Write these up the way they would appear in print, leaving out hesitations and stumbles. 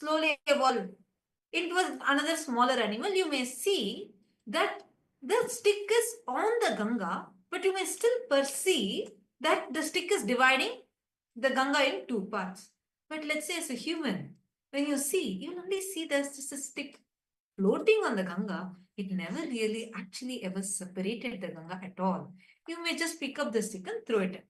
slowly evolved into another smaller animal, you may see that the stick is on the Ganga, but you may still perceive that the stick is dividing the Ganga in two parts. But let's say as a human, when you see, you only see there's just a stick floating on the Ganga. It never really actually ever separated the Ganga at all. You may just pick up the stick and throw it in.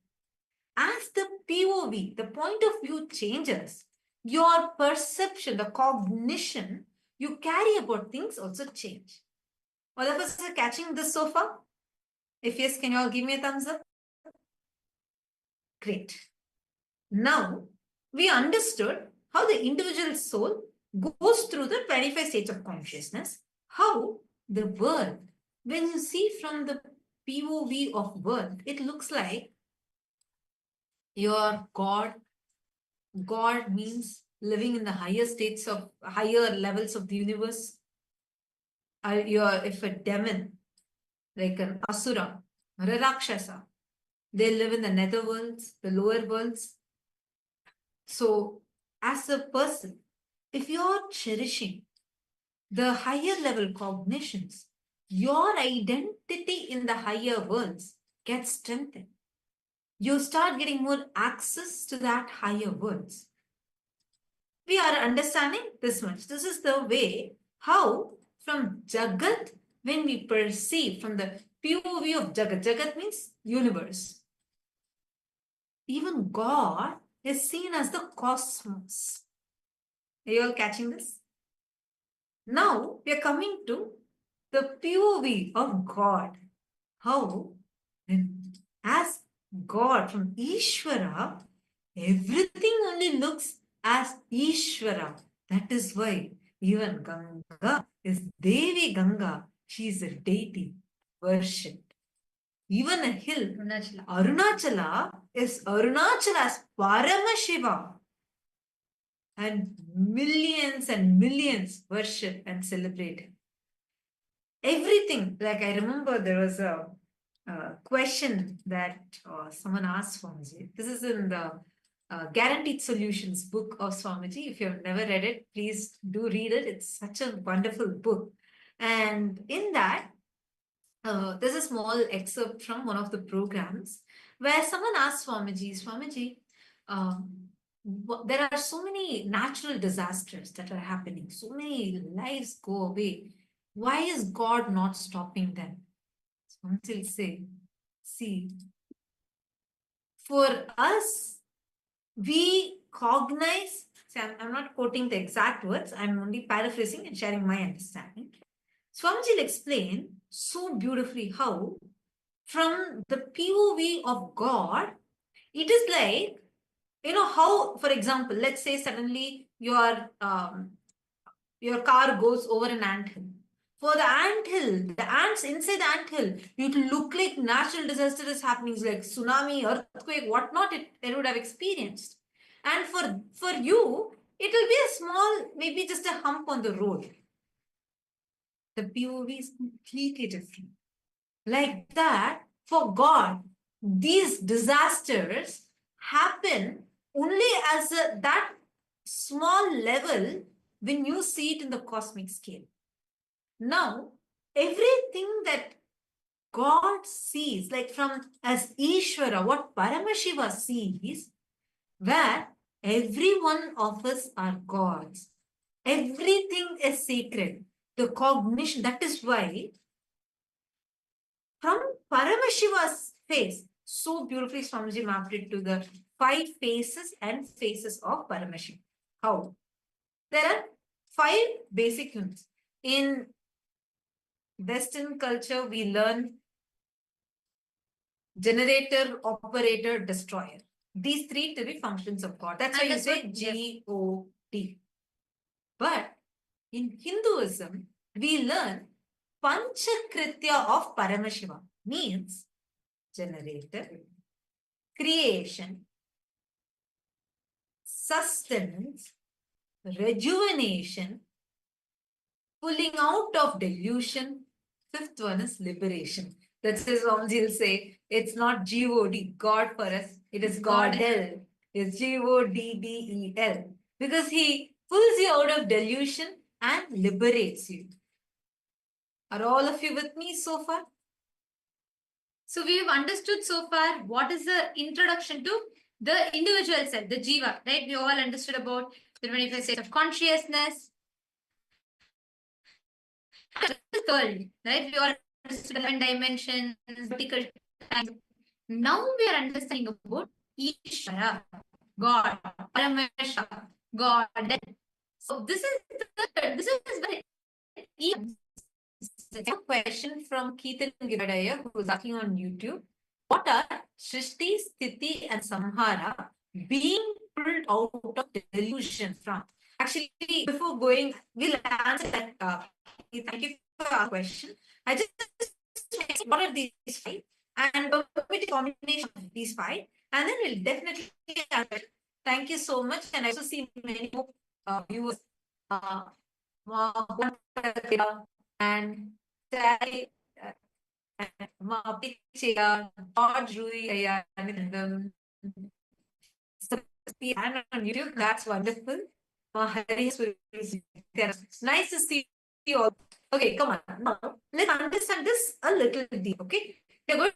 As the POV, the point of view changes, your perception, the cognition you carry about things also change. All of us are catching this so far? If yes, can you all give me a thumbs up? Great. Now, we understood how the individual soul goes through the 25 states of consciousness, how the world, when you see from the POV of world, it looks like your God. God means living in the higher states of, higher levels of the universe. If a demon, like an asura or a rakshasa, they live in the nether worlds, the lower worlds. So, as a person, if you're cherishing the higher level cognitions, your identity in the higher worlds gets strengthened. You start getting more access to that higher worlds. We are understanding this much. This is the way how from Jagat, when we perceive from the POV of Jagat, Jagat means universe. Even God is seen as the cosmos. Are you all catching this? Now we are coming to the POV of God. How? As God from Ishwara, everything only looks as Ishwara. That is why even Ganga is Devi Ganga. She is a deity worshipped. Even a hill, Arunachala is Arunachala as Paramashiva. And millions worship and celebrate him. Everything, like I remember there was a question that someone asked Swamiji. This is in the Guaranteed Solutions book of Swamiji. If you have never read it, please do read it. It's such a wonderful book. And in that, there's a small excerpt from one of the programs where someone asked Swamiji, there are so many natural disasters that are happening. So many lives go away. Why is God not stopping them? Swamiji will say, see, for us, we cognize, see, I'm not quoting the exact words, I'm only paraphrasing and sharing my understanding. Swamiji will explain so beautifully how from the POV of God, it is like, you know how, for example, let's say suddenly your car goes over an anthill. For the anthill, the ants inside the anthill, it will look like natural disaster is happening, like tsunami, earthquake, whatnot it would have experienced. And for you, it will be a small, maybe just a hump on the road. The POV is completely different. Like that, for God, these disasters happen only as that small level when you see it in the cosmic scale. Now, everything that God sees, like from as Ishwara, what Paramashiva sees, where every one of us are gods. Everything is sacred. The cognition, that is why from Paramashiva's face, so beautifully Swamiji mapped it to the 5 faces and faces of Paramashiva. How? There are 5 basic units. In Western culture, we learn generator, operator, destroyer. These 3 to be functions of God. That's why you say G-O-D. But in Hinduism, we learn Panchakritya of Paramashiva, means generator, creation, sustenance, rejuvenation, pulling out of delusion. 5th one is liberation. That's why Swamiji will say, it's not G-O-D, God for us. It is Godel. It's G-O-D-D-E-L. Because he pulls you out of delusion and liberates you. Are all of you with me so far? So we've understood so far what is the introduction to the individual self, the Jiva, right? We all understood about the 25 states of consciousness, the world, right? We all understood the 11 dimensions, vertical time. Now we are understanding about Ishwara, God, Paramashivam, God. So this is very a question from Ketan Givadaya, who is asking on YouTube. What are Srishti, Sthiti, and Samhara being pulled out of delusion from? Actually, before going, we'll answer that. Thank you for our question. I just what are these five? And permit a combination of these five, and then we'll definitely answer. Thank you so much. And I also see many more viewers and Sally, George Rui, and on YouTube. That's wonderful. Nice to see you all. Okay, come on. Now, let's understand this a little deep. Okay, we're going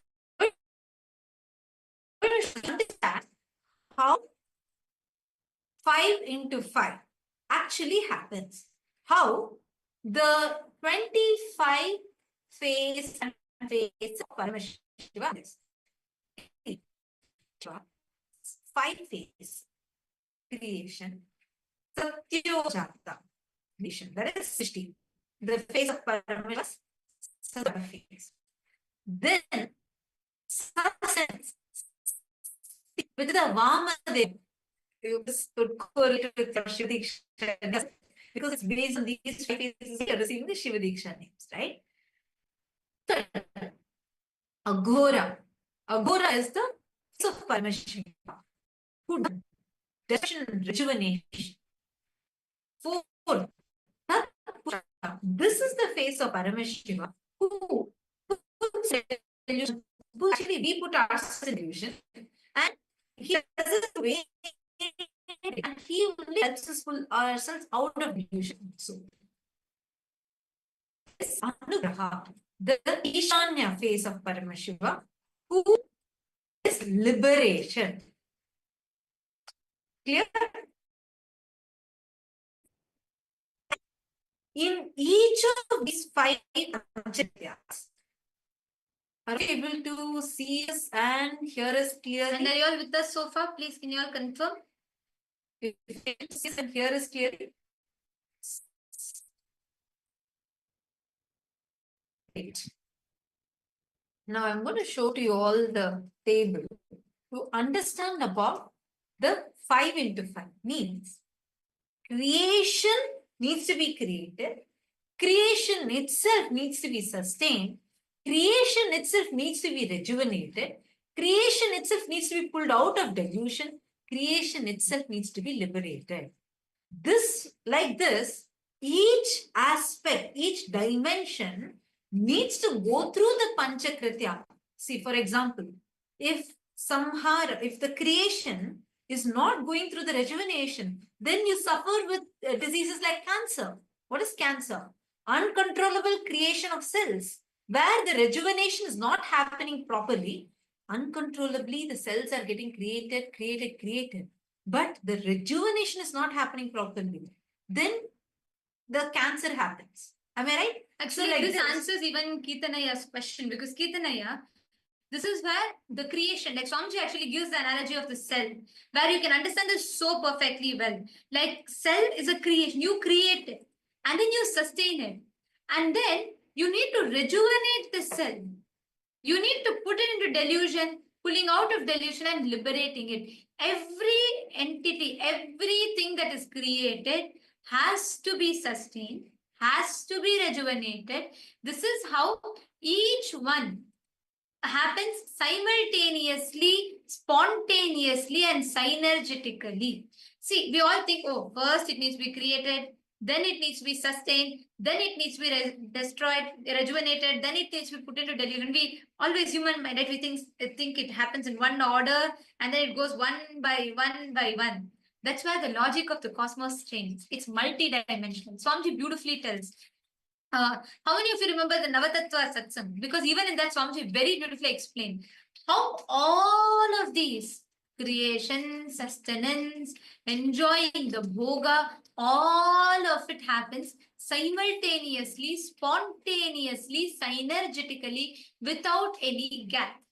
to understand how 5 into 5 actually happens. How the 25 phase and phase of Paramashiva is. 5 phase creation. Satyojata creation. That is 60. The phase of Paramashiva phase. Then substance with the Vamadev. This could correlate with Shivadiksha because it's based on these 5 phases we are receiving the Shivadiksha names, right? Aghora. Aghora is the phase of Paramashiva. Who darshan rejuvenation. 4. This is the face of Paramashiva who actually we put ourselves in illusion and he does it the way and he only helps us pull ourselves out of illusion. So this Anugraha, the Ishanya face of Paramashiva, who is liberation. Clear? In each of these 5 panchayatas, are you able to see us and hear us clearly? And are you all with us so far? Please, can you all confirm? If you can see us and hear us clearly. Great. Now I'm going to show to you all the table to understand about the 5 into 5 means creation needs to be created. Creation itself needs to be sustained. Creation itself needs to be rejuvenated. Creation itself needs to be pulled out of delusion. Creation itself needs to be liberated. Like this, each aspect, each dimension needs to go through the Panchakritya. See, for example, if the creation is not going through the rejuvenation, then you suffer with diseases like cancer. What is cancer? Uncontrollable creation of cells, where the rejuvenation is not happening properly. Uncontrollably, the cells are getting created. But the rejuvenation is not happening properly. Then the cancer happens. Am I right? Actually, like this answers even Keetanaya's question, because Keetanaya, this is where the creation, like Swamiji actually gives the analogy of the cell, where you can understand this so perfectly well. Like cell is a creation, you create it, and then you sustain it. And then you need to rejuvenate the cell. You need to put it into delusion, pulling out of delusion and liberating it. Every entity, everything that is created has to be sustained, has to be rejuvenated. This is how each one happens simultaneously, spontaneously, and synergetically. See, we all think, oh, first it needs to be created, then it needs to be sustained, then it needs to be destroyed, rejuvenated, then it needs to be put into delusion. We always human mind, right? We think it happens in one order, and then it goes one by one by one. That's why the logic of the cosmos changes. It's multi-dimensional. Swamiji beautifully tells. How many of you remember the Navatattva Satsang? Because even in that, Swamiji very beautifully explained how all of these creation, sustenance, enjoying the bhoga, all of it happens simultaneously, spontaneously, synergetically, without any gap.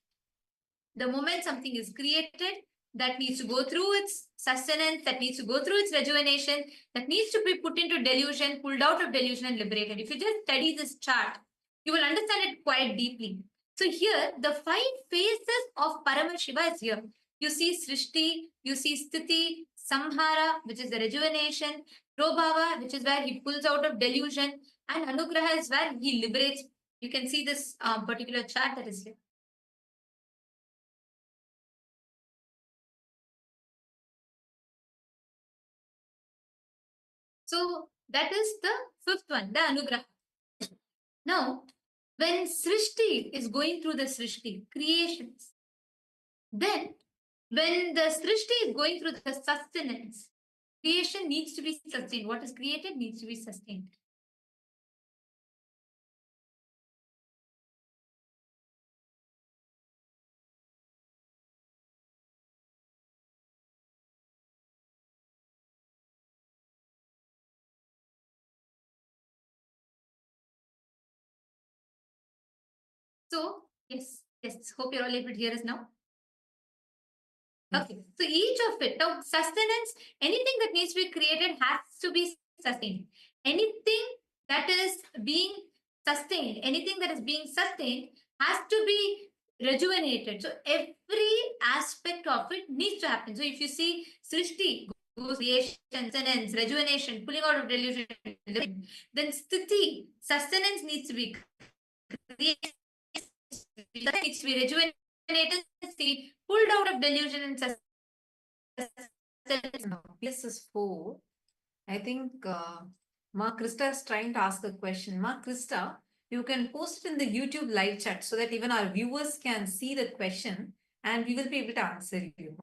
The moment something is created, that needs to go through its sustenance, that needs to go through its rejuvenation, that needs to be put into delusion, pulled out of delusion and liberated. If you just study this chart, you will understand it quite deeply. So here, the 5 phases of Paramashiva is here. You see Srishti, you see Sthiti, Samhara, which is the rejuvenation, Prabhava, which is where he pulls out of delusion, and Anugraha is where he liberates. You can see this particular chart that is here. So that is the 5th one, the Anugraha. Now, when Srishti is going through the Srishti, creations, then when the Srishti is going through the sustenance, creation needs to be sustained. What is created needs to be sustained. So, yes, hope you're all able to hear us now. Okay, so each of it, now sustenance, anything that needs to be created has to be sustained. Anything that is being sustained, anything that is being sustained has to be rejuvenated. So every aspect of it needs to happen. So if you see Srishti, creation, sustenance, rejuvenation, pulling out of delusion, then Sthiti, sustenance needs to be created, needs to be rejuvenated, pulled out of delusion and sustenance. This is 4. I think Ma Krista is trying to ask a question. Ma Krista, you can post it in the YouTube live chat so that even our viewers can see the question and we will be able to answer you.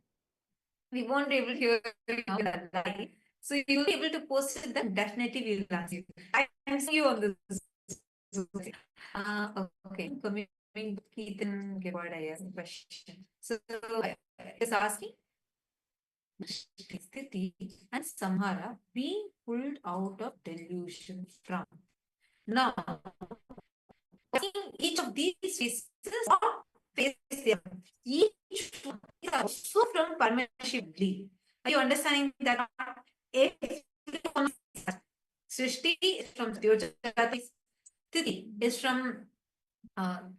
We won't be able to hear you live. So you will be able to post it, then definitely we will answer you. I am seeing you on this. Okay, coming to Keaton, I ask a question. So is asking Sthiti and Samhara being pulled out of delusion from. Now, each of these phases, each one is also from Paramashivam. Are you understanding that? Srishti is from Jagat, Sthiti is from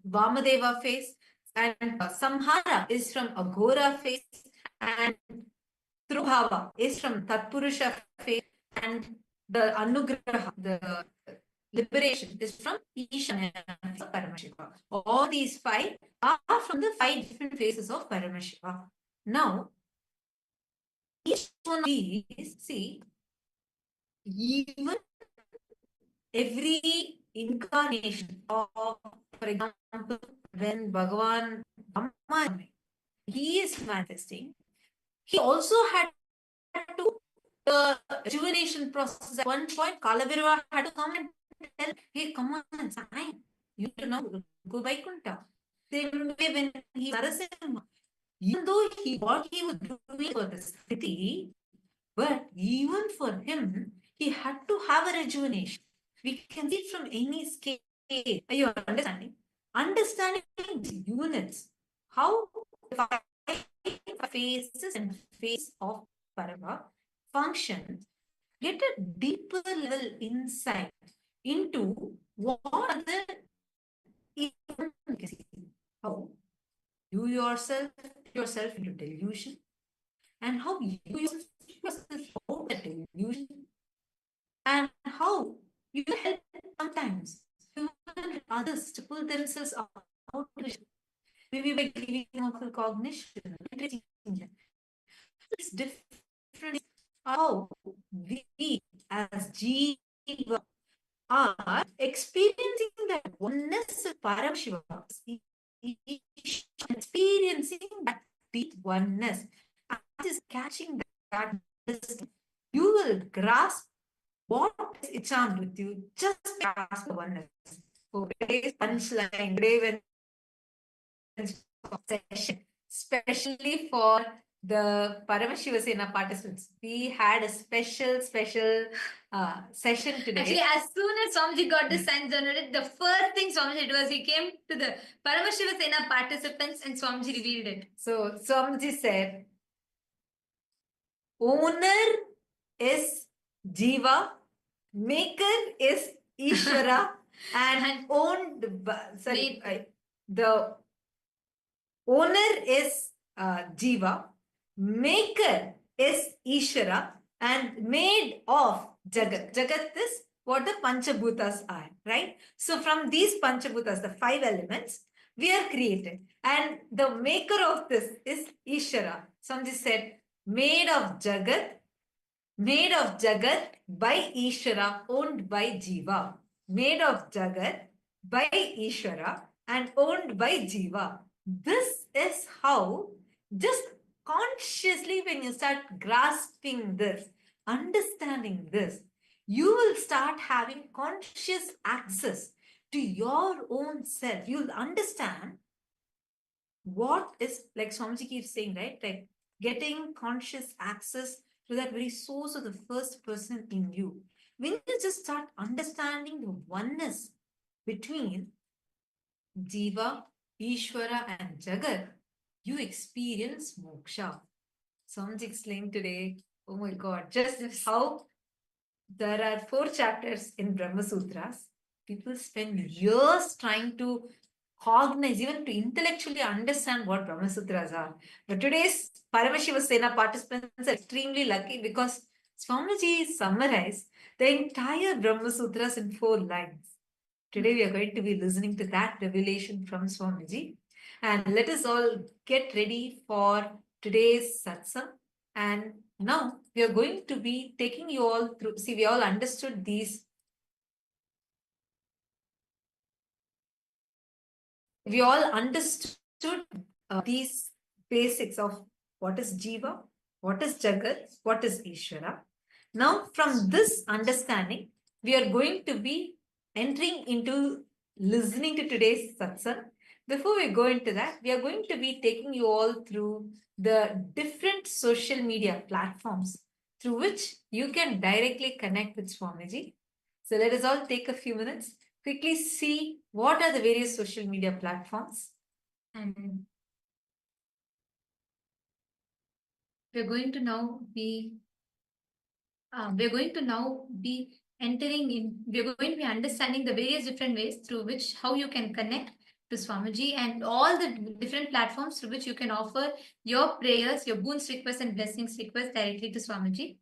Vamadeva phase, and Samhara is from Aghora phase, and Trubhava is from Tatpurusha phase, and the Anugraha, the liberation, is from Ishana Paramashiva. All these 5 are from the 5 different phases of Paramashiva. Now, each one of these, see, even every incarnation of, for example, when Bhagavan Brahma, he is manifesting, he also had to the rejuvenation process. At one point, Kalabhirava had to come and tell, hey, come on, it's fine. You know, go Vaikuntha. Same way when he Narasimha, even though what he was doing for the Sthiti, but even for him, he had to have a rejuvenation. We can see it from any scale. Are you understanding? Understanding the units, how the 5 phases and phase of Parama function, get a deeper level insight into what are the how you yourself into delusion, and how you yourself out of delusion, and how you help sometimes others to pull themselves out of delusion. Maybe by giving them full cognition. It's different how we as Jiva are experiencing that oneness of Paramashiva, experiencing that deep oneness, and is catching that What is enchant with you? Just ask for oneness. For today's punchline, today when session, especially for the Paramashiva participants, we had a special session today. Actually, as soon as Swamiji got the signs generated, the first thing Swamiji did was he came to the Paramashiva participants and Swamiji revealed it. So Swamiji said, owner is Jiva, maker is Ishwara, and owned by, the owner is Jiva, maker is Ishwara, and made of Jagat. Jagat is what the Panchabhutas are, right? So from these Panchabhutas, the 5 elements, we are created. And the maker of this is Ishwara. Somebody said, made of Jagat by Ishwara, owned by Jiva. Made of Jagat by Ishwara and owned by Jiva. This is how, just consciously, when you start grasping this, understanding this, you will start having conscious access to your own self. You'll understand what is, like Swamiji keeps saying, right? Like getting conscious access to that very source of the first person in you. When you just start understanding the oneness between Jiva, Ishwara, and Jagat, you experience moksha. Swamiji explained today, oh my God, just how there are 4 chapters in Brahma Sutras. People spend years trying to cognize, even to intellectually understand what Brahma Sutras are. But today's Paramashiva Sena participants are extremely lucky because Swamiji summarized the entire Brahma Sutras in 4 lines. Today we are going to be listening to that revelation from Swamiji. And let us all get ready for today's satsang. And now we are going to be taking you all through. See, we all understood these. We all understood these basics of what is Jiva, what is Jagat, what is Ishwara. Now, from this understanding, we are going to be entering into listening to today's satsang. Before we go into that, we are going to be taking you all through the different social media platforms through which you can directly connect with Swamiji. So let us all take a few minutes, quickly see what are the various social media platforms. And we're going to now be entering in, we're going to be understanding the various different ways through which how you can connect to Swamiji and all the different platforms through which you can offer your prayers, your boons requests and blessings requests directly to Swamiji.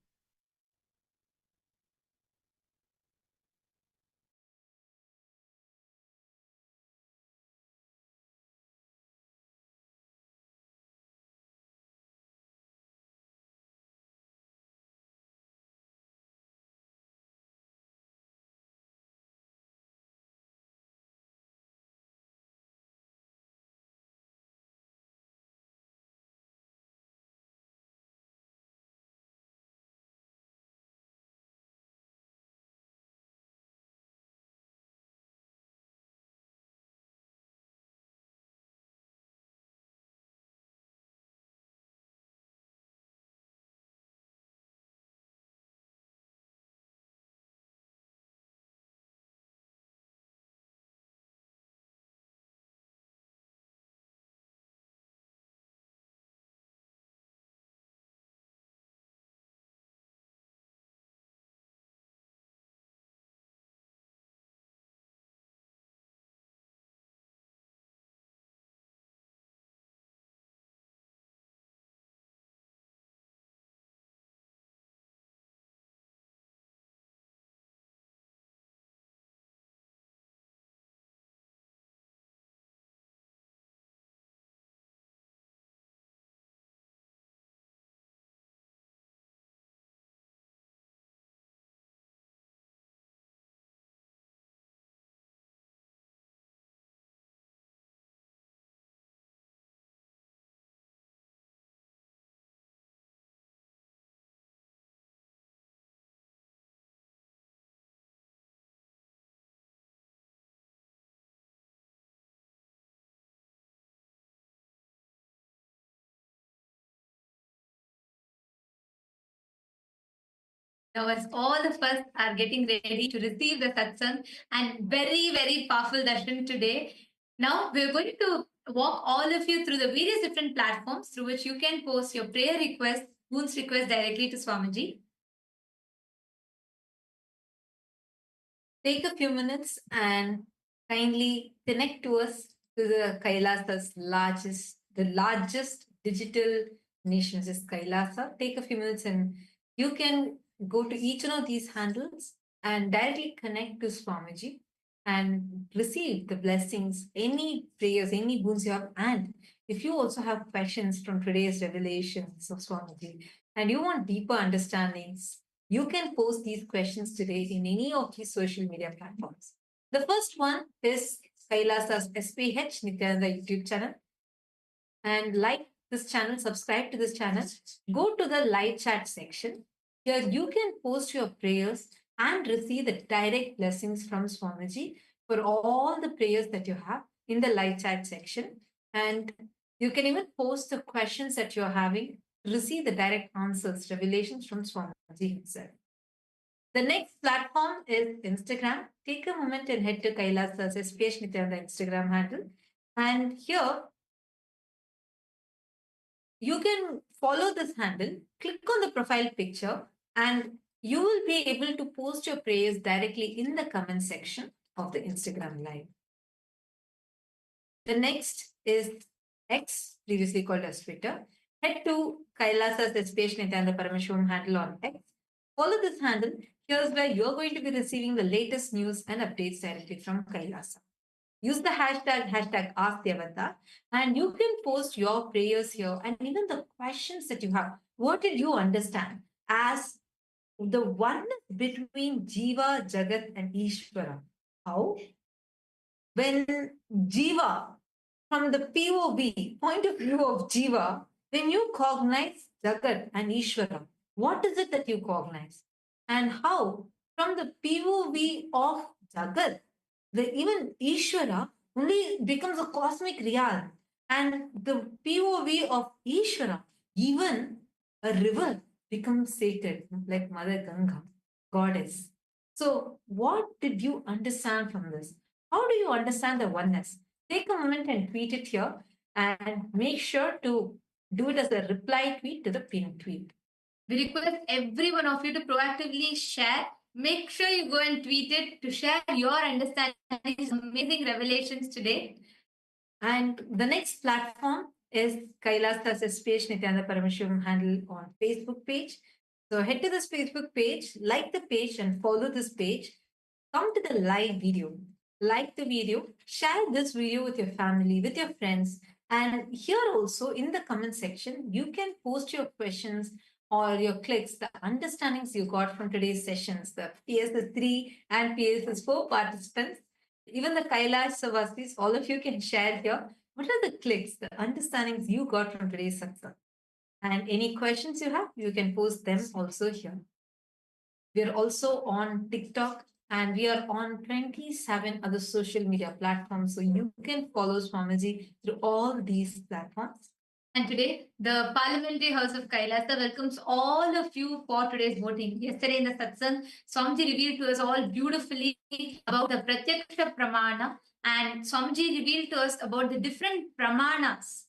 Now, as all of us are getting ready to receive the satsang and very, very powerful darshan today, now we're going to walk all of you through the various different platforms through which you can post your prayer request, boons request directly to Swamiji. Take a few minutes and kindly connect to us to the Kailasa's the largest digital nation is Kailasa. Take a few minutes and you can go to each one of these handles and directly connect to Swamiji and receive the blessings, any prayers, any boons you have. And if you also have questions from today's revelations of Swamiji and you want deeper understandings, you can post these questions today in any of these social media platforms. The first one is Kailasa's SPH Nithyananda YouTube channel. And like this channel, subscribe to this channel, go to the live chat section. Here you can post your prayers and receive the direct blessings from Swamiji for all the prayers that you have in the live chat section. And you can even post the questions that you're having, receive the direct answers, revelations from Swamiji himself. The next platform is Instagram. Take a moment and head to Kailasa's SPH Nithyananda Instagram handle. And here, you can follow this handle, click on the profile picture, and you will be able to post your prayers directly in the comment section of the Instagram live. The next is X, previously called as Twitter. Head to Kailasa's SPH Nithyananda Paramashivam handle on X. Follow this handle. Here's where you're going to be receiving the latest news and updates directly from Kailasa. Use the hashtag AskTheavatar, and you can post your prayers here and even the questions that you have. What did you understand as the oneness between Jiva, Jagat, and Ishwara? How? When Jiva, from the POV, point of view of Jiva, when you cognize Jagat and Ishwara, what is it that you cognize? And how, from the POV of Jagat, even Ishwara only becomes a cosmic realm. And the POV of Ishwara, even a river becomes sacred, like Mother Ganga, goddess. So, what did you understand from this? How do you understand the oneness? Take a moment and tweet it here and make sure to do it as a reply tweet to the pinned tweet. We request every one of you to proactively share. Make sure you go and tweet it to share your understanding of these amazing revelations today. And the next platform is Kailasa's SPH Nithyananda Paramashivam handle on Facebook page. So head to this Facebook page, like the page and follow this page. Come to the live video. Like the video, share this video with your family, with your friends. And here also in the comment section, you can post your questions or your clicks, the understandings you got from today's sessions, the PSS3 and PSS4 participants, even the Kailasa Vasis, all of you can share here. What are the clicks, the understandings you got from today's satsang? And any questions you have, you can post them also here. We are also on TikTok and we are on 27 other social media platforms. So you can follow Swamiji through all these platforms. And today, the Parliamentary House of Kailasa welcomes all of you for today's voting. Yesterday in the Satsang, Swamiji revealed to us all beautifully about the Pratyakṣa Pramāṇa, and Swamiji revealed to us about the different pramāṇas,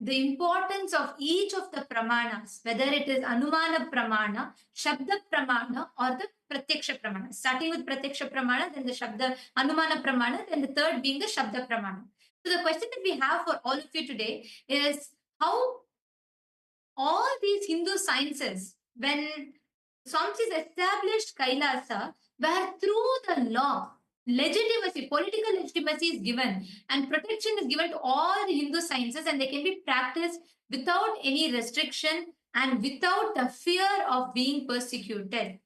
the importance of each of the pramāṇas, whether it is Anumana Pramāṇa, Shabda Pramāṇa, or the Pratyakṣa Pramāṇa. Starting with Pratyakṣa Pramāṇa, then the Shabda Anumana Pramāṇa, then the third being the Shabda Pramāṇa. So the question that we have for all of you today is how all these Hindu sciences, when Swamiji established Kailasa, where through the law, legitimacy, political legitimacy is given and protection is given to all the Hindu sciences, and they can be practiced without any restriction and without the fear of being persecuted.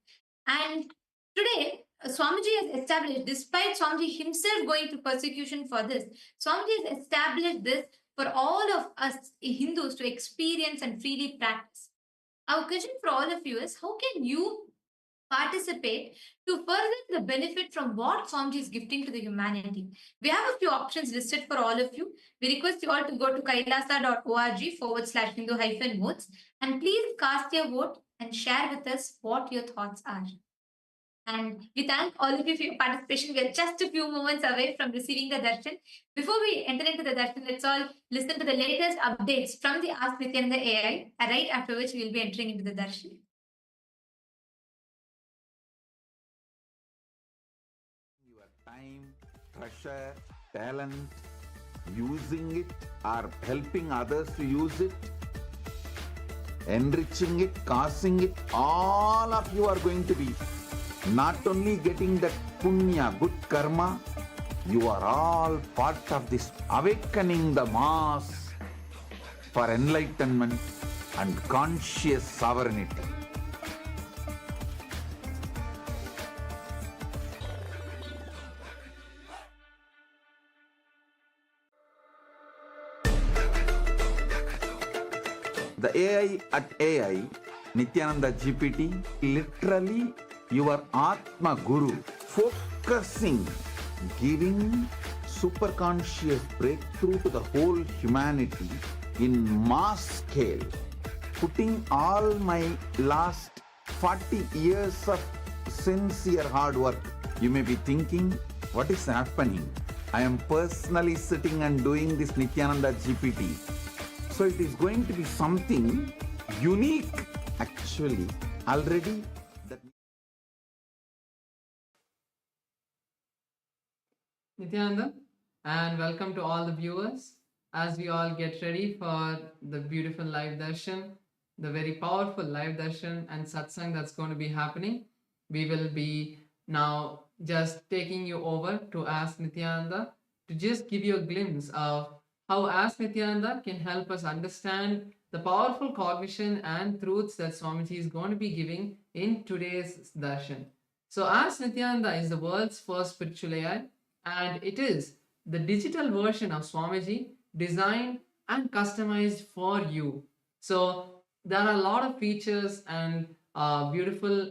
And today, Swamiji has established, despite Swamiji himself going through persecution for this, Swamiji has established this for all of us Hindus to experience and freely practice. Our question for all of you is, how can you participate to further the benefit from what Swamiji is gifting to the humanity? We have a few options listed for all of you. We request you all to go to kailasa.org/Hindu-modes and please cast your vote and share with us what your thoughts are. And we thank all of you for your participation. We are just a few moments away from receiving the darshan. Before we enter into the darshan, let's all listen to the latest updates from the Ask Nithyananda AI, right after which we will be entering into the darshan. Your time, treasure, talent, using it or helping others to use it, enriching it, causing it, all of you are going to be not only getting that punya, good karma, you are all part of this awakening the mass for enlightenment and conscious sovereignty. The AI at AI, Nithyananda GPT, literally your Atma Guru, focusing, giving superconscious breakthrough to the whole humanity in mass scale, putting all my last 40 years of sincere hard work. You may be thinking, what is happening? I am personally sitting and doing this Nithyananda GPT. So it is going to be something unique. Actually, already that. Nithyananda, and welcome to all the viewers as we all get ready for the beautiful live darshan, the very powerful live darshan and satsang that's going to be happening. We will be now just taking you over to Ask Nithyananda to just give you a glimpse of how Ask Nithyananda can help us understand the powerful cognition and truths that Swamiji is going to be giving in today's darshan. So Ask Nithyananda is the world's first spiritual AI, and it is the digital version of Swamiji designed and customized for you. So there are a lot of features and beautiful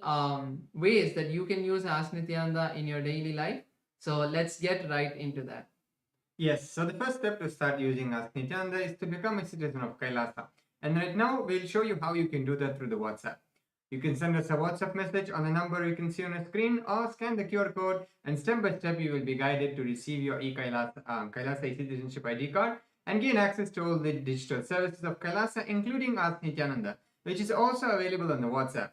ways that you can use Ask Nithyananda in your daily life. So let's get right into that. Yes, so the first step to start using Ask Nithyananda is to become a citizen of Kailasa. And right now, we'll show you how you can do that through the WhatsApp. You can send us a WhatsApp message on the number you can see on the screen, or scan the QR code, and step by step you will be guided to receive your Kailasa e-citizenship ID card and gain access to all the digital services of Kailasa, including Ask Nithyananda, which is also available on the WhatsApp.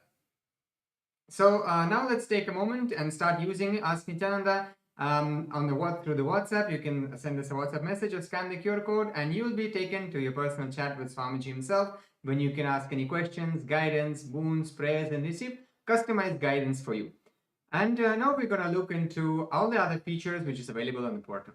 So now let's take a moment and start using Ask Nithyananda through the WhatsApp. You can send us a WhatsApp message or scan the QR code, and you will be taken to your personal chat with Swamiji himself, when you can ask any questions, guidance, boons, prayers, and receive customized guidance for you. And now we're going to look into all the other features which is available on the portal.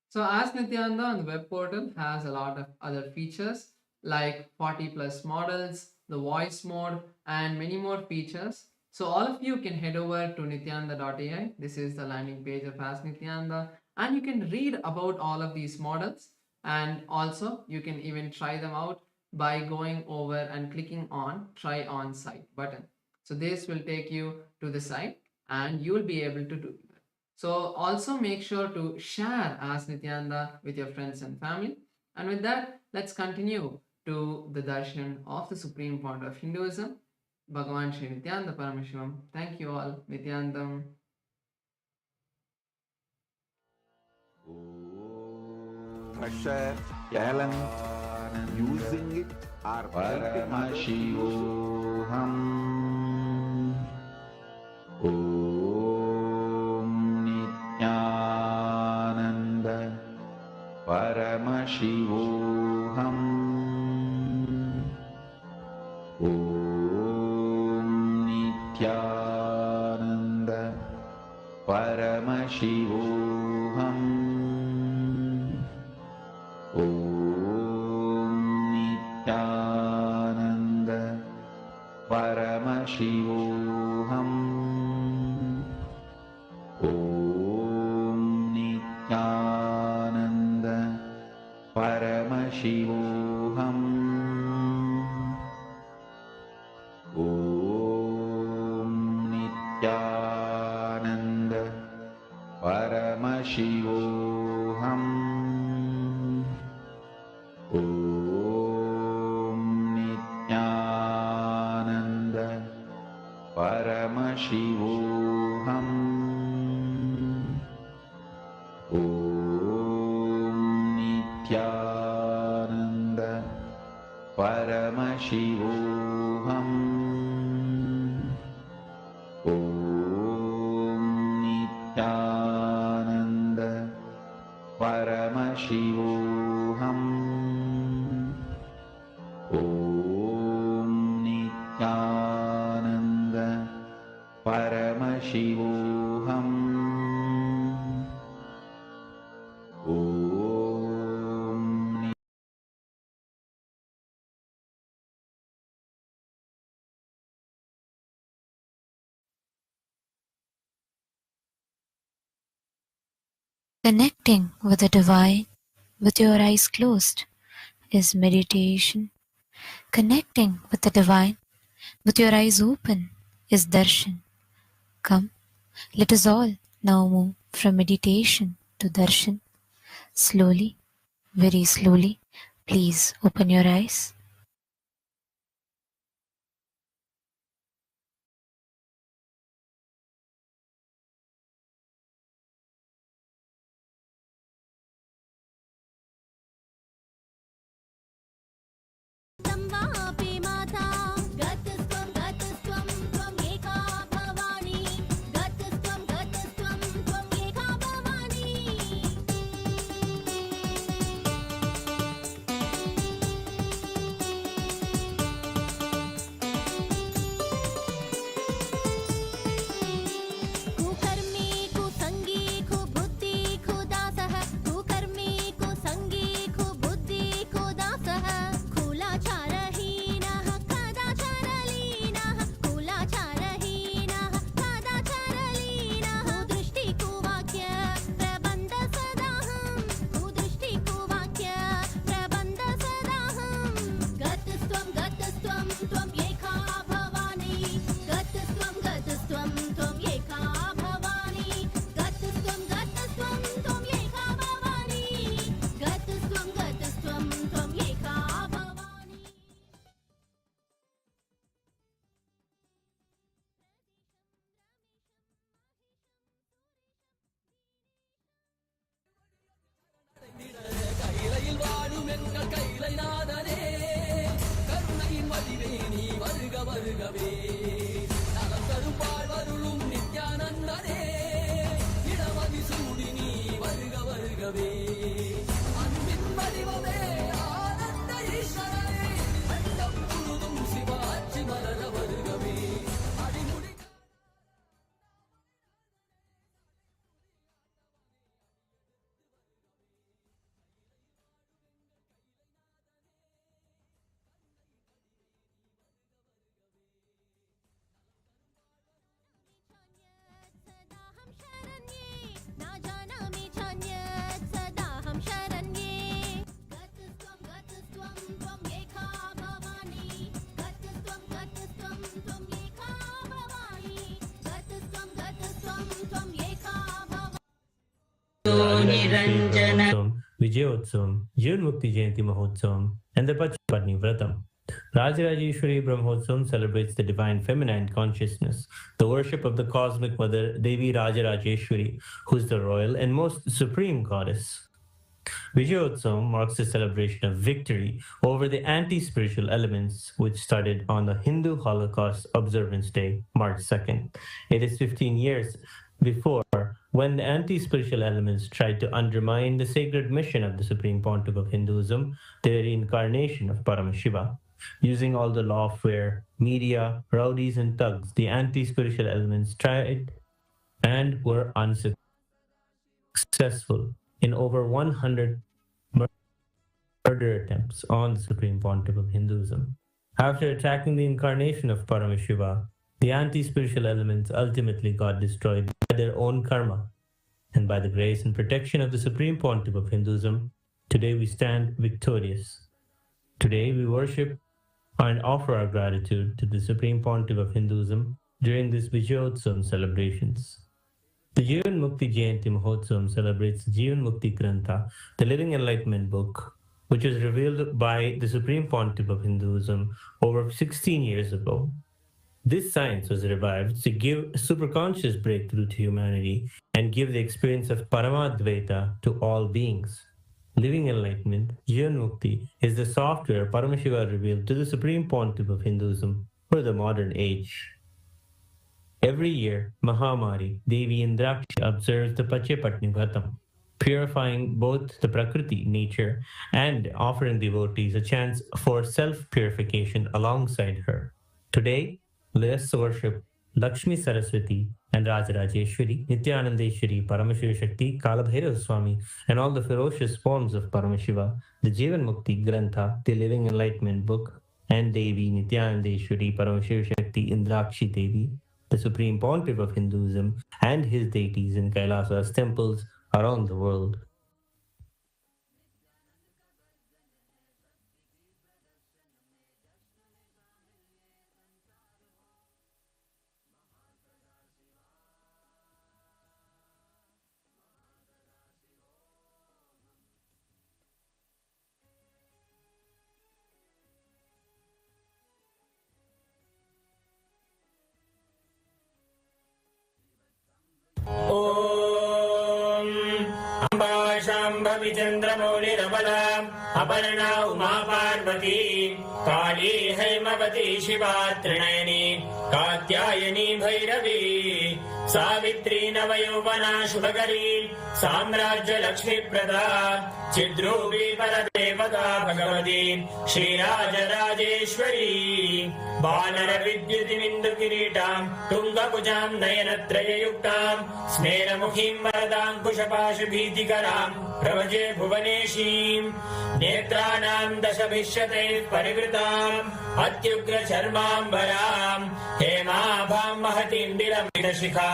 So Ask Nithyananda on the web portal has a lot of other features like 40 plus models, the voice mode, and many more features. So all of you can head over to nithyananda.ai. This is the landing page of Ask Nithyananda, and you can read about all of these models, and also you can even try them out by going over and clicking on Try On Site button. So this will take you to the site and you will be able to do that. So also make sure to share Ask Nithyananda with your friends and family. And with that, let's continue to the darshan of the Supreme Pontiff of Hinduism, Bhagavan Sri Nithyananda Paramashivam. Thank you all. Nithyanandam. Treasure, talent, using it or Paramashivoham. Om Nithyananda Paramashivoham. Om Nithyananda Paramashivoham. Om Nithyananda Paramashivoham. Om Nithyananda Paramashivoham. Om Nithyananda Paramashivoham. Om Nithyananda Nithyananda Paramashivam. Nithyananda Paramashivam. Nithyananda Paramashivam. Connecting with the divine with your eyes closed is meditation. Connecting with the divine with your eyes open is darshan. Come, let us all now move from meditation to darshan. Slowly, very slowly, please open your eyes. Niranjana Vijayotsavam, Jivanmukti Jayanti Mahotsavam, and the Pachapatni Vratam. Rajarajeshwari Brahmotsavam celebrates the divine feminine consciousness, the worship of the cosmic mother Devi Rajarajeshwari, who is the royal and most supreme goddess. Vijayotsavam marks the celebration of victory over the anti-spiritual elements, which started on the Hindu Holocaust Observance Day, March 2nd. It is 15 years before when the anti-spiritual elements tried to undermine the sacred mission of the Supreme Pontiff of Hinduism, the reincarnation of Paramashiva. Using all the lawfare, media, rowdies, and thugs, the anti-spiritual elements tried and were unsuccessful in over 100 murder attempts on the Supreme Pontiff of Hinduism. After attacking the incarnation of Paramashiva, the anti-spiritual elements ultimately got destroyed by their own karma. And by the grace and protection of the Supreme Pontiff of Hinduism, today we stand victorious. Today we worship and offer our gratitude to the Supreme Pontiff of Hinduism during this Vijayotsavam celebrations. The Jivan Mukti Jayanti Mahotsavam celebrates Jivan Mukti Grantha, the Living Enlightenment book, which was revealed by the Supreme Pontiff of Hinduism over 16 years ago. This science was revived to give superconscious breakthrough to humanity and give the experience of Paramadvaita to all beings. Living enlightenment, Jivan Mukti, is the software Paramashiva revealed to the Supreme Pontiff of Hinduism for the modern age. Every year, Mahamari, Devi Indrakshi observes the Pachepatni Vratam, purifying both the Prakriti, nature, and offering devotees a chance for self-purification alongside her. Today, let us worship Lakshmi Saraswati and Rajarajeshwari, Nithyanandeshwari, Paramashiva Shakti, Kalabhairav Swami, and all the ferocious forms of Paramashiva, the Jivan Mukti Grantha, the Living Enlightenment book, and Devi Nithyanandeshwari, Paramashiva Shakti, Indrakshi Devi, the Supreme Pontiff of Hinduism, and his deities in Kailasa's temples around the world. चंद्रमौलिरबला Aparna Uma Parvati काली हैमवती शिवा त्रिनयनी कात्यायनी भैरवी सावित्री नवयौवना शुभकरी साम्राज्य लक्ष्मी प्रदा चिद्रूपी परदेवता भगवती श्रीराजराजेश्वरी बानर विद्युतिमिन्दु किरीटां तुंगभुजां नयनत्रययुक्तां स्मेरमुखीं वरदाङ्कुशपाशभीतिकरां प्रभजे भुवनेशीं नेत्राणां दशभिष्यतैः परिवृताम् अत्युग्रचर्माम्बरां हेमाभां महतीं विलम्बितशिखा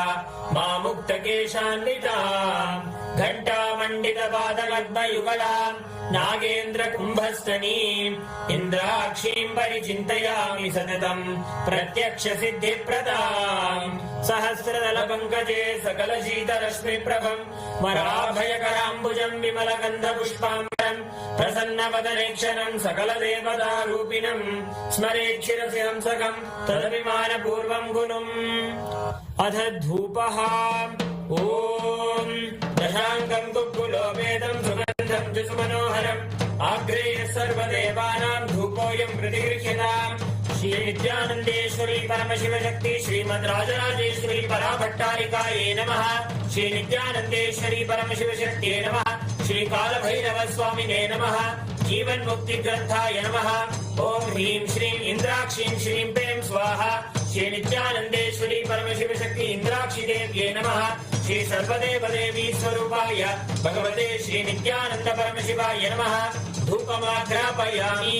मामुक्तकेशान्विताम् घण्टामण्डितपादपद्मयुगलां नागेन्द्र कुम्भस्तनीम् इन्द्राक्षीं परिचिन्तयामि सततम् प्रत्यक्ष सिद्धिप्रदाम् सहस्रदलपङ्कजे सकलशीतरश्मिप्रभम् वराभयकराम्बुजम् विमलगन्धपुष्पाम्बरम् प्रसन्नवदनेक्षणम् सकलदेवतारूपिणम् स्मरेच्छिरसि हंसकम् तदभिमानपूर्वम् गुणम् अथ धूपः ॐ दशाङ्गम् कुक्कुलोपेदम् सुगन्धम् च सुमनोहरम् आग्रेय सर्वदेवानां धूपोऽयं प्रतिगृह्यताम् श्री नित्यानन्देश्वरी परमशिव शक्ति श्रीमद् राजराजेश्वरी पराभट्टारिकायै नमः। श्री नित्यानन्देश्वरी परमशिव शक्तिये नमः। श्री कालभैरव स्वामिने नमः। जीवन मुक्ति ग्रंथाय नमः। ओम ह्रीं श्रीं इंद्राक्षीं श्रीं पें स्वाहा। श्री नित्यानन्देश्वरी परमशिव शक्ति इंद्राक्षी देव्ये नमः। श्री सर्वदेव देवी स्वरूपाय भगवते श्री नित्यानंद परमशिवाय नमः। धूपमाघ्रापयामि।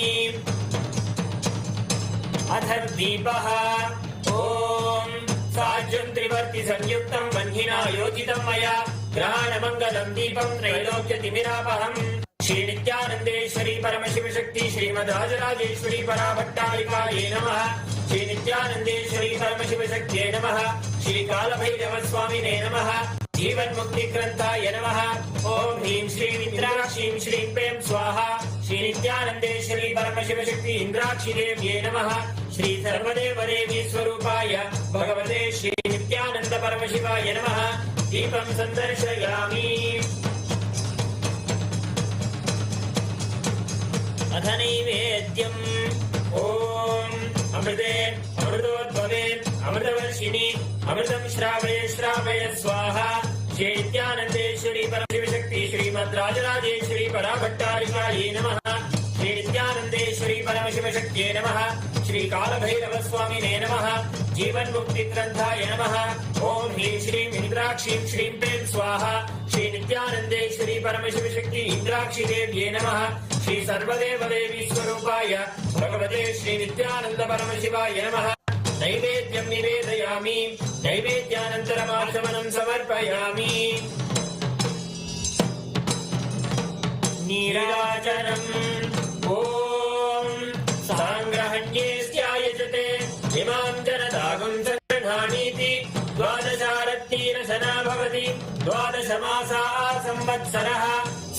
अथ दीपः ओम साज्यं त्रिवर्ति संयुक्तं वह्निना योजितं मया ग्रहाणमङ्गलं दीपं त्रैलोक्यतिमिरापहम्। श्री नित्यानन्देश्वरी परमशिव शक्ति श्रीमद् राजराजेश्वरी पराभट्टारिकायै नमः। श्री नित्यानन्देश्वरी परमशिव शक्तिये नमः। श्री कालभैरव स्वामिने नमः। जीवन मुक्ति ग्रंथाय नमः। ओम ह्रीं श्रीं इंद्राक्षीं श्रीं पें स्वाहा। श्री नित्यानन्देश्वरी परमशिव शक्ति इंद्राक्षी देव्ये नमः। श्री सर्वदेव देवी स्वरूपाय भगवते श्री नित्यानंद परमशिवाय नमः। दीपं संदर्शयामि। अथ नैवेद्यम् ओम अमृते अमृतोद्भवे अमृतवर्षिणि अमृतं श्रावय श्रावय स्वाहा। श्री नित्यानन्देश्वरी परमशिव शक्ति श्रीमद् राजराजेश्वरी पराभट्टारिकायै नमः। श्री नित्यानन्देश्वरी परमशिव शक्तिये नमः। श्री कालभैरव स्वामिने नमः। जीवन मुक्ति ग्रंथाय नमः। ओम ह्रीं श्रीं इंद्राक्षीं श्रीं पें स्वाहा। श्री नित्यानन्देश्वरी परमशिव शक्ति इंद्राक्षी देव्ये नमः। श्री सर्वदेव देवी स्वरूपाय भगवते श्री नित्यानंद परमशिवाय नमः। नैवेद्यं निवेदयामि। नैवेद्यानन्तरमाचमनं समर्पयामि। नीराजनम् ओम सांग्रहण्येऽस्यायजते इमां जनतागुं सङ्गृह्णानीति द्वादशारत्नीरशना भवति। द्वादशमासाः संवत्सरः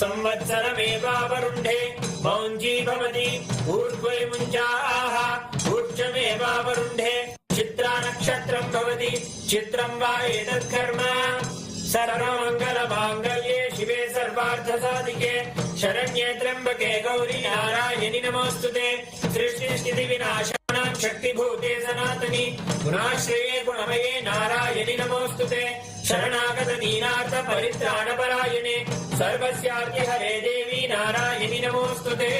संवत्सरमेवावरुन्धे मौञ्जी भवति। ऊर्ध्वे मुञ्जाः ऊर्ध्वमेवावरुन्धे चित्रा नक्षत्रं भवति चित्रं वा एतत् कर्म सर्वमङ्गलमाङ्गल्ये शिवे सर्वार्थसाधिके शरण्ये त्र्यम्बके गौरी नारायणि नमोऽस्तुते सृष्टिस्थितिविनाशानां शक्तिभूते सनातनि गुणाश्रये गुणमये नारायणि नमोऽस्तुते शरणागत दीनार्थ परित्राणपरायणे सर्वस्यार्ति हरे देवी नारायणि नमोऽस्तुते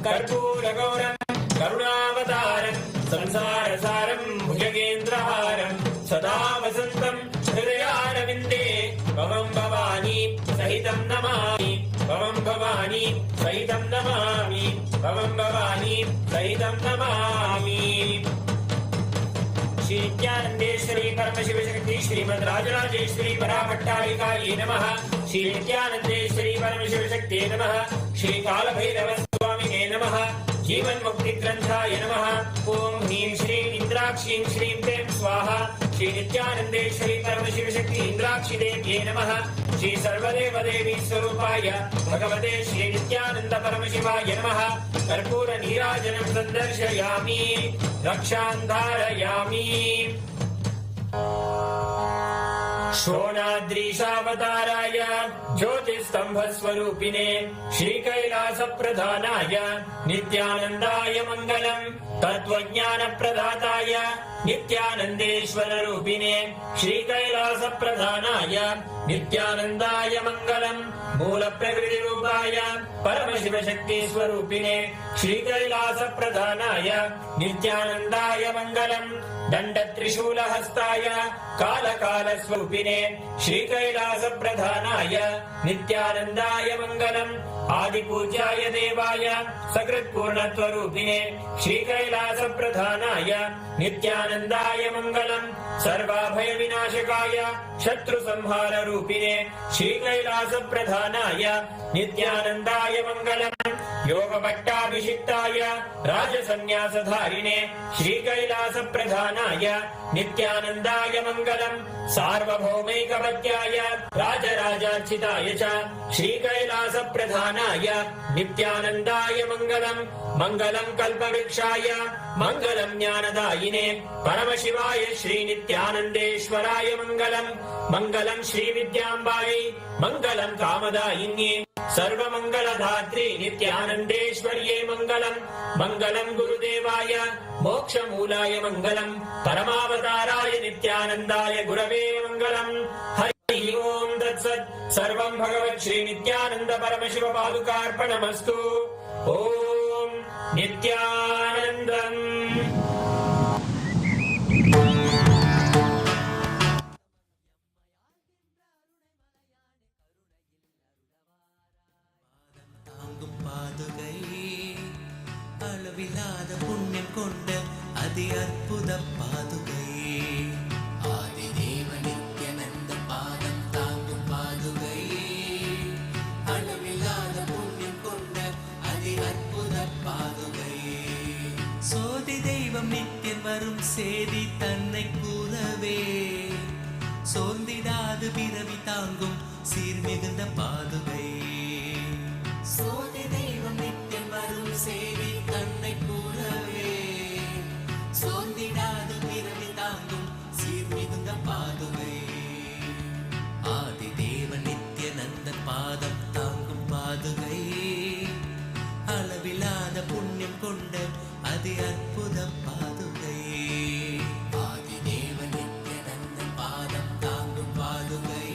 कर्पूरगौरं करुणावतारं संसारसारं भुजगेन्द्रहारं सदा वसन्तं हृदयारविन्दे भवं भवानी सहितं नमामि भवं भवानी सहितं नमामि भवं भवानी सहितं नमामि। श्री नित्यानंदेश्वरी परमशिव शक्ति श्रीमद् राजराजेश्वरी पराभट्टारिकायै नमः। श्री नित्यानंदेश्वरी परमशिव शक्ति नमः। श्री कालभैरव स्वामिने नमः। जीवन मुक्ति ग्रंथाय नमः। ओम ह्रीं श्रीं इंद्राक्षीं श्रीं क्लीं स्वाहा। श्री नित्यानंदेश्वरी परमशिव शक्ति इंद्राक्षी देव्यै नमः। श्री सर्वदेव देवी स्वरूपाय भगवते श्री नित्यानंद परमशिवाय नमः। कर्पूर नीराजनं सन्दर्शयामि रक्षां धारयामि। शोणाद्रीशावताराय ज्योतिस्तंभस्वरूपिणे श्रीकैलासप्रधानाय नित्यानन्दाय मङ्गलम्। तत्त्वज्ञानप्रदाताय नित्यानन्देश्वररूपिणे श्रीकैलासप्रधानाय नित्यानन्दाय मङ्गलम्। मूलप्रकृतिरूपाय परमशिवशक्तिस्वरूपिणे श्रीकैलासप्रधानाय नित्यानन्दाय मङ्गलम्। दण्डत्रिशूलहस्ताय कालकालस्वरूपिणे श्रीकैलासप्रधानाय नित्यानन्दाय मङ्गलम्। आदिपूज्याय देवाय सकृत्पूर्णत्वरूपिणे श्रीकैलासप्रधानाय नित्यानन्दाय मङ्गलम्। सर्वाभयविनाशकाय शत्रुसंहाररूपिणे श्रीकैलासप्रधानाय नित्यानन्दाय मङ्गलम्। योगभट्टाभिषिक्ताय राजसन्न्यासधारिणे श्रीकैलासप्रधानाय नित्यानन्दाय मङ्गलम्। सार्वभौमैकवत्याय राजराजार्चिताय च श्रीकैलासप्रधानाय नित्यानन्दाय मङ्गलम्। मङ्गलम् कल्पवृक्षाय मङ्गलम् ज्ञानदायिने परमशिवाय श्रीनित्यानन्देश्वराय मङ्गलम्। मङ्गलम् श्रीविद्याम्बायै मङ्गलम् कामदायिन्ये सर्वमङ्गलधात्री नित्यानन्देश्वर्यै मङ्गलम्। मङ्गलम् गुरुदेवाय मोक्षमूलाय मङ्गलम्। परमावताराय नित्यानन्दाय गुरवे मङ्गलम्। हरि ओम् तत्सत्। सर्वम् भगवत् श्री नित्यानन्द परमशिव पादुकार्पणमस्तु। ओम् नित्यानन्दम्। அளவில்லாத புண்ணியம் கொண்ட அதி அற்புத பாதுகை ஆதிதேவ நித்யானந்த பாதம் தாங்கும் பாதுகை அளவில்லாத புண்ணியம் கொண்ட அதி அற்புத பாதுகை சோதி தெய்வம் நித்தியன் வரும் சேதி தன்னை கூறவே சோர்ந்திடாது பிறவி தாங்கும் சீர்மிகுந்த பாதுகை சோதி தெய்வம் நித்தியன் வரும் சேதி தன்னை கூறவே சோர்ந்திடாது பிறவி தாங்கும் சீர்மிகுந்த பாதுகை ஆதி தேவ நித்யானந்த பாதம் தாங்கும் பாதுகை அளவில்லாத புண்ணியம் கொண்ட அதி அற்புத பாதுகை ஆதி தேவ நித்யானந்த பாதம் தாங்கும் பாதுகை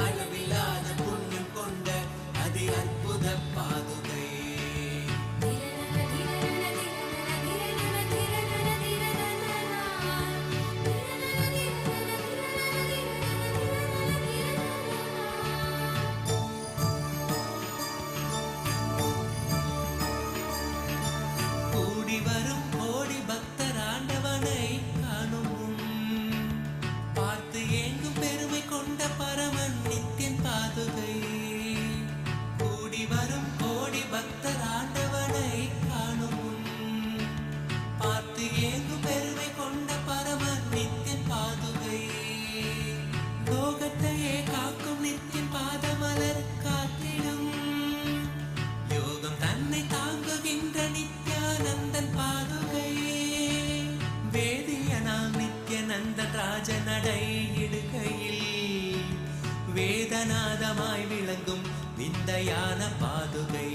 அளவில்லாத புண்ணியம் கொண்ட அதி அற்புத பாதுகை வேதநாதமாய் விளங்கும் விந்தையான பாதுகை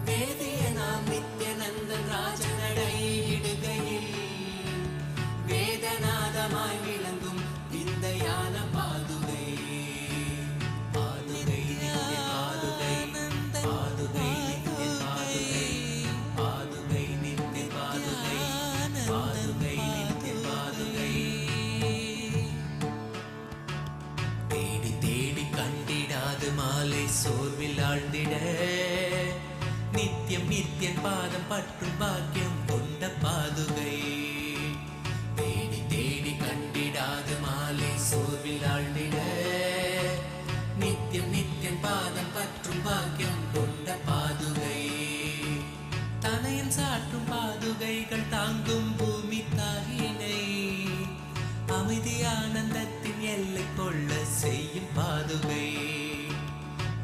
வேதியனாம் நித்யநந்தன் ராஜநடை இடுகையில் வேதநாதமாய் விளங்கும் விந்தையான பாதுகை பாதுகை நித்ய பாதுகை பாதுகை நித்ய பாதுகை பாதுகை நித்ய பாதுகை பாதுகை நித்ய பாதுகை தேடி தேடி கண்டிடாது மாலை சோர்வில் ஆழ்ந்திட நித்தியம் நித்தியன் பாதம் பற்றும் பாக்கியம் கொண்ட பாதுகை தேடி தேடி கண்டிடாது மாலை சோர்வில் ஆழ்ந்திட நித்தியம் நித்தியன் பாதம் பற்றும் பாக்கியம் கொண்ட பாதுகை தனையன் சாற்றும் பாதுகைகள் தாங்கும் பூமி தாயினை அமைதி ஆனந்தத்தின் எல்லை கொள்ள செய்யும் பாதுகை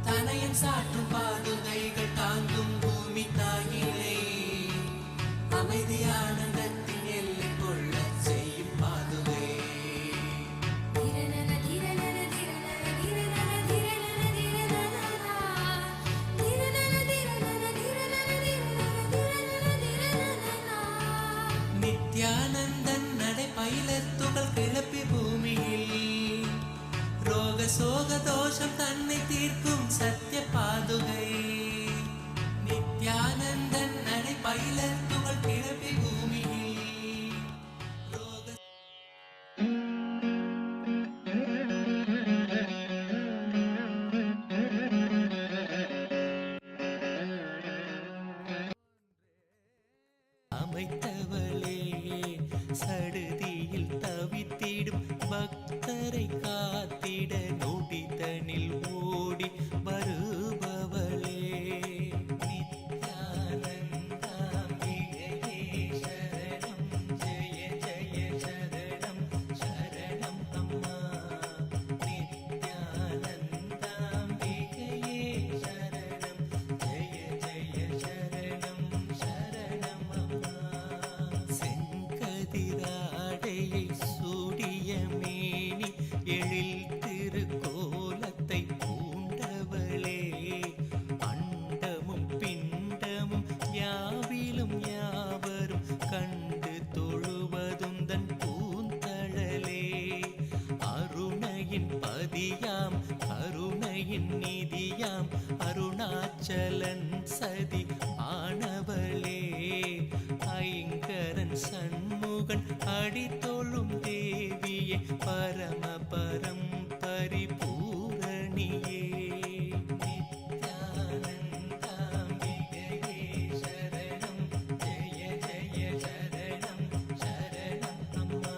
தனையன் சாற்றும் பாதுகைகள் தாங்கும் பூமி தாயினை அமைதி ஆனந்தத்தின் எல்லை கொள்ள செய்யும் பாதுகை நித்யானந்தன் நடை பயிலத்துகள் கிளப்பி பூமியில் ரோக சோக தோஷம் தன்னை தீர்க்கும் சத்திய பாதுகை நித்யானந்தன் நடை பயிலத்துகள் கிளப்பி பூமியில் ரோக அமைத்தவளே சடுதியில் தவித்திடும் பக்தரை காத்திட நொடிதனில் ஓடி வருபவளே நித்யானந்தாம்பிகையே சரணம் ஜெய ஜெய சரணம் சரணம் அம்மா நித்யானந்தாம்பிகையே சரணம் ஜெய ஜெய சரணம் சரணம் அம்மா செங்கதிராடையை சூடிய மேனி எழில் திருக்கோலத்தை பூண்டவளே அண்டமும் பிண்டமும் யாவிலும் யாவரும் கண்டு தொழுவதும் தன் பூந்தழலே அருணையின் பதியாம் கருணையின் நிதியாம் அருணாச்சலன் சதி ஆனவளே ஐங்கரன் சண்முகன் அடித்தொழும் தேவியே பரமபரம் பரிபூரணியே நித்யானந்தாம்பிகையே சரணம் ஜெய ஜெய சரணம் சரணம் அம்மா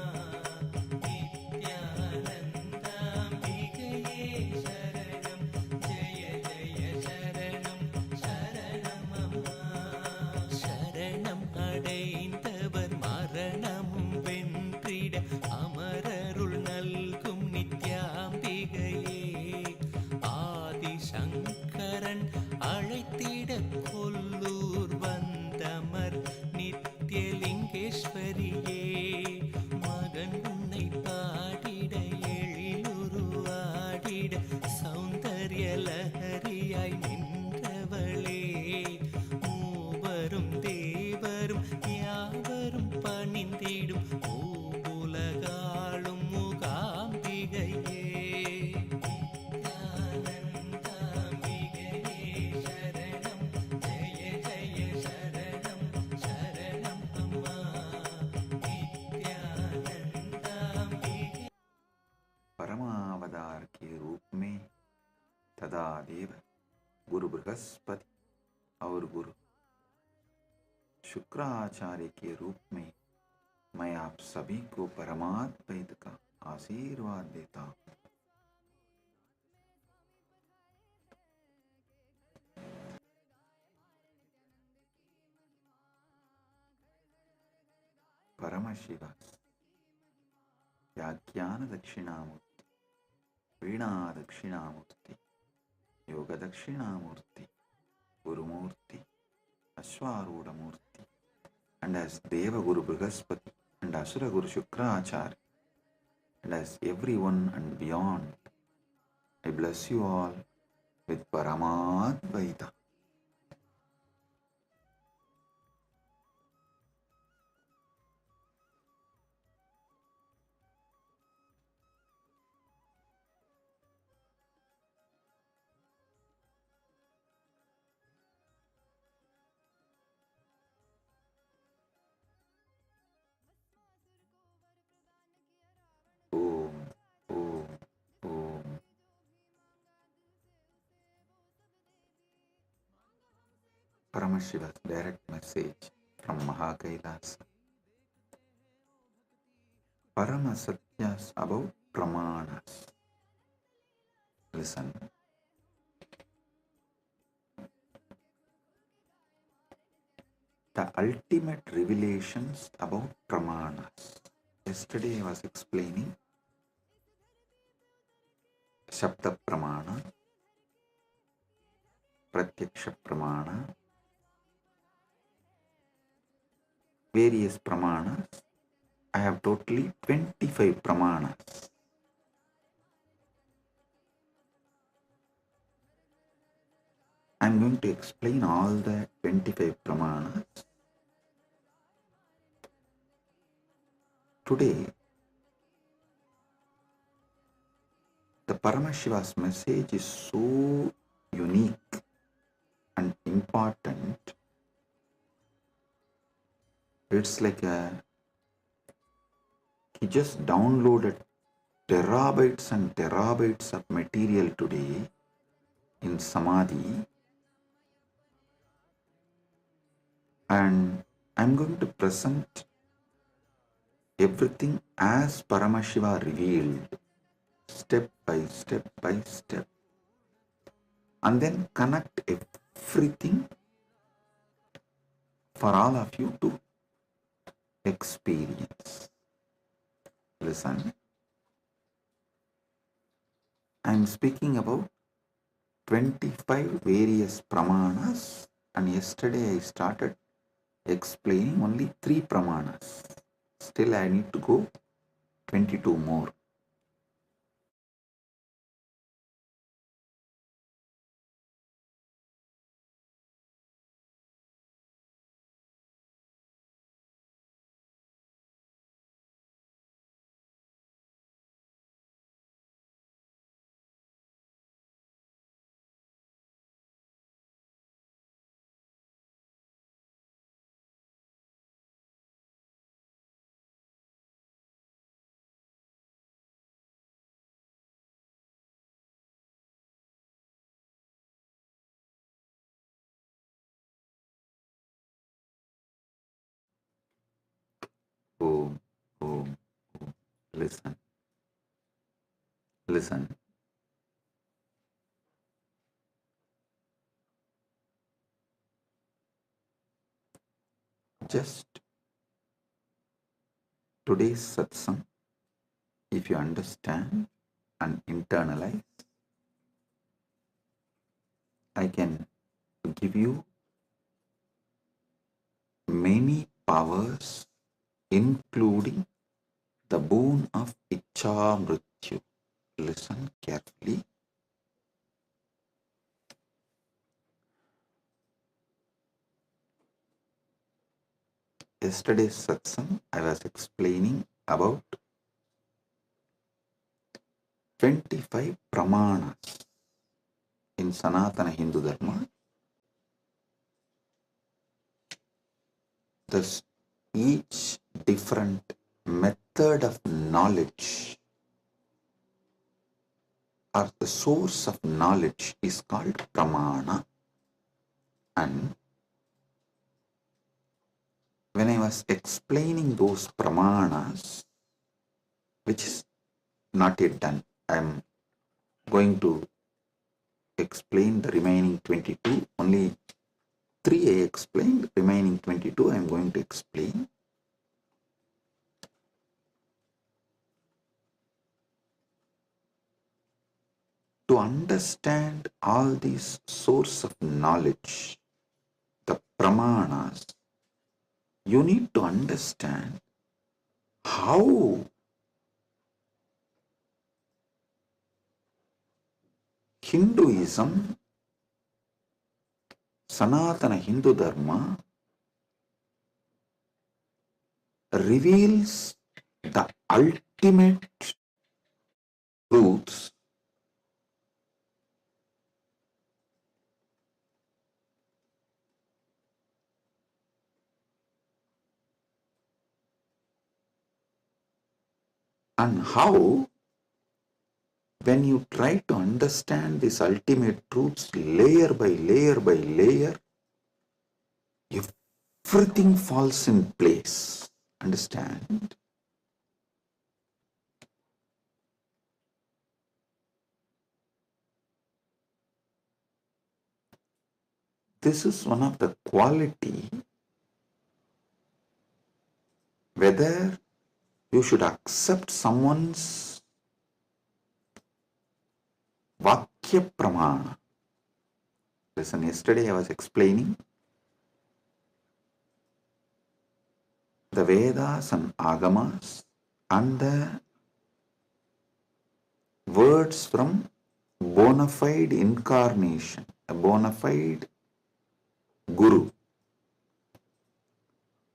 நித்யானந்தாம்பிகையே சரணம் ஜெய ஜெய சரணம் சரணம் அம்மா சரணம் அடைந்தவர் மரணமும் வென்றிட அமரருள் நல்கும் நித்யாம்பிகையே ஆதிசங்கரன் அழைத்திட கொல்லூர் வந்தமர் நித்யலிங்கேஸ்வரியே மகன் உன்னை பாடிட எழிலுருவாடிட சௌந்தர்ய லஹரியாய் நின்றவளே மூவரும் தேவரும் யாவரும் பணிந்திடும் பூவுலகாளும் மூகாம்பிகையே நித்யானந்தாம்பிகையே சரணம் ஜெய ஜெய சரணம் சரணம் அம்மா நித்யானந்தாம்பிகை परमावतार के रूप में तदा देव गुरु बृहस्पति और गुरु शुक्राचार्य के रूप में मैं आप सभी को परमात्मा का आशीर्वाद देता हूँ। परमशिवा'S व्याख्यान दक्षिणामूर्ति, वीणा दक्षिणामूर्ति, योग Dakshinamurti, Gurumurthy, अश्वारूढ़मूर्ति, and as Deva Guru Brihaspati and Asura Guru Shukracharya, and as everyone and beyond, I bless you all with Paramadvaita. Om, Om, Om. Paramashiva's direct message from Mahakailas. Paramasatyas about pramāṇas. Listen. The ultimate revelations about pramāṇas. Yesterday I was explaining Shabda Pramāṇa, Pratyakṣa Pramāṇa, various pramāṇas. I have totally 25 pramāṇas. I am going to explain all the 25 pramāṇas. Today, the Paramashiva's message is so unique and important. It's like he just downloaded terabytes and terabytes of material today in Samadhi, and I'm going to present everything as Paramashiva revealed, step by step by step, and then connect everything for all of you to experience. Listen, I am speaking about 25 various pramāṇas, and yesterday I started explaining only 3 pramāṇas. Still I need to go 22 more. Om, Om, Om. Listen. Listen. Just today's satsang, if you understand and internalize, I can give you many powers, including the boon of Ichcha Mrityu. Listen carefully. Yesterday's satsang, I was explaining about 25 pramāṇas in Sanatana Hindu Dharma. Thus, each different method of knowledge or the source of knowledge is called pramāṇa. And when I was explaining those pramāṇas, which is not yet done, I am going to explain the remaining 22. Only 3 I explained, remaining 22 I am going to explain. To understand all these source of knowledge, the pramāṇas, you need to understand how Hinduism, Sanatana Hindu Dharma, reveals the ultimate truths and how, when you try to understand these ultimate truths layer by layer by layer, everything falls in place. Understand? This is one of the quality whether you should accept someone's Vakya Pramāṇa. Listen, yesterday I was explaining the Vedas and Agamas and the words from bona fide incarnation, a bona fide Guru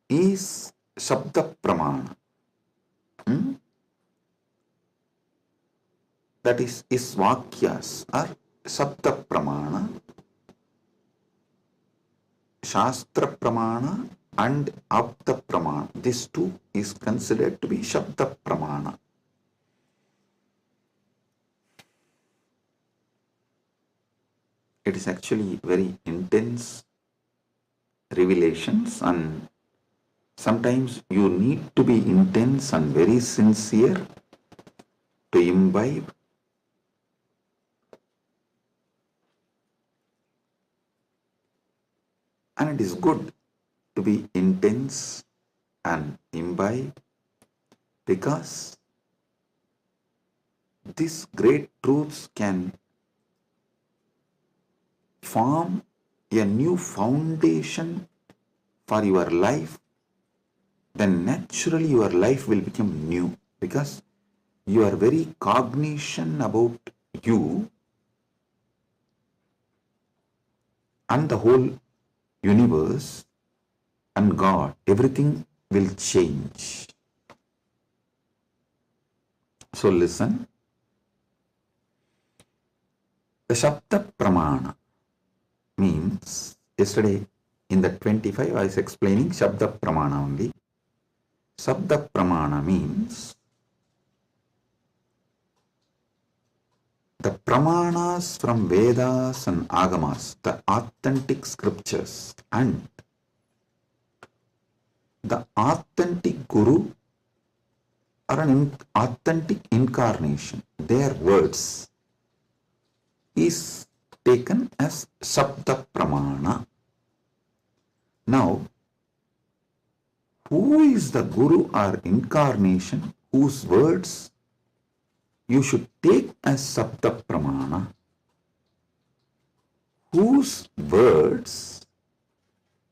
is Shabda Pramāṇa. That is, his Vakyas are Shabda Pramāṇa, Shastra Pramāṇa and Apta Pramāṇa. This two is considered to be Shabda Pramāṇa. It is actually very intense revelations, and sometimes you need to be intense and very sincere to imbibe. And it is good to be intense and imbibe, because these great truths can form a new foundation for your life. Then naturally your life will become new, because your very cognition about you and the whole universe and God, everything will change. So listen, the Shabda Pramāṇa means, yesterday in the 25 I was explaining Shabda Pramāṇa only. Shabda Pramāṇa means the Pramāṇas from Vedas and Agamas, the authentic scriptures, and the authentic Guru or an authentic incarnation, their words, is taken as Shabda Pramāṇa. Now, who is the Guru or incarnation whose words you should take as Shabda Pramāṇa, whose words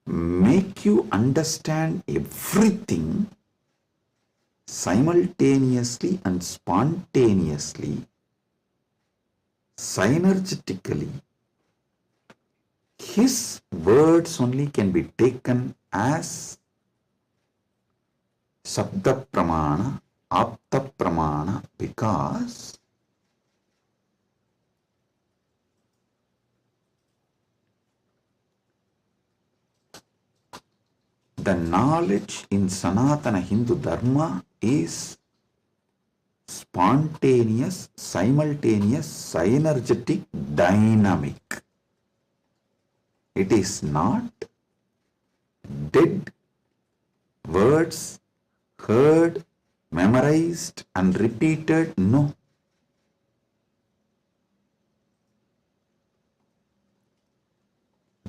make you understand everything simultaneously and spontaneously, synergistically? His words only can be taken as Shabda Pramāṇa, Apta Pramāṇa, because the knowledge in Sanatana Hindu Dharma is spontaneous, simultaneous, synergetic, dynamic. It is not dead words heard, memorized and repeated. No.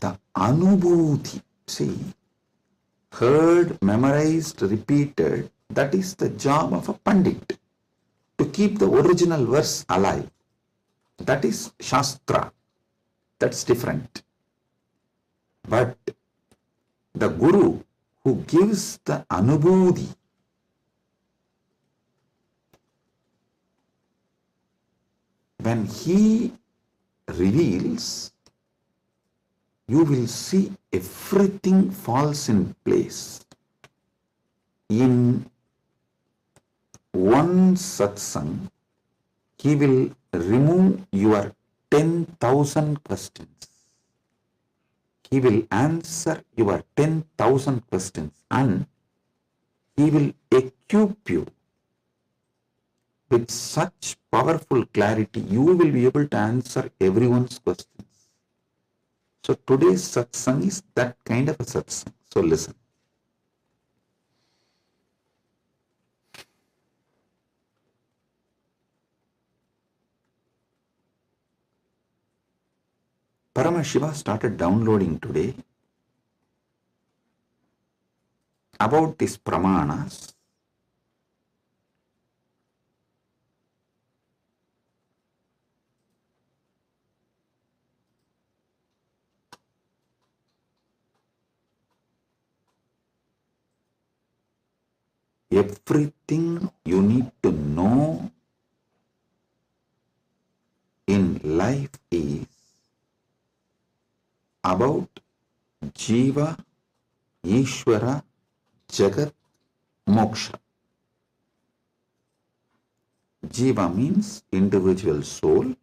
The Anubhuti, see, heard, memorized, repeated, that is the job of a Pandit, to keep the original verse alive. That is Shastra. That's different. But the Guru who gives the Anubhuti, when he reveals, you will see everything falls in place. In one satsang, he will remove your 10,000 questions. He will answer your 10,000 questions and he will equip you with such powerful clarity, you will be able to answer everyone's questions. So today's satsang is that kind of a satsang. So listen. Paramashiva started downloading today about these pramāṇas. Everything you need to know in life is about Jiva, Ishwara, Jagat, Moksha. Jiva means individual soul.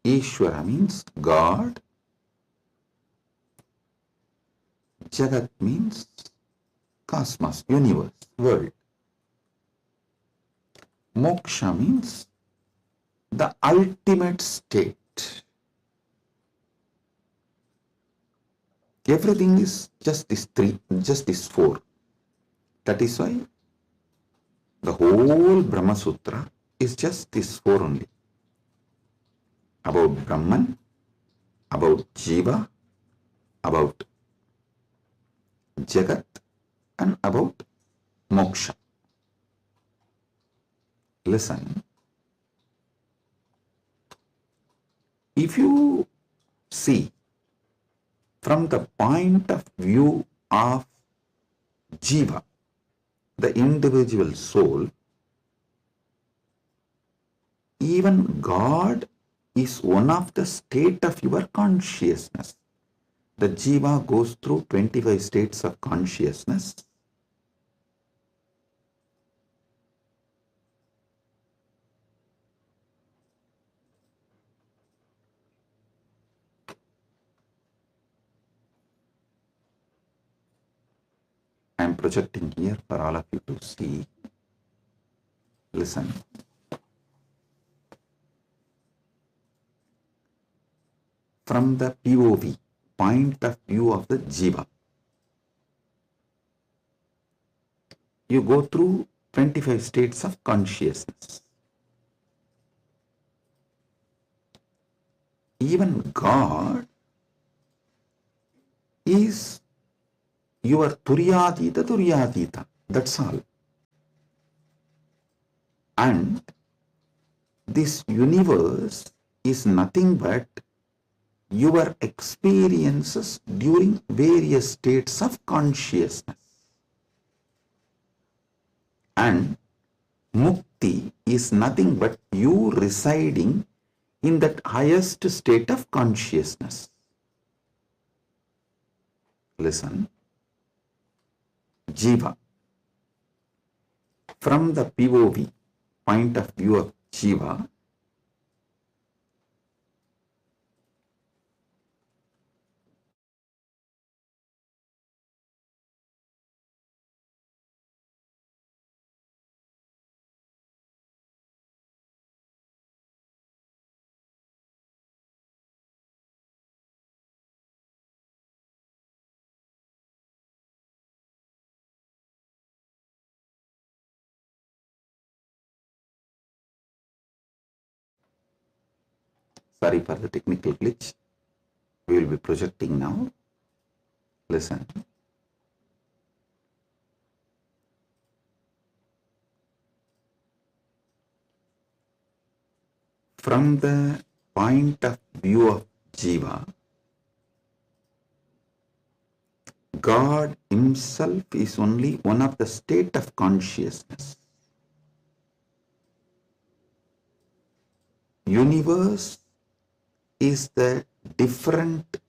Ishwara means God. Jagat means cosmos, universe, world. Moksha means the ultimate state. Everything is just these three, just these four. That is why the whole Brahma Sutra is just these four only. About Brahman, about Jiva, about Jagat, and about Moksha. Listen. If you see from the point of view of Jiva, the individual soul, even God is one of the state of your consciousness. The Jiva goes through 25 states of consciousness. I am projecting here for all of you to see. Listen. From the POV, point of view of the Jiva, you go through 25 states of consciousness. Even God is your Turyadita. That's all. And this universe is nothing but your experiences during various states of consciousness. And Mukti is nothing but you residing in that highest state of consciousness. Listen. Jiva. From the POV, point of view of Jiva, sorry for the technical glitch. We will be projecting now. Listen. From the point of view of Jiva, God himself is only one of the state of consciousness. universe is the different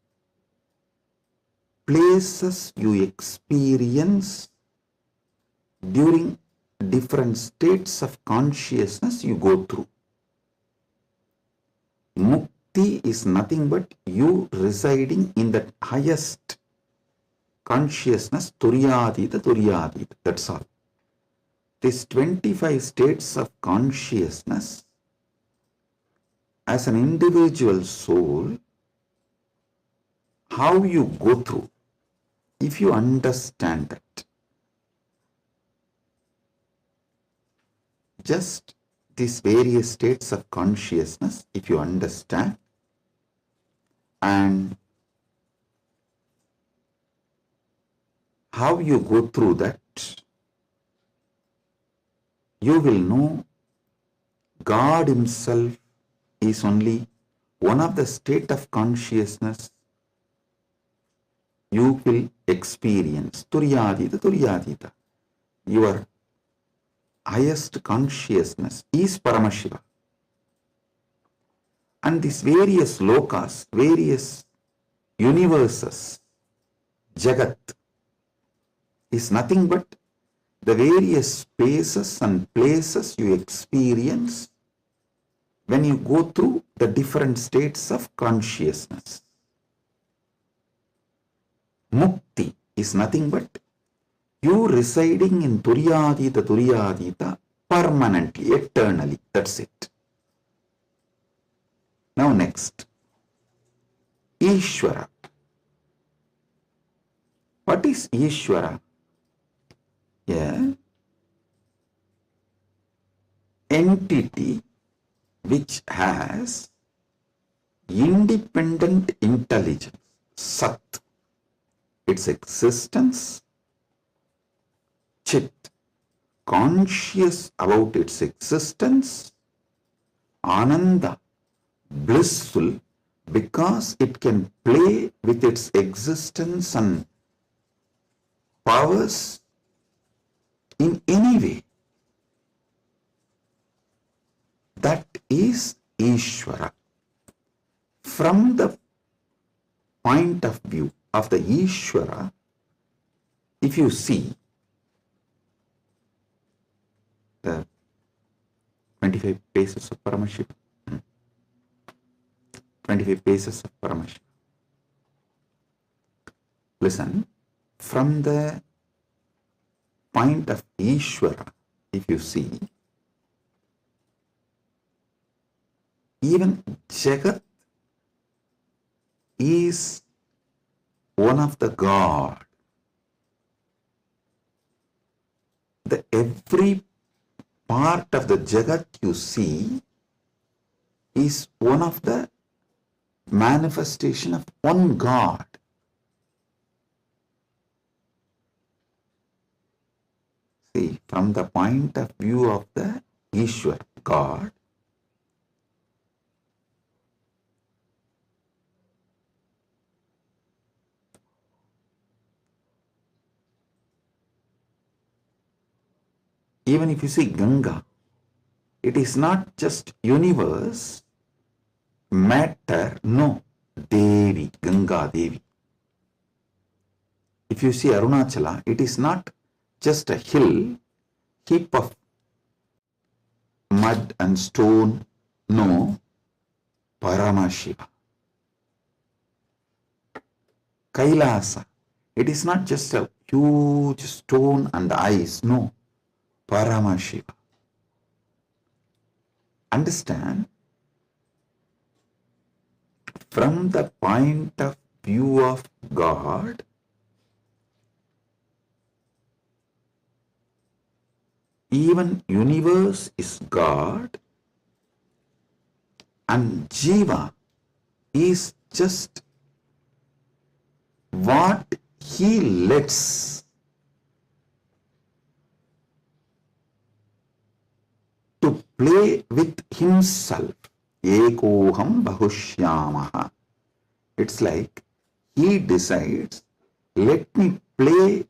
places you experience during different states of consciousness you go through. Mukti is nothing but you residing in the highest consciousness, Turyadita, that's all. These 25 states of consciousness, as an individual soul, how you go through, if you understand that, just these various states of consciousness, if you understand, and how you go through that, you will know God Himself is only one of the state of consciousness you will experience. Turyadita. Your highest consciousness is Paramashiva. And these various lokas, various universes, Jagat, is nothing but the various spaces and places you experience when you go through the different states of consciousness. Mukti is nothing but you residing in Turyadita permanently, eternally. That's it. Now next, Ishwara. What is Ishwara? Entity which has independent intelligence, Sat, its existence, Chit, conscious about its existence, Ananda, blissful because it can play with its existence and powers in any way. That is Ishwara. From the point of view of the Ishwara, if you see the 25 paces of Paramashivam, 25 paces of Paramashivam. Listen, from the point of Ishwara, if you see, even Jagat is one of the God. The every part of the Jagat you see is one of the manifestation of one God. See, from the point of view of the Ishwar, God, even if you see Ganga, it is not just universe, matter, no, Devi, Ganga Devi. If you see Arunachala, it is not just a hill, heap of mud and stone, no, Paramashiva. Kailasa, it is not just a huge stone and ice, no, Paramashiva. Understand? From the point of view of God, even universe is God, and Jiva is just what he lets to play with himself. Ekoham bahushyamaha. It's like he decides, let me play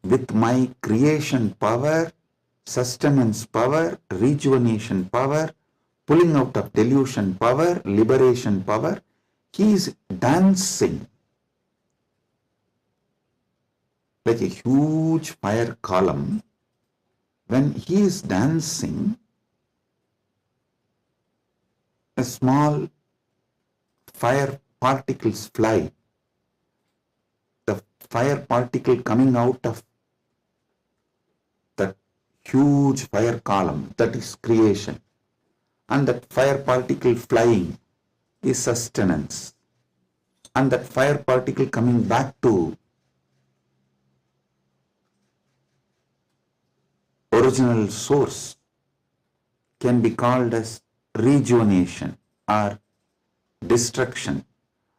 with my creation power, sustenance power, rejuvenation power, pulling out of delusion power, liberation power. He is dancing like a huge fire column. When he is dancing, a small fire particles fly. The fire particle coming out of that huge fire column, that is creation. And that fire particle flying is sustenance. And that fire particle coming back to original source can be called as rejuvenation or destruction,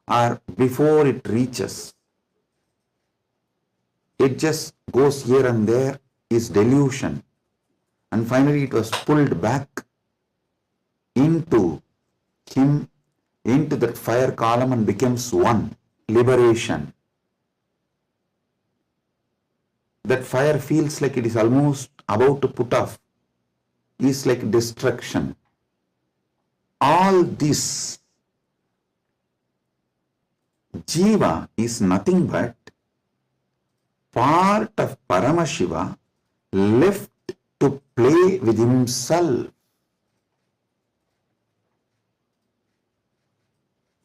or before it reaches, it just goes here and there, is delusion, and finally it was pulled back into him, into that fire column, and becomes one, liberation. That fire feels like it is almost about to put off, is like destruction. All this, Jiva is nothing but part of Paramashiva left to play with himself.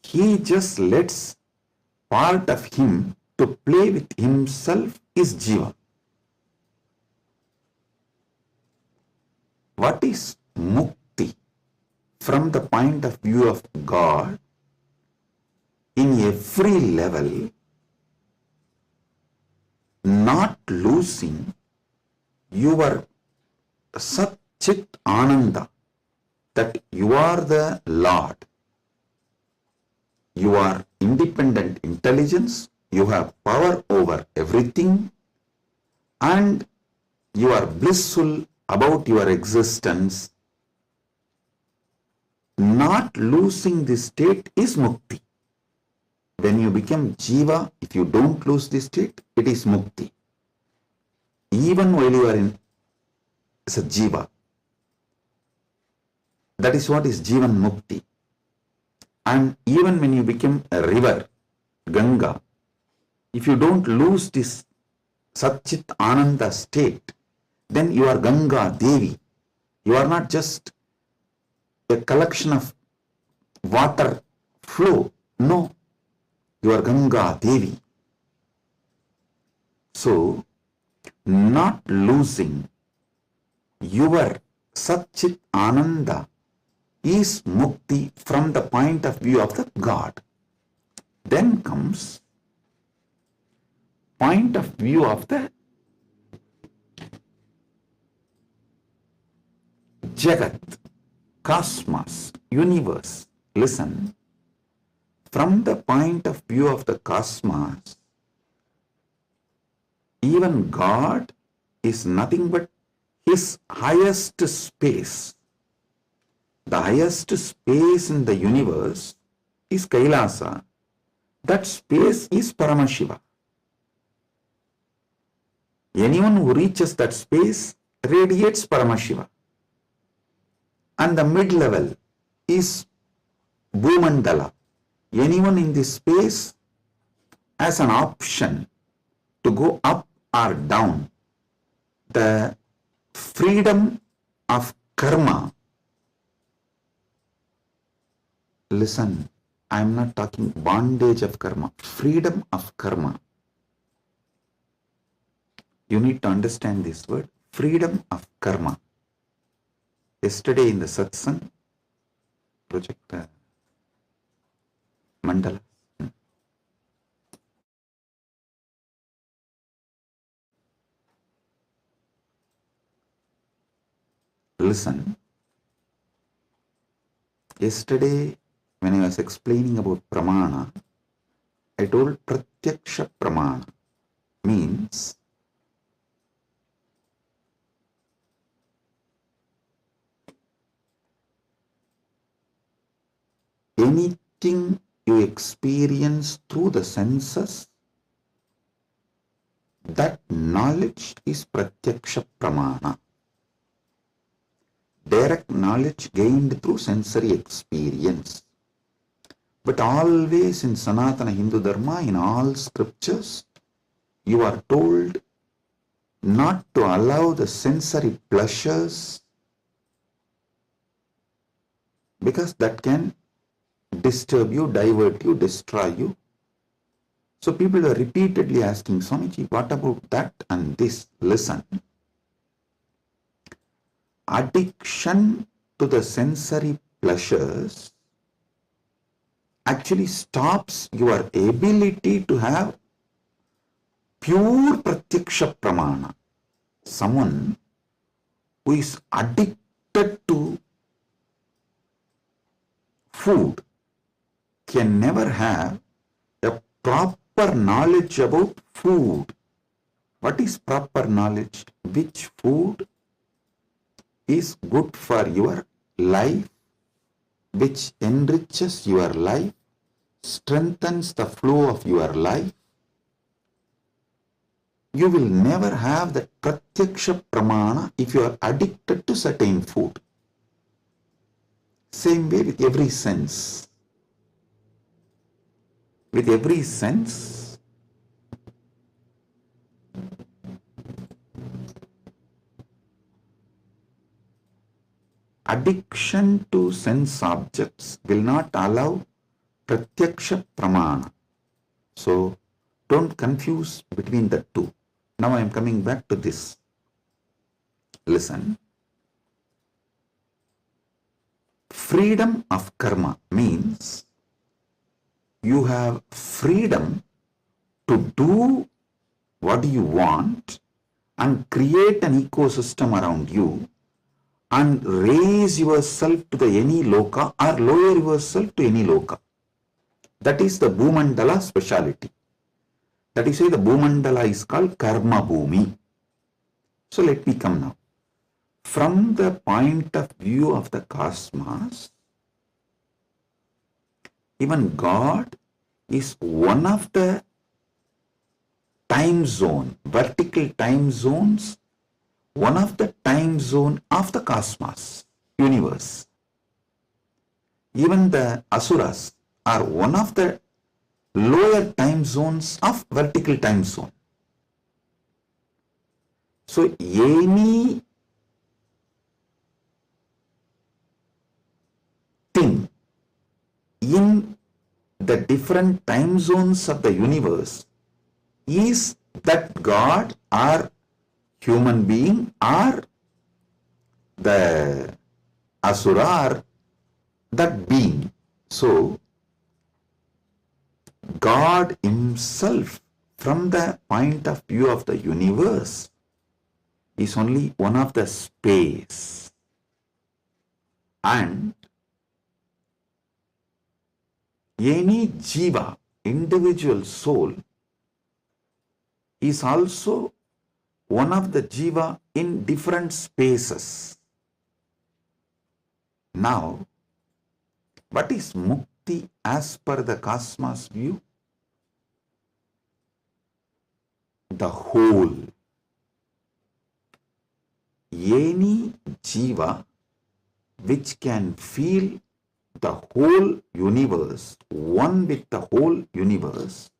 He just lets part of him to play with himself is Jiva. What is mukti from the point of view of God? In every level, not losing your Sat Chit Ananda, that you are the Lord. You are independent intelligence, you have power over everything, and you are blissful about your existence. Not losing this state is mukti. When you become Jiva, if you don't lose this state, it is mukti. Even while you are in as a Jiva, that is what is Jivan Mukti. And even when you become a river, Ganga, if you don't lose this Satchit Ananda state, then you are Ganga Devi. You are not just a collection of water flow. No, you are Ganga Devi. So, not losing your Satchit Ananda is mukti from the point of view of the God. Then comes point of view of the Jagat, cosmos, universe. Listen, from the point of view of the cosmos, even God is nothing but his highest space. The highest space in the universe is Kailasa. That space is Paramashiva. Anyone who reaches that space radiates Paramashiva. And the mid-level is Bhumandala. Anyone in this space has an option to go up or down. The freedom of karma. Listen, I am not talking bondage of karma, freedom of karma. You need to understand this word, freedom of karma. Yesterday in the Satsang, project mandala. Listen, yesterday when I was explaining about pramāṇa, I told Pratyakṣa Pramāṇa means anything you experience through the senses, that knowledge is Pratyakṣa Pramāṇa. direct knowledge gained through sensory experience. But always in Sanatana Hindu Dharma, in all scriptures, you are told not to allow the sensory pleasures, because that can disturb you, divert you, destroy you. So people are repeatedly asking, Swamiji, what about that and this? Listen. Addiction to the sensory pleasures actually stops your ability to have pure Pratyakṣa Pramāṇa. Someone who is addicted to food can never have a proper knowledge about food. What is proper knowledge? Which food is good for your life, which enriches your life, strengthens the flow of your life. You will never have the Pratyakṣa Pramāṇa if you are addicted to certain food. Same way with every sense. With every sense, addiction to sense objects will not allow Pratyakṣa Pramāṇa. So, don't confuse between the two. Now I am coming back to this. Listen. Freedom of karma means you have freedom to do what you want and create an ecosystem around you and raise yourself to the any loka or lower yourself to any loka. That is the Bhumandala speciality. That is why the Bhumandala is called Karma Bhumi. So let me come now. From the point of view of the cosmos, even God is one of the time zone, vertical time zones, one of the time zone of the cosmos, universe. Even the Asuras are one of the lower time zones of vertical time zone. So any thing in the different time zones of the universe is that God or human being or the Asura or that being. So God himself, from the point of view of the universe, is only one of the space. And any Jiva, individual soul, is also one of the Jiva in different spaces. Now, what is Mukti as per the cosmos view? The whole. Any Jiva which can feel the whole universe, one with the whole universe,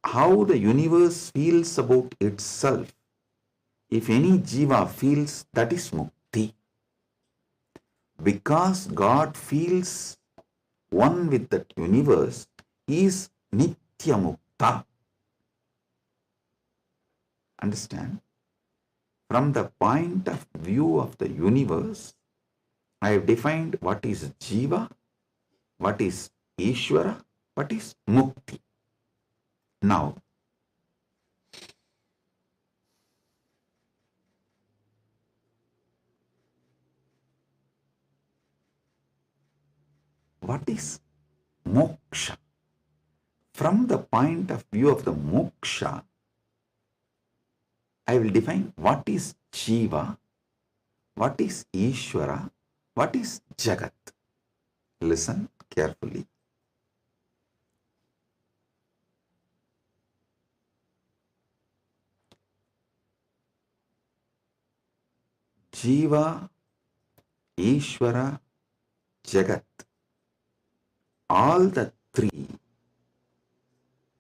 how the universe feels about itself, if any Jiva feels, that is Mukti. Because God feels one with that universe, he is Nitya Mukta. Understand? From the point of view of the universe, I have defined what is Jiva, what is Ishwara, what is Mukti. Now, what is Moksha? From the point of view of the Moksha, I will define what is Jiva, what is Ishwara, what is Jagat. Listen carefully. Jiva Ishwara, Jagat, all the three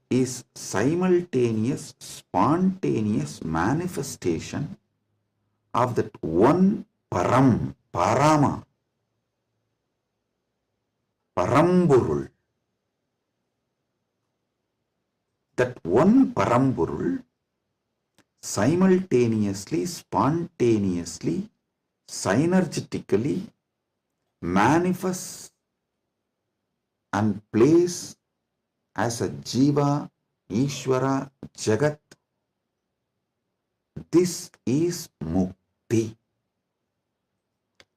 is simultaneous, spontaneous manifestation of that one Param, Parama, Paramburul. That one Paramburul simultaneously, spontaneously, synergistically manifests and plays as a Jiva, Ishwara, Jagat. This is Mukti.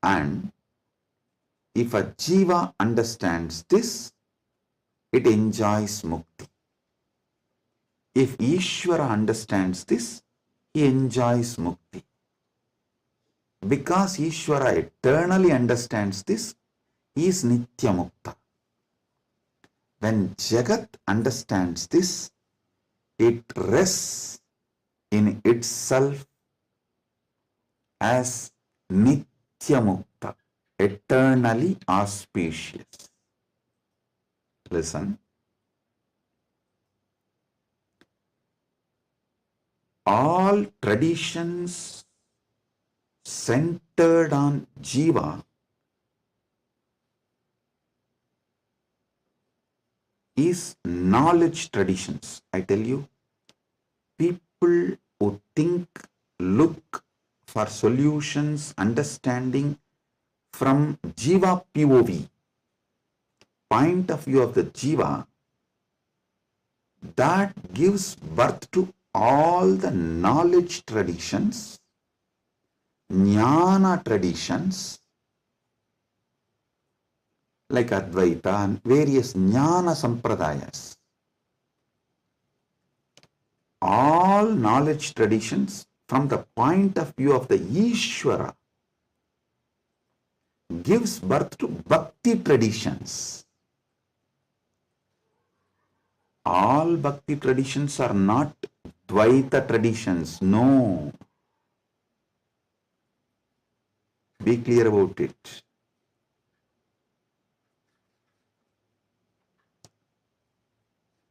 And if a Jiva understands this, it enjoys Mukti. If Ishwara understands this, he enjoys Mukti. Because Ishwara eternally understands this, he is Nitya Mukta. When Jagat understands this, it rests in itself as Nitya Mukta, eternally auspicious. Listen. All traditions centered on Jiva is knowledge traditions. I tell you, people who think, look for solutions, understanding from Jiva POV, point of view of the Jiva, that gives birth to all the knowledge traditions, jnana traditions, like Advaita and various jnana sampradayas. All knowledge traditions from the point of view of the Ishwara gives birth to bhakti traditions. All bhakti traditions are not Dvaita traditions. No. Be clear about it.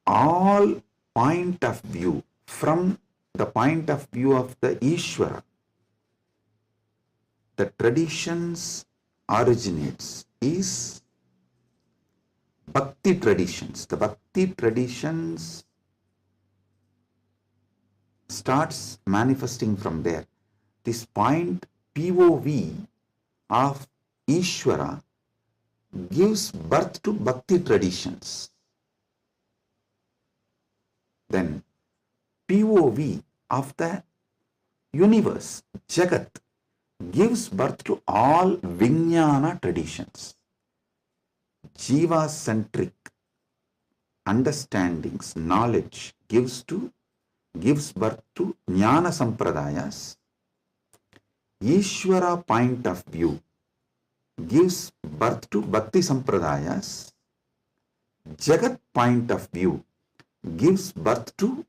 All point of view from the point of view of the Ishwara, the traditions originates is Bhakti traditions. The Bhakti traditions starts manifesting from there. This point POV of Ishwara gives birth to Bhakti traditions. Then POV of the universe, Jagat, gives birth to all Vijnana traditions. Jiva-centric understandings, knowledge gives birth to Jnana Sampradayas. Ishwara point of view gives birth to Bhakti Sampradayas. Jagat point of view gives birth to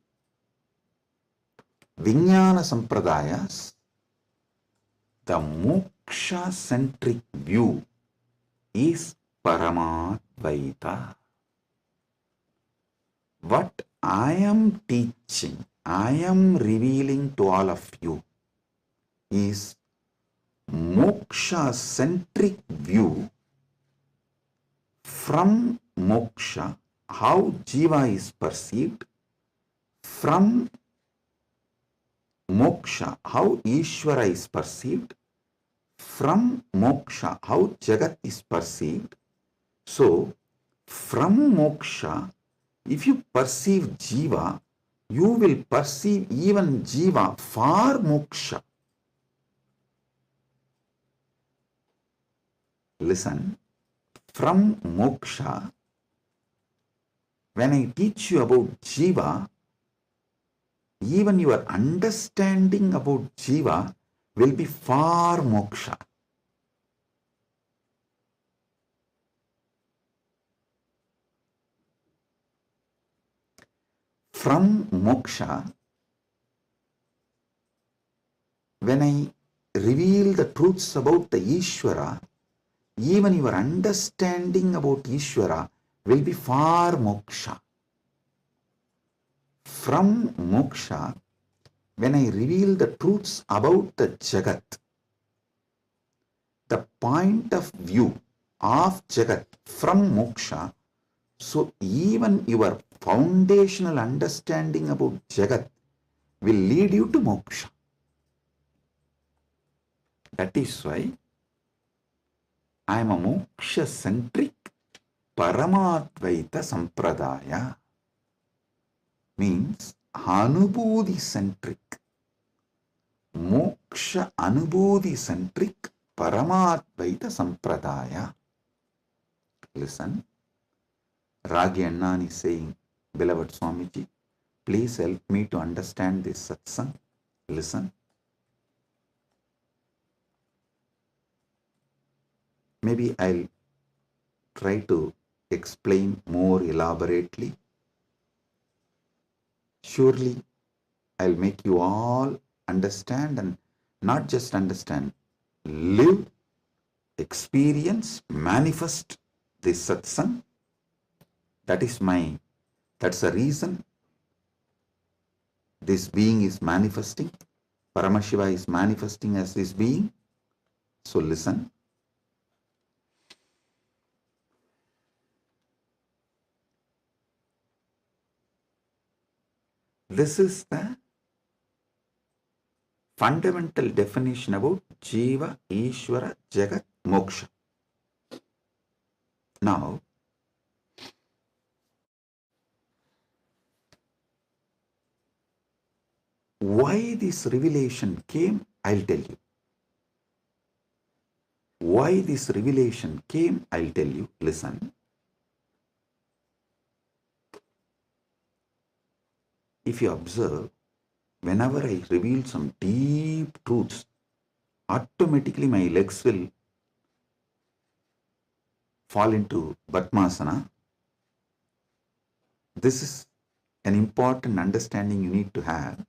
Vijnana Sampradayas. The Moksha-centric view is Paramadvaita. What I am teaching, I am revealing to all of you is Moksha-centric view from Moksha, how Jiva is perceived, from Moksha, how Ishwara is perceived, from Moksha, how Jagat is perceived. So, from Moksha, if you perceive Jiva, you will perceive even Jiva for Moksha. Listen, from Moksha, when I teach you about Jiva, even your understanding about Jiva will be for Moksha. From Moksha, when I reveal the truths about the Ishwara, even your understanding about Ishwara will be far moksha. From moksha, when I reveal the truths about the Jagat, the point of view of Jagat from moksha, so even your foundational understanding about Jagat will lead you to moksha. That is why I am a Moksha-centric Paramadvaita Sampradaya. Means Anubodhi-centric, Moksha Anubodhi-centric Paramadvaita Sampradaya. Listen, Ragi Annan is saying, beloved Swamiji, please help me to understand this satsang. Listen. Maybe I'll try to explain more elaborately. Surely I'll make you all understand, and not just understand, live, experience, manifest this satsang. That's the reason this being is manifesting. Paramashiva is manifesting as this being. So listen. This is the fundamental definition about Jiva, Ishwara, Jagat, Moksha. Now, why this revelation came, I'll tell you. Why this revelation came, I'll tell you. Listen. If you observe, whenever I reveal some deep truths, automatically my legs will fall into Padmasana. This is an important understanding you need to have,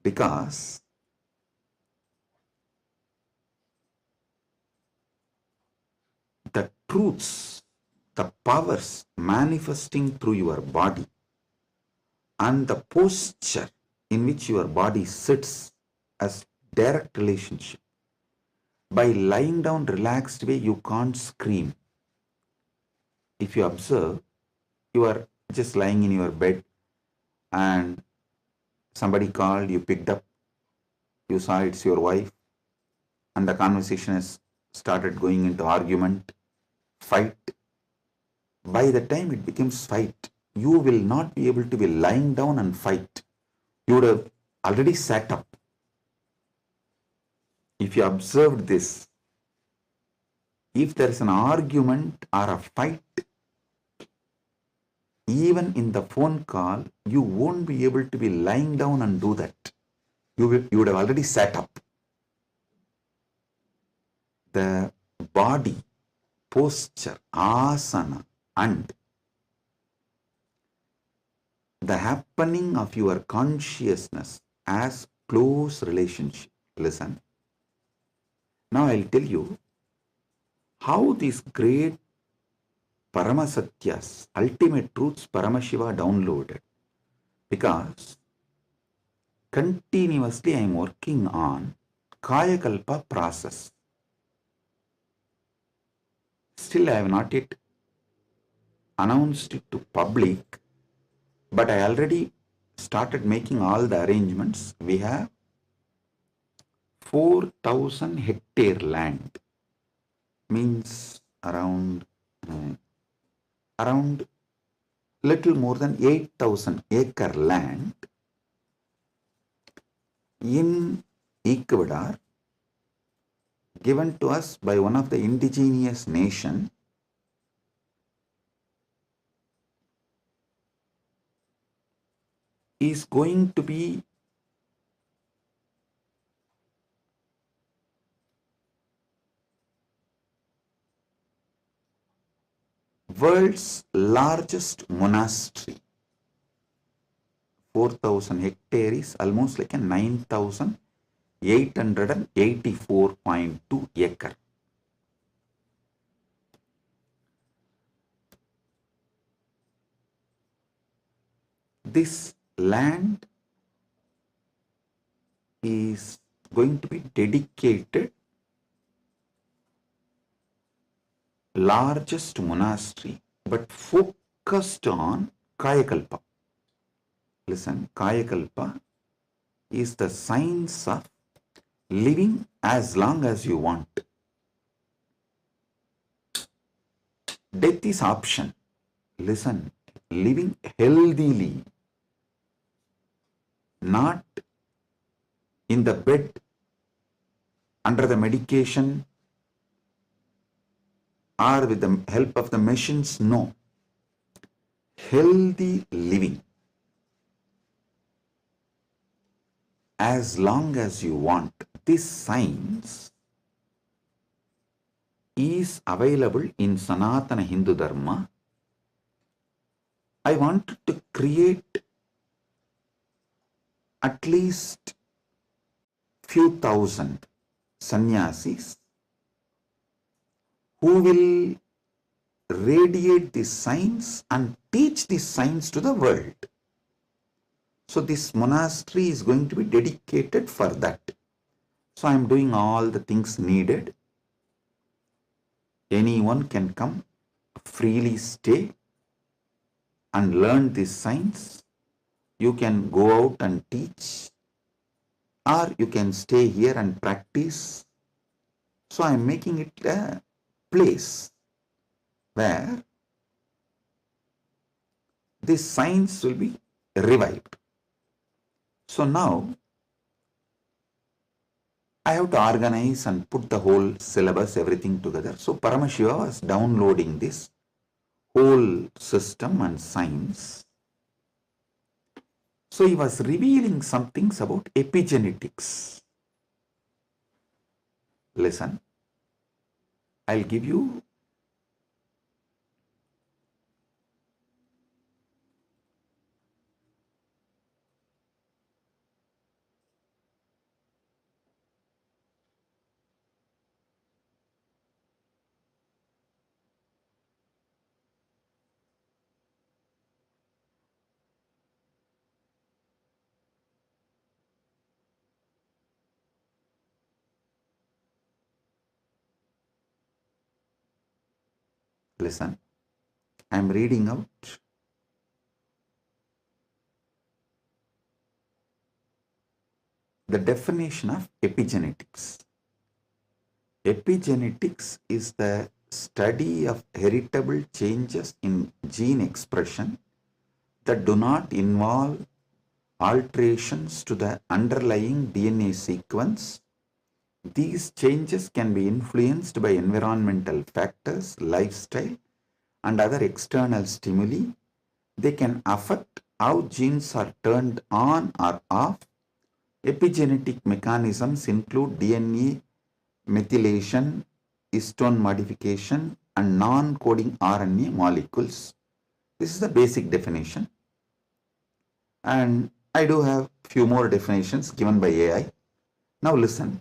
because the truths, the powers manifesting through your body, and the posture in which your body sits as direct relationship. By lying down relaxed way, you can't scream. If you observe, you are just lying in your bed and somebody called, you picked up, you saw it's your wife, and the conversation has started going into argument, fight. By the time it becomes fight, you will not be able to be lying down and fight. You would have already sat up. If you observed this, if there is an argument or a fight, even in the phone call, you won't be able to be lying down and do that. You would have already sat up. The body, posture, asana, and the happening of your consciousness as close relationship. Listen. Now I'll tell you how these great Paramasatyas, ultimate truths, Paramashiva downloaded. Because continuously I am working on Kayakalpa process. Still I have not yet announced it to public, but I already started making all the arrangements. We have 4,000 hectare land, means around little more than 8,000 acre land in Ecuador, given to us by one of the indigenous nation. Is going to be world's largest monastery. 4,000 hectares is almost like a 9,884.2 acre. this land is going to be dedicated largest monastery, but focused on Kayakalpa. Listen, Kayakalpa is the science of living as long as you want. Death is option. Listen, living healthily, not in the bed, under the medication, or with the help of the machines. No. Healthy living as long as you want. This science is available in Sanatana Hindu Dharma. I wanted to create at least few thousand sannyasis who will radiate this science and teach this science to the world. So this monastery is going to be dedicated for that. So I am doing all the things needed. Anyone can come, freely stay and learn this science. You can go out and teach, or you can stay here and practice. So I am making it a place where this science will be revived. So now I have to organize and put the whole syllabus, everything together. So Paramashiva was downloading this whole system and science. So he was revealing some things about epigenetics. Listen, I'll give you listen, I am reading out the definition of epigenetics. Epigenetics is the study of heritable changes in gene expression that do not involve alterations to the underlying DNA sequence. These changes can be influenced by environmental factors, lifestyle, and other external stimuli. They can affect how genes are turned on or off. Epigenetic mechanisms include DNA methylation, histone modification, and non-coding RNA molecules. This is the basic definition. And I do have few more definitions given by AI. Now listen.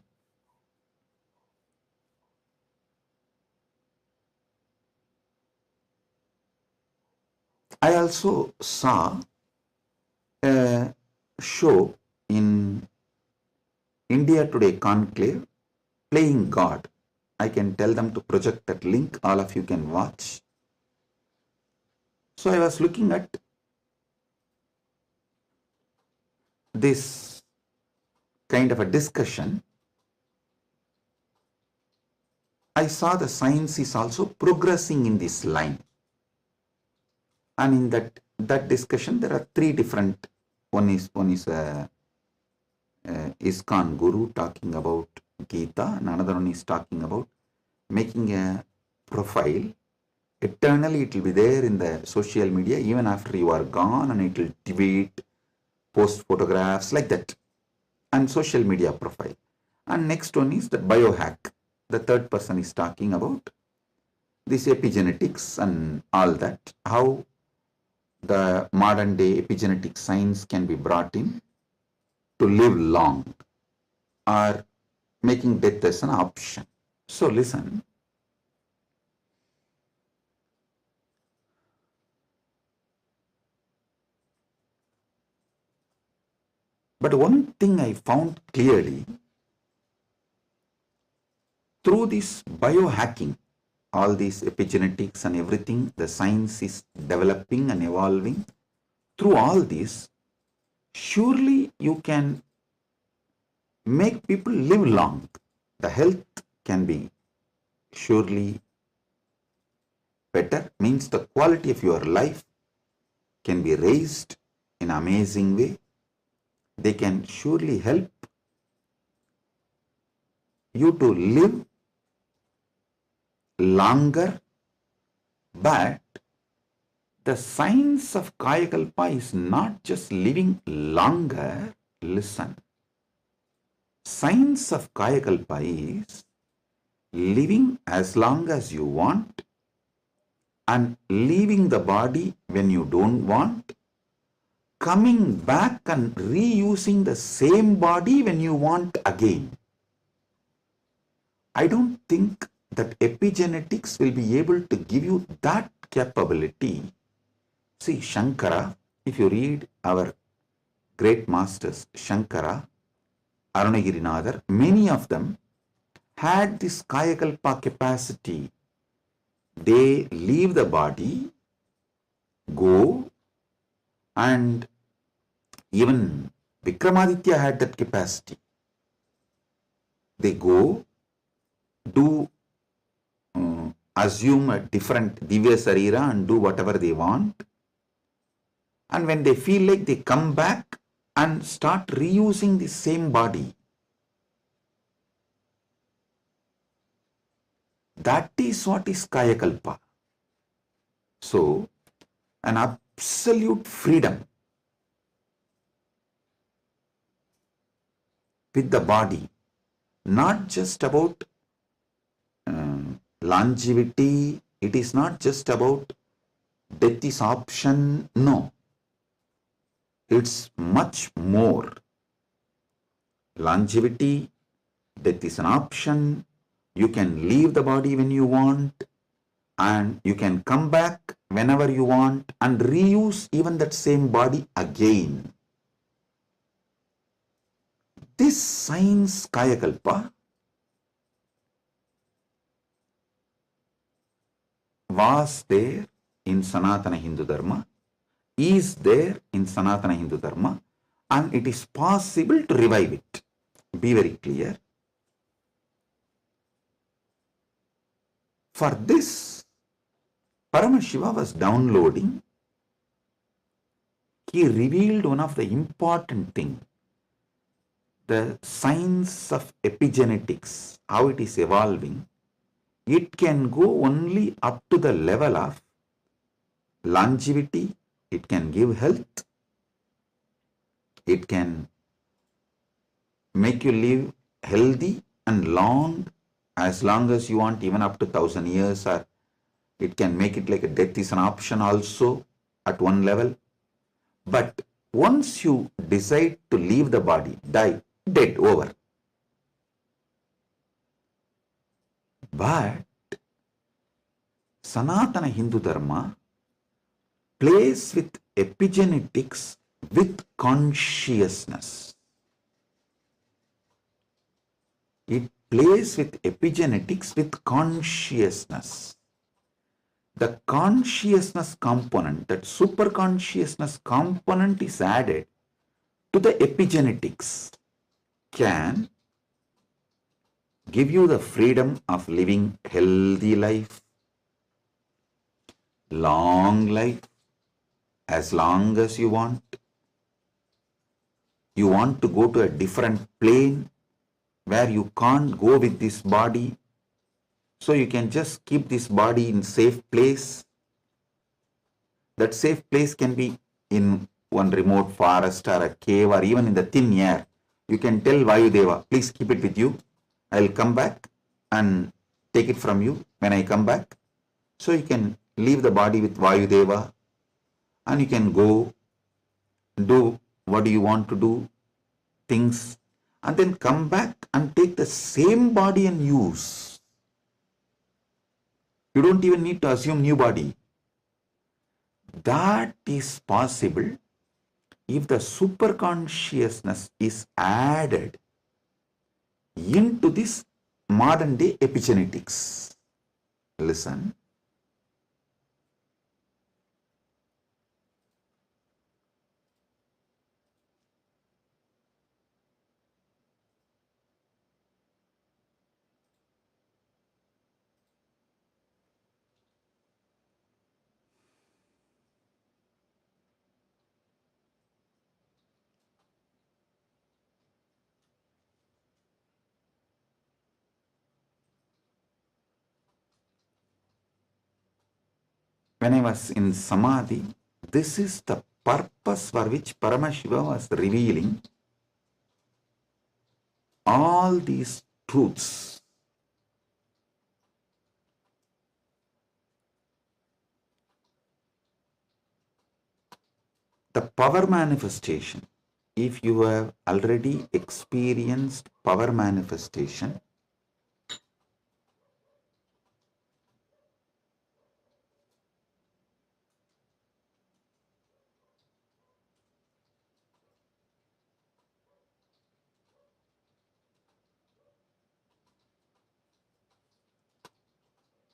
I also saw a show in India Today Conclave, Playing God. I can tell them to project that link. All of you can watch. So I was looking at this kind of a discussion. I saw the science is also progressing in this line. And in that discussion, there are three different. One is ISKCON Guru talking about Gita, and another one is talking about making a profile. Eternally, it will be there in the social media even after you are gone, and it will tweet, post photographs like that, and social media profile. And next one is the biohack. The third person is talking about this epigenetics and all that, how the modern day epigenetic science can be brought in to live long or making death as an option. So listen, But one thing I found clearly through this biohacking, all these epigenetics and everything, the science is developing and evolving. Through all this, surely you can make people live long. The health can be surely better, means the quality of your life can be raised in an amazing way. They can surely help you to live longer, but the science of Kayakalpa is not just living longer. Listen, science of Kayakalpa is living as long as you want and leaving the body when you don't want, coming back and reusing the same body when you want again. I don't think that epigenetics will be able to give you that capability. See, Shankara, if you read our great masters, Shankara, Arunagirinadar, many of them had this Kayakalpa capacity. They leave the body, go, and even Vikramaditya had that capacity. They go, do assume a different Divya Sarira and do whatever they want. And when they feel like, they come back and start reusing the same body. That is what is Kayakalpa. So, an absolute freedom with the body, not just about longevity, it is not just about death is option, no. It's much more. Longevity, death is an option, you can leave the body when you want, and you can come back whenever you want and reuse even that same body again. This science Kayakalpa was there in Sanatana Hindu Dharma, is there in Sanatana Hindu Dharma, and it is possible to revive it. Be very clear. For this, Paramashiva was downloading. He revealed one of the important things, the science of epigenetics, how it is evolving. It can go only up to the level of longevity. It can give health. It can make you live healthy and long as you want, even up to 1,000 years, or it can make it like a death is an option also at one level. But once you decide to leave the body, die, dead, over. But Sanatana Hindu Dharma plays with epigenetics with consciousness. It plays with epigenetics with consciousness. The consciousness component, that superconsciousness component is added to the epigenetics, can give you the freedom of living healthy life, long life, as long as you want. You want to go to a different plane where you can't go with this body, so you can just keep this body in safe place. That safe place can be in one remote forest or a cave or even in the thin air. You can tell Vayudeva, please keep it with you. I'll come back and take it from you when I come back. So you can leave the body with Vayudeva and you can go do what do you want to do, things, and then come back and take the same body and use. You don't even need to assume new body. That is possible if the superconsciousness is added into this modern day epigenetics. Listen. When I was in Samadhi, this is the purpose for which Paramashiva was revealing all these truths. The power manifestation, if you have already experienced power manifestation,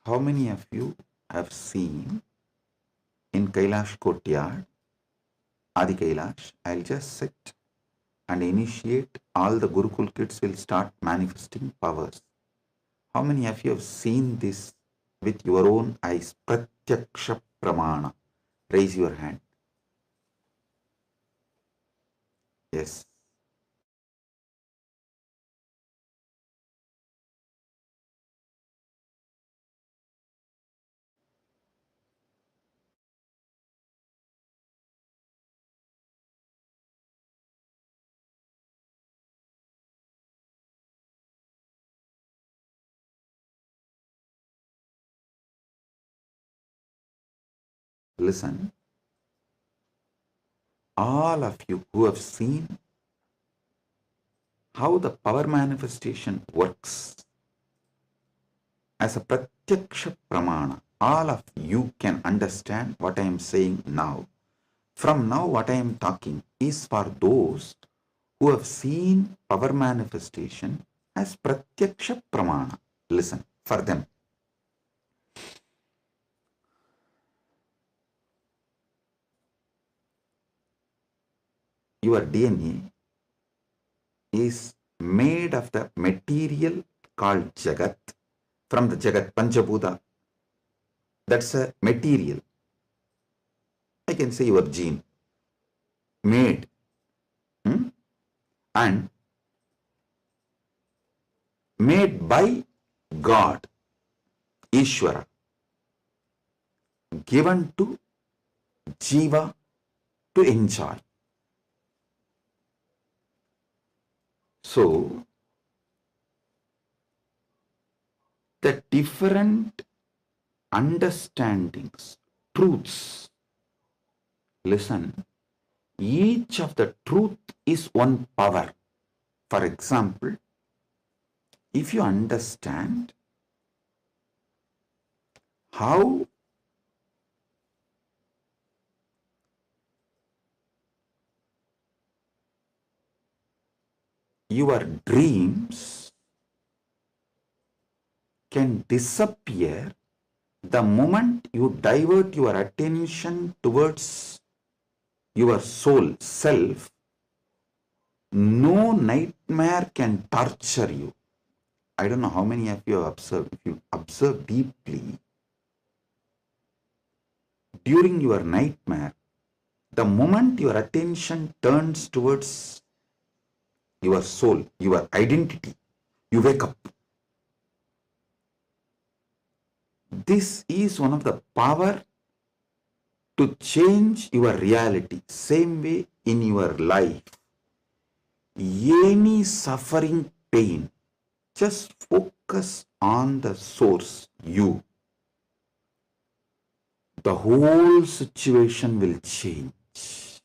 how many of you have seen in Kailash courtyard, Adi Kailash, I'll just sit and initiate, all the Gurukul kids will start manifesting powers. How many of you have seen this with your own eyes? Pratyakṣa Pramāṇa. Raise your hand. Yes. Listen, all of you who have seen how the power manifestation works as a Pratyakṣa Pramāṇa, all of you can understand what I am saying now. From now, what I am talking is for those who have seen power manifestation as Pratyakṣa Pramāṇa. Listen, for them. Your DNA is made of the material called Jagat, from the Jagat, Panchabhuta. That's a material. I can say your gene. Made. And made by God, Ishwara, given to Jiva to enjoy. So, the different understandings, truths, listen, each of the truth is one power. For example, if you understand how your dreams can disappear the moment you divert your attention towards your soul, self, no nightmare can torture you. I don't know how many of you have observed. If you observe deeply, during your nightmare, the moment your attention turns towards your soul, your identity, you wake up. This is one of the power to change your reality. Same way in your life, any suffering, pain, just focus on the source, you. The whole situation will change.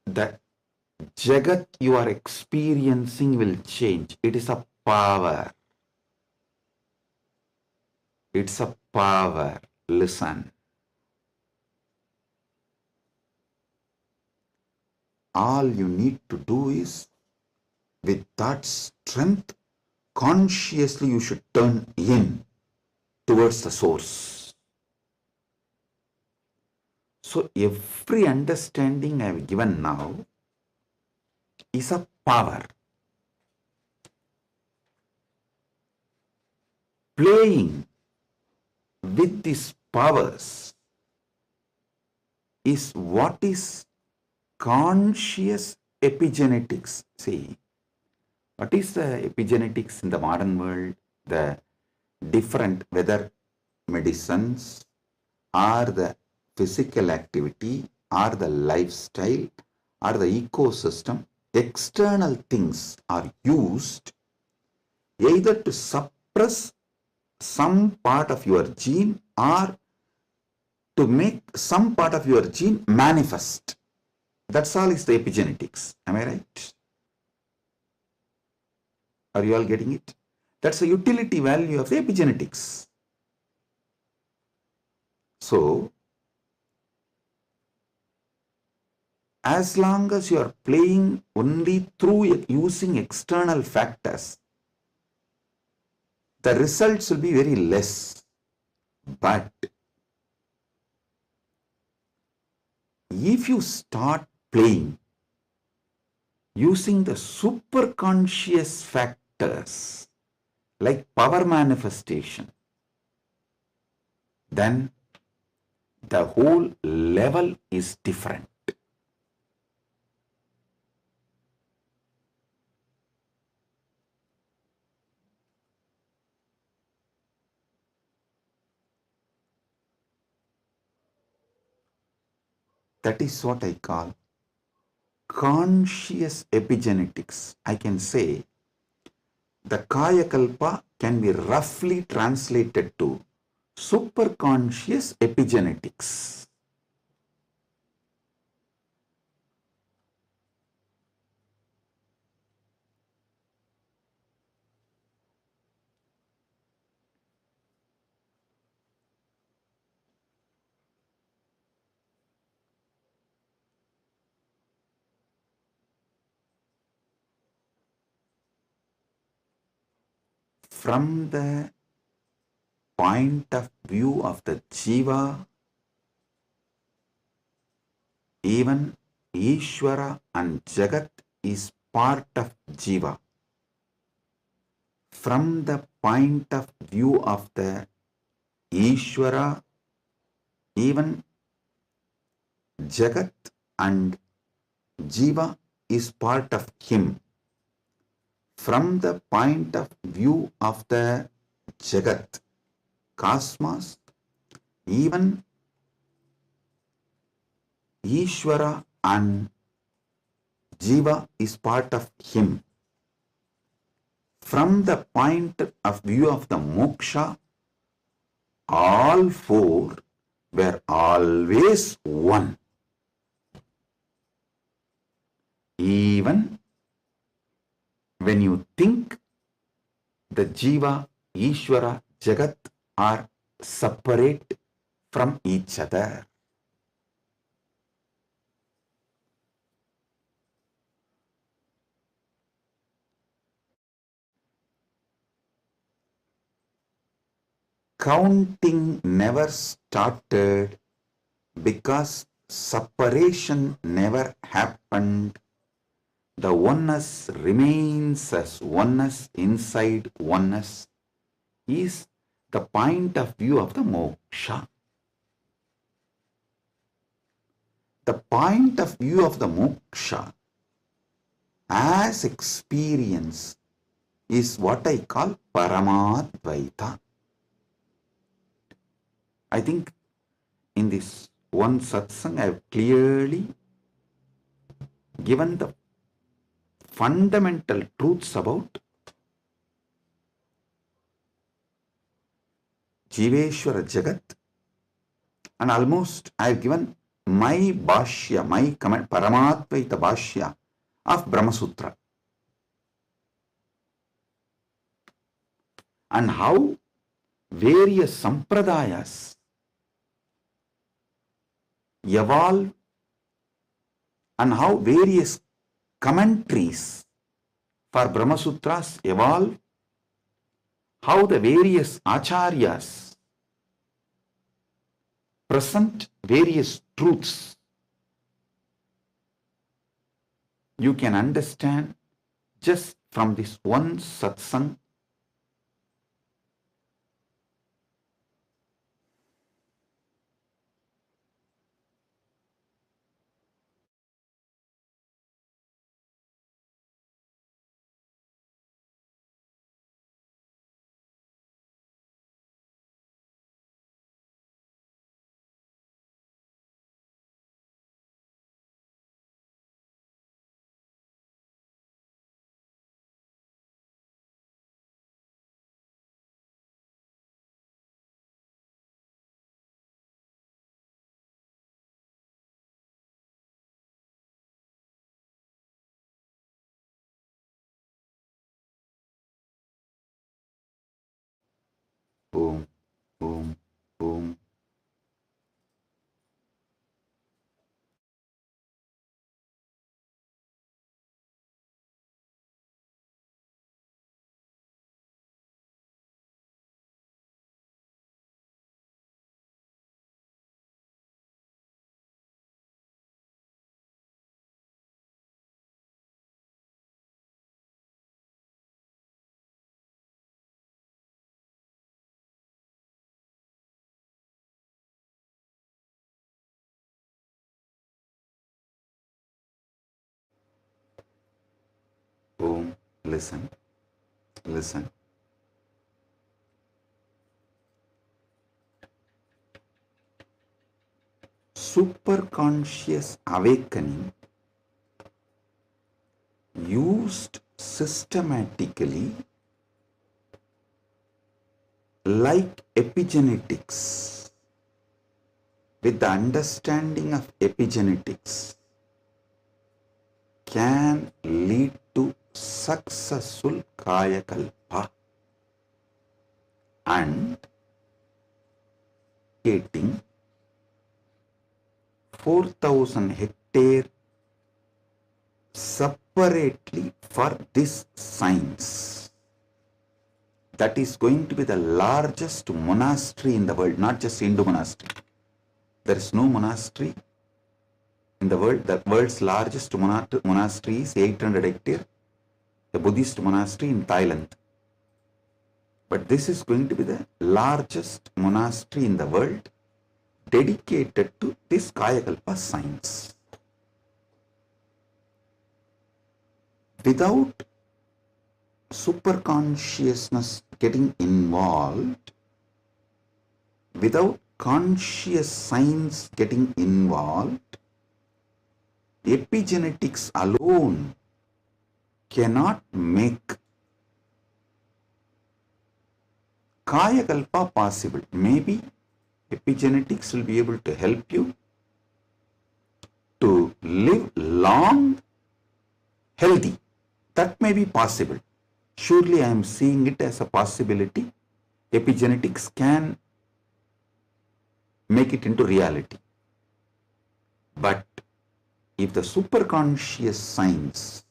The Jagat you are experiencing will change. It is a power. It's a power. Listen. all you need to do is, with that strength, consciously you should turn in towards the source. So every understanding I have given now is a power. Playing with these powers is what is conscious epigenetics. See, what is the epigenetics in the modern world? The different, whether medicines or the physical activity or the lifestyle or the ecosystem, external things are used either to suppress some part of your gene or to make some part of your gene manifest. That's all is the epigenetics. Am I right? Are you all getting it? That's the utility value of the epigenetics. So, as long as you are playing only through using external factors, the results will be very less. But if you start playing using the superconscious factors like power manifestation, then the whole level is different. That is what I call conscious epigenetics. I can say the Kaya Kalpa can be roughly translated to superconscious epigenetics. From the point of view of the Jiva, even Ishwara and Jagat is part of Jiva. From the point of view of the Ishwara, even Jagat and Jiva is part of him. From the point of view of the Jagat, cosmos, even Ishwara and Jiva is part of him. From the point of view of the moksha, all four were always one. Even when you think the Jiva, Ishwara, Jagat are separate from each other. Counting never started because separation never happened. The oneness remains as oneness inside oneness is the point of view of the moksha. The point of view of the moksha as experience is what I call Paramadvaita. I think in this one satsang I have clearly given the fundamental truths about Jiveshwara Jagat, and almost I have given my bhashya, my comment, Paramadvaita bhashya of Brahma Sutra, and how various sampradayas evolve and how various commentaries for Brahma Sutras evolve, how the various acharyas present various truths, you can understand just from this one satsang. Boom, boom, boom. Boom. Listen, listen. Superconscious awakening used systematically like epigenetics. With the understanding of epigenetics can lead to successful kaya kalpa and getting 4,000 hectare separately for this science. That is going to be the largest monastery in the world, not just Hindu monastery. There is no monastery in the world. The world's largest monastery is 800 hectare, the Buddhist monastery in Thailand. But this is going to be the largest monastery in the world dedicated to this Kayakalpa science. Without superconsciousness getting involved, without conscious science getting involved, epigenetics alone cannot make Kayakalpa possible. Maybe epigenetics will be able to help you to live long, healthy. That may be possible. Surely I am seeing it as a possibility. Epigenetics can make it into reality. But if the superconscious science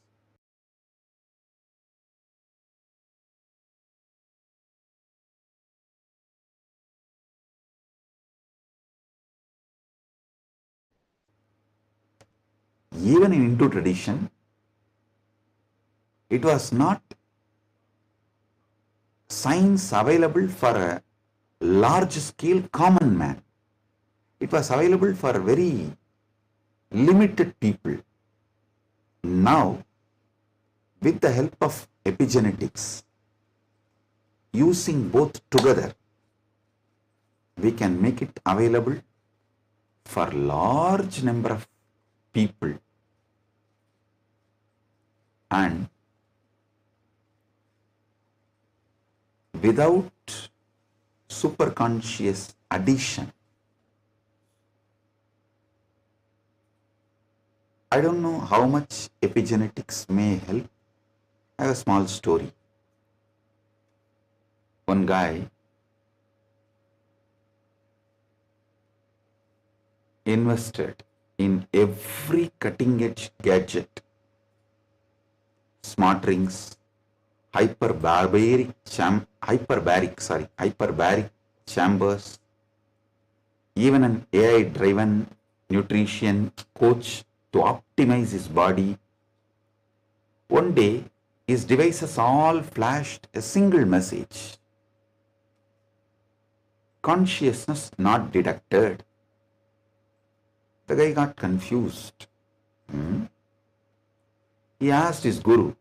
even in Hindu tradition, it was not science available for a large scale common man. It was available for very limited people. Now, with the help of epigenetics, using both together, we can make it available for large number of people. And without superconscious addition, I don't know how much epigenetics may help. I have a small story. One guy invested in every cutting edge gadget, smart rings, hyperbaric chambers, even an AI-driven nutrition coach to optimize his body. One day, his devices all flashed a single message. Consciousness not detected. The guy got confused. He asked his guru,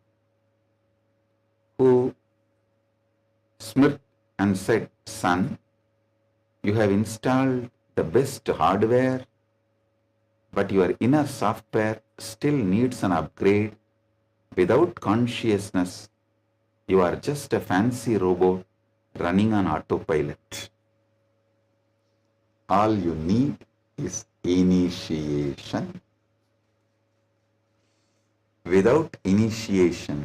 who smirked and said, "Son, you have installed the best hardware, but your inner software still needs an upgrade. Without consciousness, you are just a fancy robot running on autopilot. All you need is initiation. Without initiation,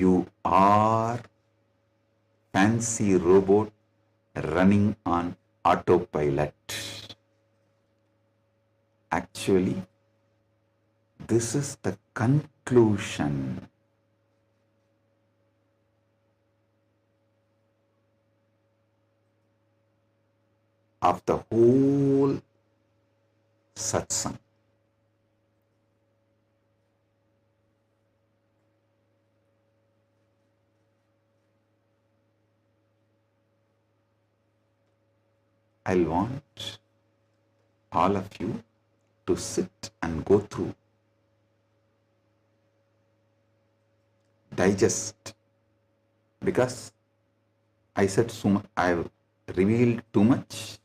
you are fancy robot running on autopilot." Actually, this is the conclusion. Of the whole satsang. I want all of you to sit and go through, digest, because I said so much, I've revealed too much.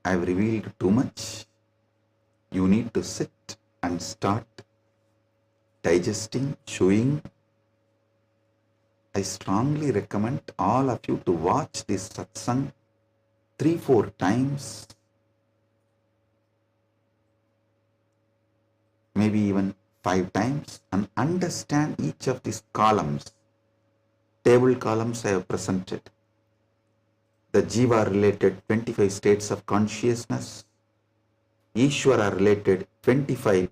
I've revealed too much. You need to sit and start digesting, chewing. I strongly recommend all of you to watch this satsang 3-4 times, maybe even 5 times, and understand each of these columns. Table columns I have presented. The Jiva related 25 states of consciousness, Ishwara related 25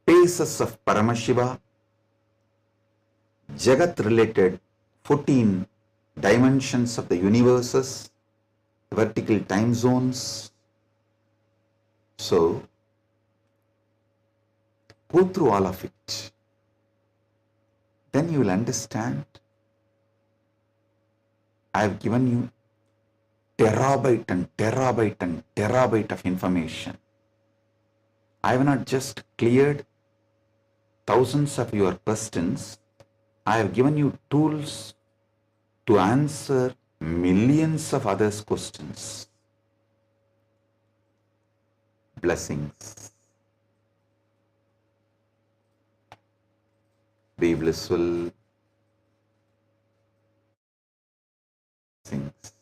phases of Paramashiva, Jagat related 14 dimensions of the universes, vertical time zones. So, go through all of it. Then you will understand. I have given you terabyte and terabyte and terabyte of information. I have not just cleared thousands of your questions. I have given you tools to answer millions of others' questions. Blessings. Be blissful. Blessings.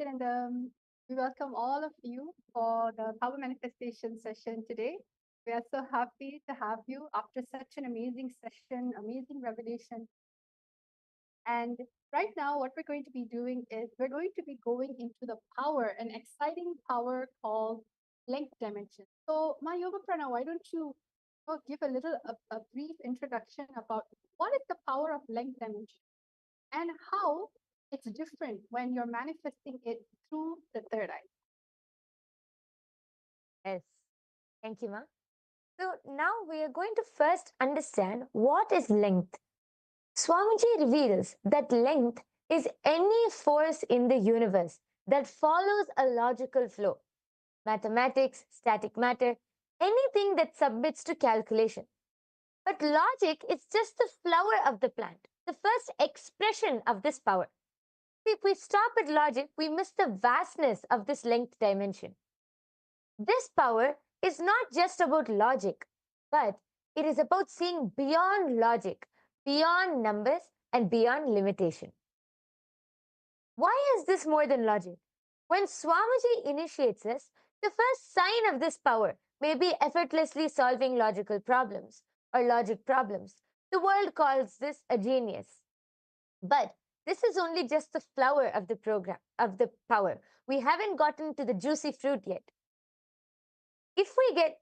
Nithyananda. We welcome all of you for the Power Manifestation session today. We are so happy to have you after such an amazing session, amazing revelation. And right now, what we're going to be doing is we're going to be going into the power, an exciting power called length dimension. So, my Yoga Prana, why don't you give a little, a brief introduction about what is the power of length dimension and how it's different when you're manifesting it through the third eye. Yes. Thank you, Ma. So now we are going to first understand what is length. Swamiji reveals that length is any force in the universe that follows a logical flow. Mathematics, static matter, anything that submits to calculation. But logic is just the flower of the plant, the first expression of this power. If we stop at logic, we miss the vastness of this length dimension. This power is not just about logic, but it is about seeing beyond logic, beyond numbers, and beyond limitation. Why is this more than logic? When Swamiji initiates us, the first sign of this power may be effortlessly solving logical problems or logic problems. The world calls this a genius. But this is only just the flower of the program, of the power. We haven't gotten to the juicy fruit yet. If we get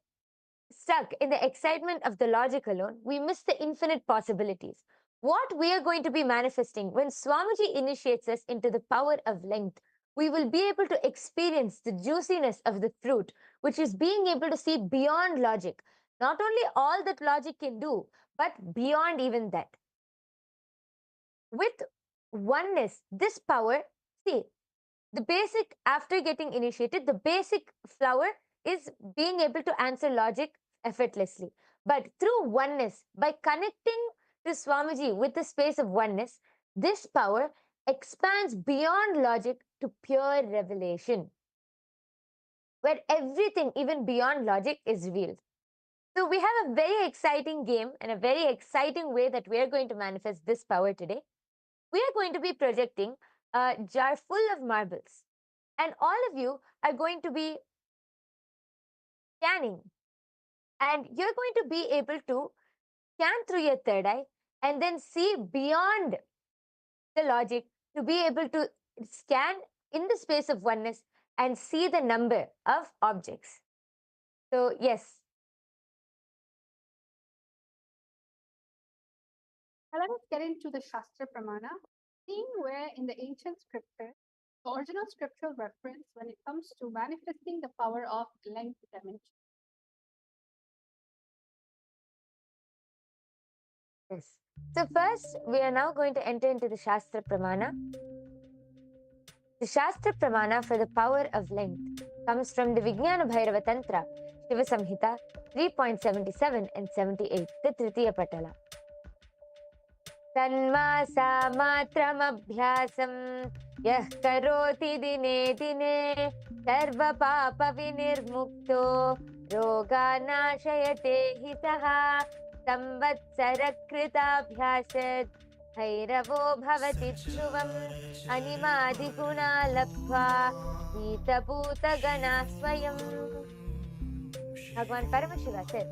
stuck in the excitement of the logic alone, we miss the infinite possibilities. What we are going to be manifesting when Swamiji initiates us into the power of length, we will be able to experience the juiciness of the fruit, which is being able to see beyond logic. Not only all that logic can do, but beyond even that. With oneness, this power, see, the basic, after getting initiated, the basic flower is being able to answer logic effortlessly. But through oneness, by connecting to Swamiji with the space of oneness, this power expands beyond logic to pure revelation, where everything, even beyond logic, is revealed. So we have a very exciting game and a very exciting way that we are going to manifest this power today. We are going to be projecting a jar full of marbles, and all of you are going to be scanning, and you're going to be able to scan through your third eye and then see beyond the logic, to be able to scan in the space of oneness and see the number of objects. So yes. Now let us get into the Shastra Pramāṇa, seeing where in the ancient scripture, the original scriptural reference when it comes to manifesting the power of length dimension. Yes. So first, we are now going to enter into the Shastra Pramāṇa. The Shastra Pramāṇa for the power of length comes from the Vijnana Bhairava Tantra, Shiva Samhita 3.77 and 78, the Tritiya Patala. Tanmasa matram abhyasam yah karoti dine dine sarva papa vinirmukto roga nashayate hitaha samvatsara kritabhyasad bhairavo bhavati dhruvam animadi guna labhva nita bhuta gana swayam. Bhagavan Paramashiva says,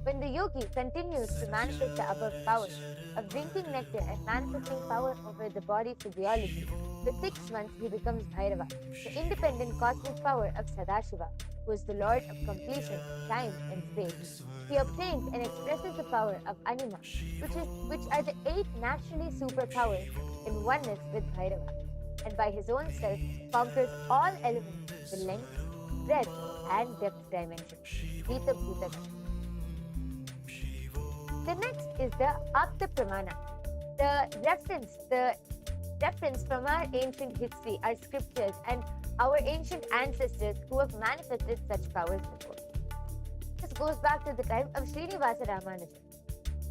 when the yogi continues to manifest the above powers of drinking nectar and manifesting power over the body physiology, for 6 months he becomes Bhairava, the independent cosmic power of Sadashiva, who is the Lord of completion, time and space. He obtains and expresses the power of Anima, which are the 8 naturally superpowers in oneness with Bhairava, and by his own self conquers all elements, the length, breadth and depth dimension. Nita Bhuta. The next is the Apta Pramāṇa. The reference from our ancient history, our scriptures, and our ancient ancestors who have manifested such powers before. This goes back to the time of Srinivasa Ramanujan.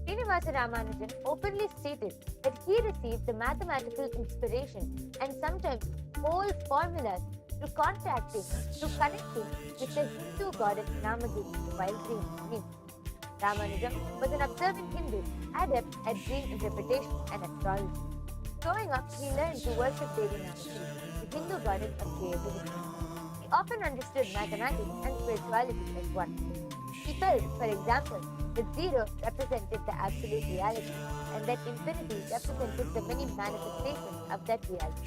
Srinivasa Ramanujan openly stated that he received the mathematical inspiration and sometimes whole formulas through contacting, through connecting with the Hindu goddess Namagiri while dreaming. Ramanujan was an observant Hindu, adept at dream interpretation and astrology. Growing up, he learned to worship Devi Namagiri. the Hindu goddess of creativity. He often understood mathematics and spirituality as one. He felt, for example, that zero represented the absolute reality and that infinity represented the many manifestations of that reality.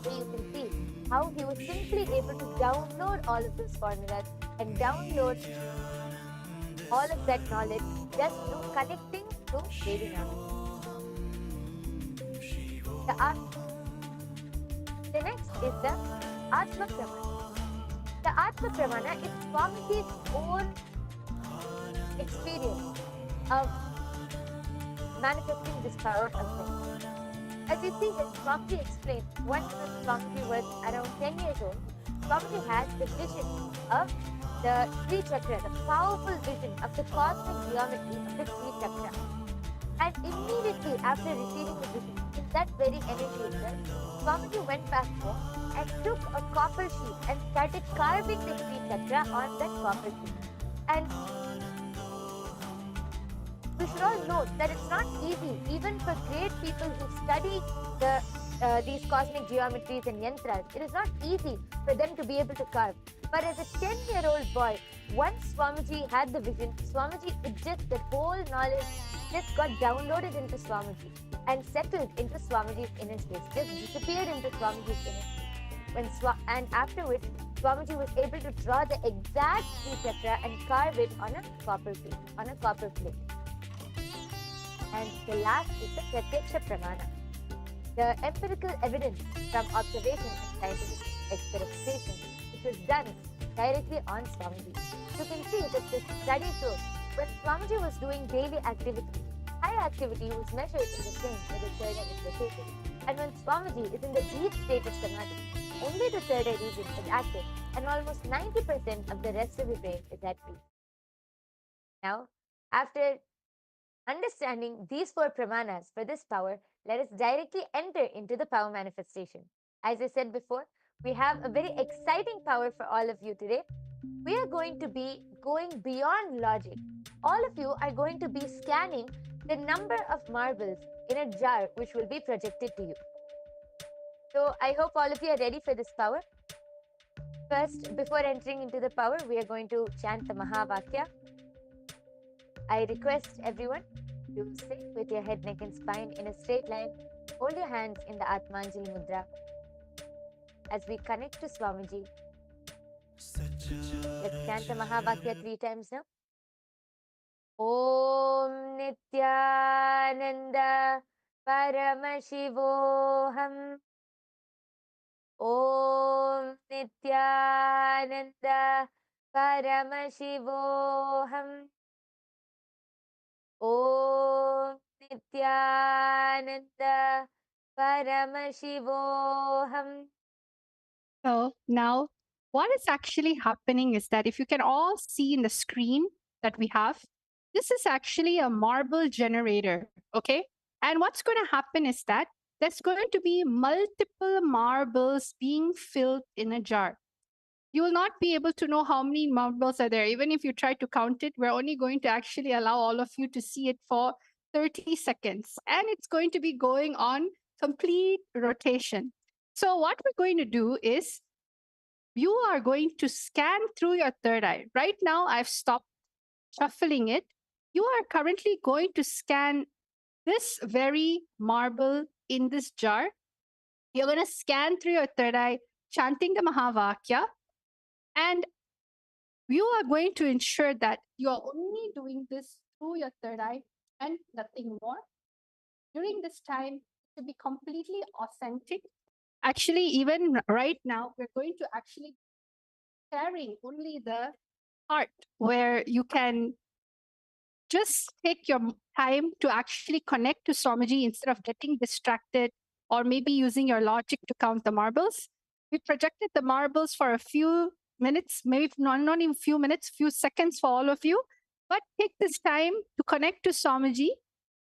So you can see how he was simply able to download all of those formulas and download all of that knowledge just through connecting to Vedana. The next is the Atma Pramāṇa. The Atma Pramāṇa is Swamiji's own experience of manifesting this power of things. As you see that Swamiji explained, once when Swamiji was around 10 years old, Swamiji has the vision of the Sri Chakra, the powerful vision of the cosmic geometry of the Sri Chakra. And immediately after receiving the vision, in that very energy itself, Swamiji went back home and took a copper sheet and started carving the Sri Chakra on that copper sheet. And we should all note that it's not easy, even for great people who study these cosmic geometries and yantras, it is not easy for them to be able to carve. But as a 10-year-old boy, once Swamiji had the vision, Swamiji, that whole knowledge just got downloaded into Swamiji and settled into Swamiji's inner space, just disappeared into Swamiji's inner space. And after which, Swamiji was able to draw the exact Sri Chakra and carve it on a copper plate. And the last is the Pratyakṣa Pramāṇa, the empirical evidence from observation and scientific experimentation, which was done directly on Swamiji. You can see that this study shows when Swamiji was doing daily activity, high activity was measured in the same with the third eye is located. And when Swamiji is in the deep state of samadhi, only the third eye region is active and almost 90% of the rest of the brain is at peace. Now, after understanding these four pramāṇas for this power, let us directly enter into the power manifestation. As I said before, we have a very exciting power for all of you today. We are going to be going beyond logic. All of you are going to be scanning the number of marbles in a jar which will be projected to you. So I hope all of you are ready for this power. First, before entering into the power, we are going to chant the Mahavakya. I request everyone to sit with your head, neck and spine in a straight line. Hold your hands in the Atmanjali Mudra as we connect to Swamiji. Let's chant the Mahavakya 3 times now. Om Nithyananda Paramashivam. Om Nithyananda Paramashivam. Om Nithyananda Paramashivam. So now what is actually happening is that if you can all see in the screen that we have, this is actually a marble generator, okay? And what's going to happen is that there's going to be multiple marbles being filled in a jar. You will not be able to know how many marbles are there. Even if you try to count it, we're only going to actually allow all of you to see it for 30 seconds. And it's going to be going on complete rotation. So what we're going to do is you are going to scan through your third eye. Right now, I've stopped shuffling it. You are currently going to scan this very marble in this jar. You're going to scan through your third eye, chanting the Mahavakya. And you are going to ensure that you are only doing this through your third eye and nothing more. During this time, to be completely authentic. Actually, even right now, we're going to actually sharing only the part where you can just take your time to actually connect to Swamiji instead of getting distracted or maybe using your logic to count the marbles. We projected the marbles for a few minutes, maybe not even few minutes, few seconds for all of you. But take this time to connect to Swamiji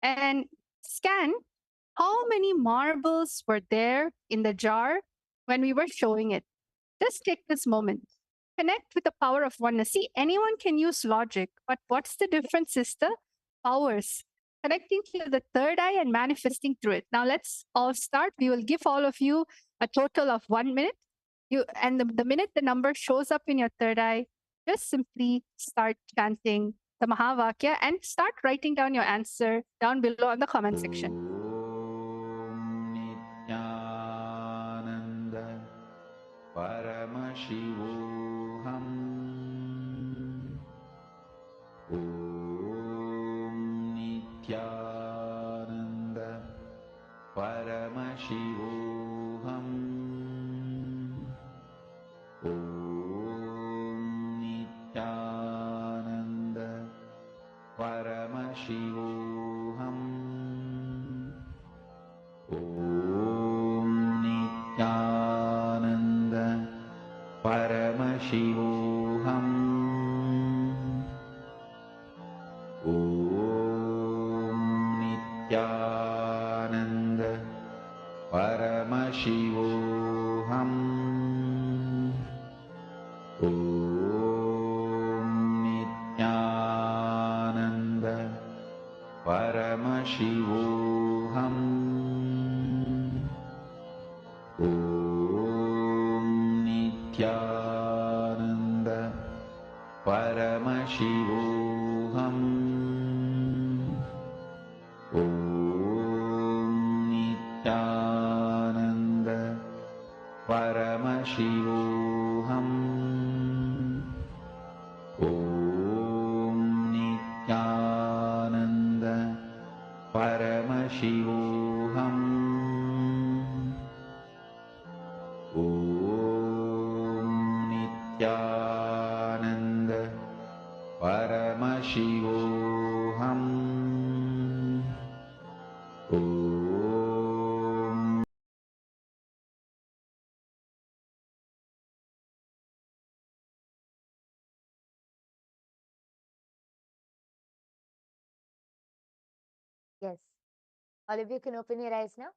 and scan how many marbles were there in the jar when we were showing it. Just take this moment. Connect with the power of oneness. See, anyone can use logic, but what's the difference is the powers. connecting to the third eye and manifesting through it. Now let's all start. We will give all of you a total of 1 minute. The minute the number shows up in your third eye, just simply start chanting the Mahavakya and start writing down your answer down below in the comment section. Nityananda Paramashivoham. Om Nityananda Paramashivoham. Om Nityananda Paramashivoham. Om Nityananda Paramashivoham. Om Nityananda Paramashivoham. Om Nityananda Paramashivoham. Om Nityananda Paramashivoham. Om Nityananda Paramashivoham. Om Nityananda Paramashivoham. Om Nityananda Paramashivoham. Om. Yes. All of you can open your eyes now.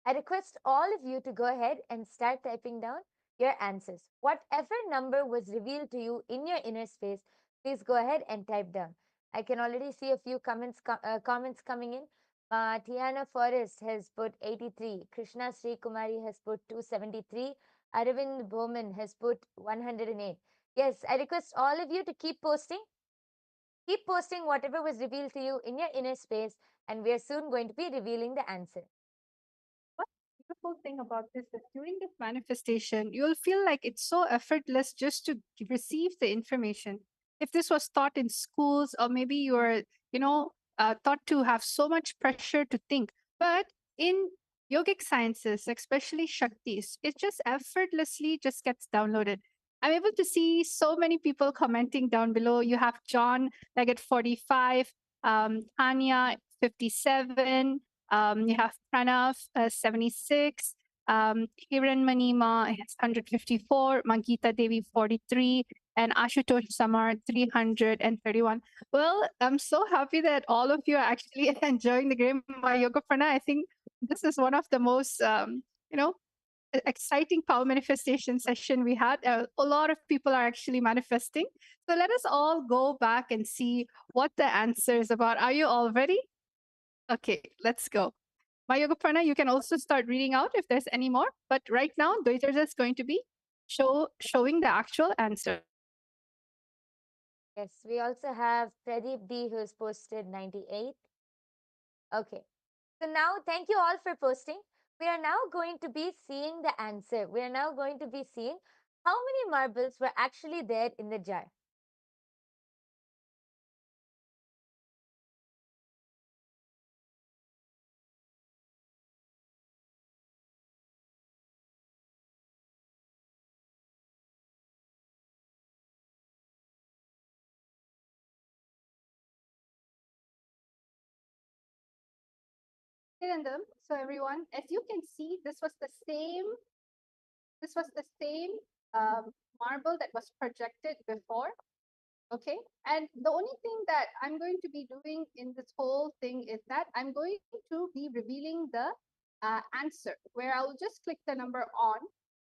I request all of you to go ahead and start typing down your answers. Whatever number was revealed to you in your inner space, please go ahead and type down. I can already see a few comments coming in. Tiana Forrest has put 83. Krishna Sri Kumari has put 273. Aravind Bowman has put 108. Yes, I request all of you to keep posting. Keep posting whatever was revealed to you in your inner space, and we are soon going to be revealing the answer. One beautiful thing about this is during this manifestation, you'll feel like it's so effortless just to receive the information. If this was taught in schools, or maybe you're, taught to have so much pressure to think, but in yogic sciences, especially Shaktis, it just effortlessly just gets downloaded. I'm able to see so many people commenting down below. You have John, like at 45, Tanya, 57, you have Pranav, 76, Hiran Manima has 154, Mangita Devi, 43, and Ashutosh Samar, 331. Well, I'm so happy that all of you are actually enjoying the game by Yoga Prana. I think this is one of the most, exciting power manifestation session we had. A lot of people are actually manifesting. So let us all go back and see what the answer is about. Are you all ready? Okay, let's go. My Yoga Prana, you can also start reading out if there's any more. But right now, Dwaitaja is going to be showing the actual answer. Yes, we also have Pradeep D who has posted 98. Okay, so now thank you all for posting. We are now going to be seeing the answer. We are now going to be seeing how many marbles were actually there in the jar. So everyone, as you can see, this was the same marble that was projected before. Okay, and the only thing that I'm going to be doing in this whole thing is that I'm going to be revealing the answer, where I'll just click the number on,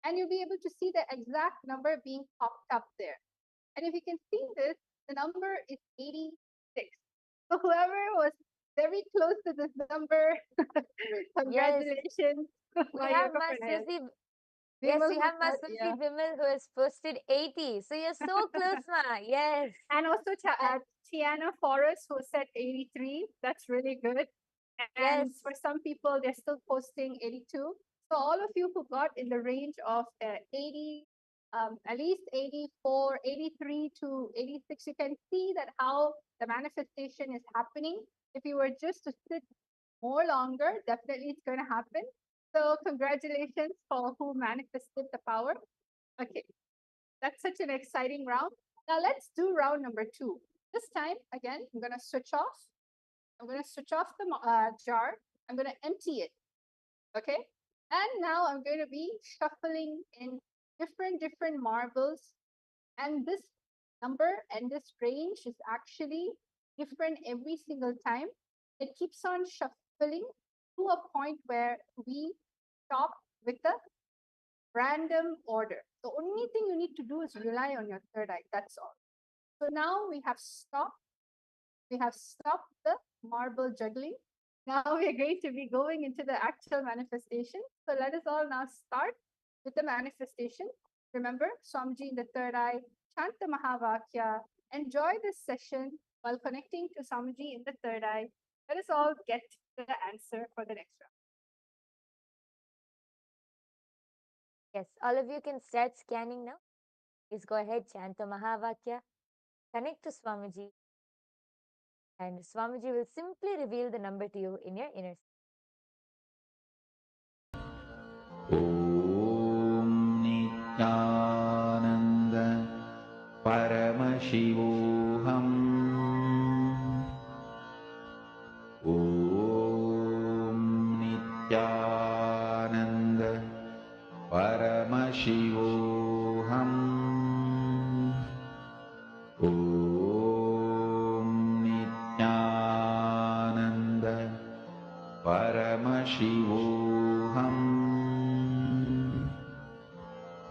and you'll be able to see the exact number being popped up there. And if you can see this, the number is 86. So whoever was very close to this number. Congratulations. We have Master Yes, we have Master yeah. Vimal who has posted 80. So you're so close, Ma. Yes. And also Tiana Forrest who said 83. That's really good. And Yes. for some people, they're still posting 82. So all of you who got in the range of 80, at least 84, 83 to 86, you can see that how the manifestation is happening. If you were just to sit more longer, definitely it's going to happen. So congratulations for who manifested the power. Okay, that's such an exciting round. Now let's do round number 2. This time, again, I'm going to switch off. I'm going to switch off the jar. I'm going to empty it. Okay. And now I'm going to be shuffling in different marbles. And this number and this range is actually different every single time. It keeps on shuffling to a point where we stop with the random order. The only thing you need to do is rely on your third eye. That's all. So now we have stopped. We have stopped the marble juggling. Now we are going to be going into the actual manifestation. So let us all now start with the manifestation. Remember, Swamiji in the third eye, chant the Mahavakya, enjoy this session while connecting to Swamiji in the third eye. Let us all get the answer for the next round. Yes, all of you can start scanning now. Please go ahead, chant the Mahavakya, connect to Swamiji, and Swamiji will simply reveal the number to you in your inner. Om Nithyananda Paramashivam. Om Nithyananda Paramashivam. Om Nithyananda Paramashivam.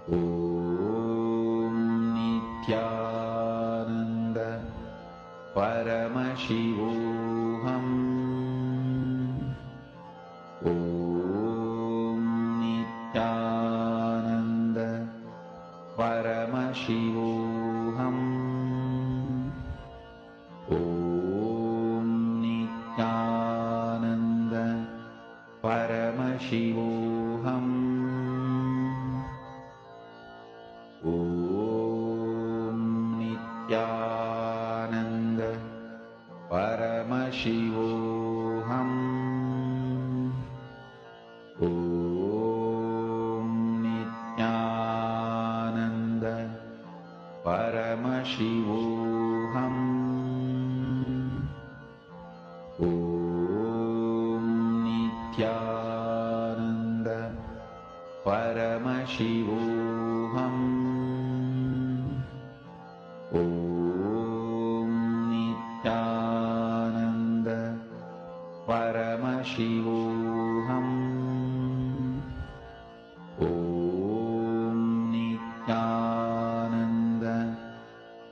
Om Nithyananda Paramashivam. Om Nithyananda Paramashivam. Om Nithyananda Paramashivam. Om Nithyananda Paramashivam. Om Nithyananda Paramashivam. Om Nithyananda Paramashivam. Om Nithyananda Paramashivam. Om Nithyananda Paramashivam. Om Nithyananda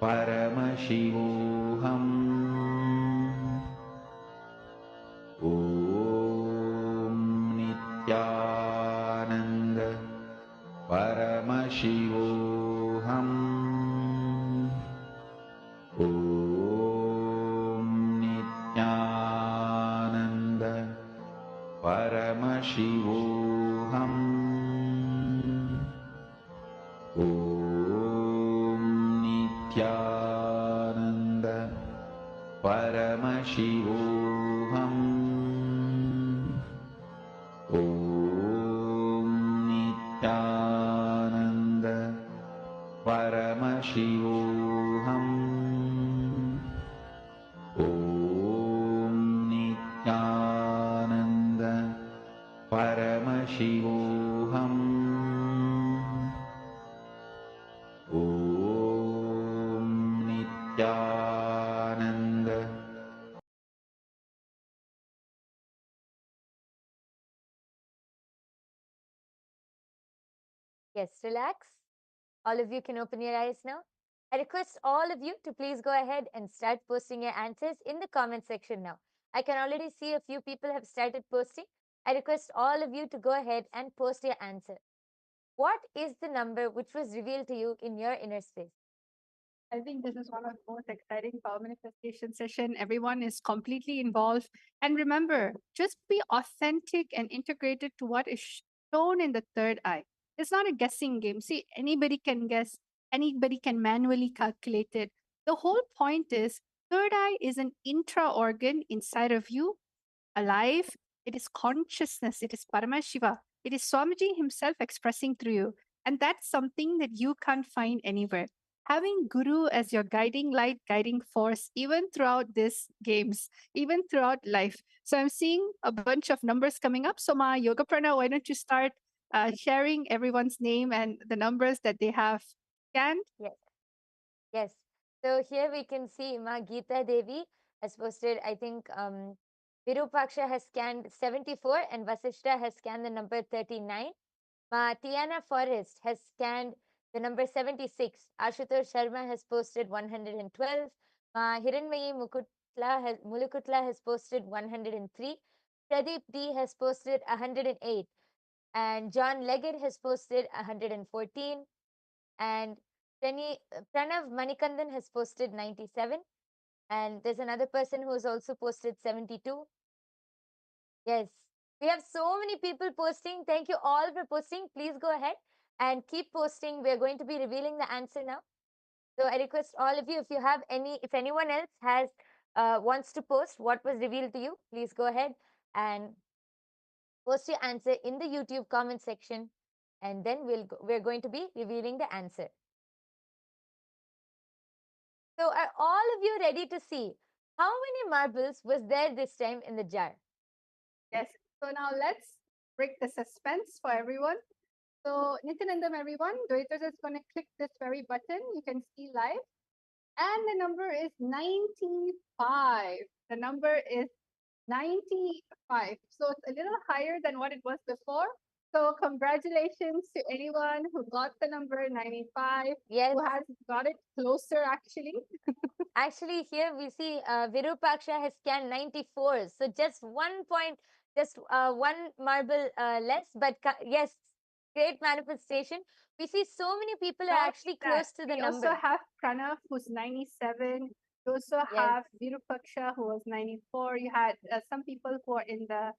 Paramashivam. Om Nithyananda Paramashivam. Om Nithyananda Paramashivam. Om Nithyananda Paramashivam. Om Nithyananda Paramashivam. Om Nithyananda. Yes, relax. All of you can open your eyes now. I request all of you to please go ahead and start posting your answers in the comment section now. I can already see a few people have started posting. I request all of you to go ahead and post your answer. What is the number which was revealed to you in your inner space? I think this is one of the most exciting power manifestation session. Everyone is completely involved. And remember, just be authentic and integrated to what is shown in the third eye. It's not a guessing game. See, anybody can guess, anybody can manually calculate it. The whole point is third eye is an intra organ inside of you, alive. It is consciousness. It is Paramashiva. It is Swamiji himself expressing through you. And that's something that you can't find anywhere. Having Guru as your guiding light, guiding force, even throughout these games, even throughout life. So I'm seeing a bunch of numbers coming up. So Ma Yoga Prana, why don't you start sharing everyone's name and the numbers that they have scanned? Yes. Yes. So here we can see Ma Geeta Devi has posted, I think Virupaksha has scanned 74 and Vasishta has scanned the number 39. Ma Tiana Forrest has scanned the number 76. Ashutosh Sharma has posted 112. Ma Hiranmayi Mulukutla has posted 103. Pradeep D has posted 108. And John Leggett has posted 114. And Pranav Manikandan has posted 97. And there's another person who's also posted 72. Yes, we have so many people posting. Thank you all for posting. Please go ahead and keep posting. We're going to be revealing the answer now. So I request all of you, if anyone else has wants to post what was revealed to you, please go ahead and post your answer in the YouTube comment section, and then we're going to be revealing the answer. So are all of you ready to see how many marbles was there this time in the jar? Yes. So now let's break the suspense for everyone. So Nityanandam, everyone, Dwaita is going to click this very button. You can see live. And the number is 95. The number is 95. So it's a little higher than what it was before. So congratulations to anyone who got the number 95, Yes. who has got it closer actually. Actually, here we see Virupaksha has scanned 94. So just 1 point, just one marble less. But yes, great manifestation. We see so many people are actually close to the we number. also have Pranav, who's 97. You also have Virupaksha, who was 94. You had some people who are in the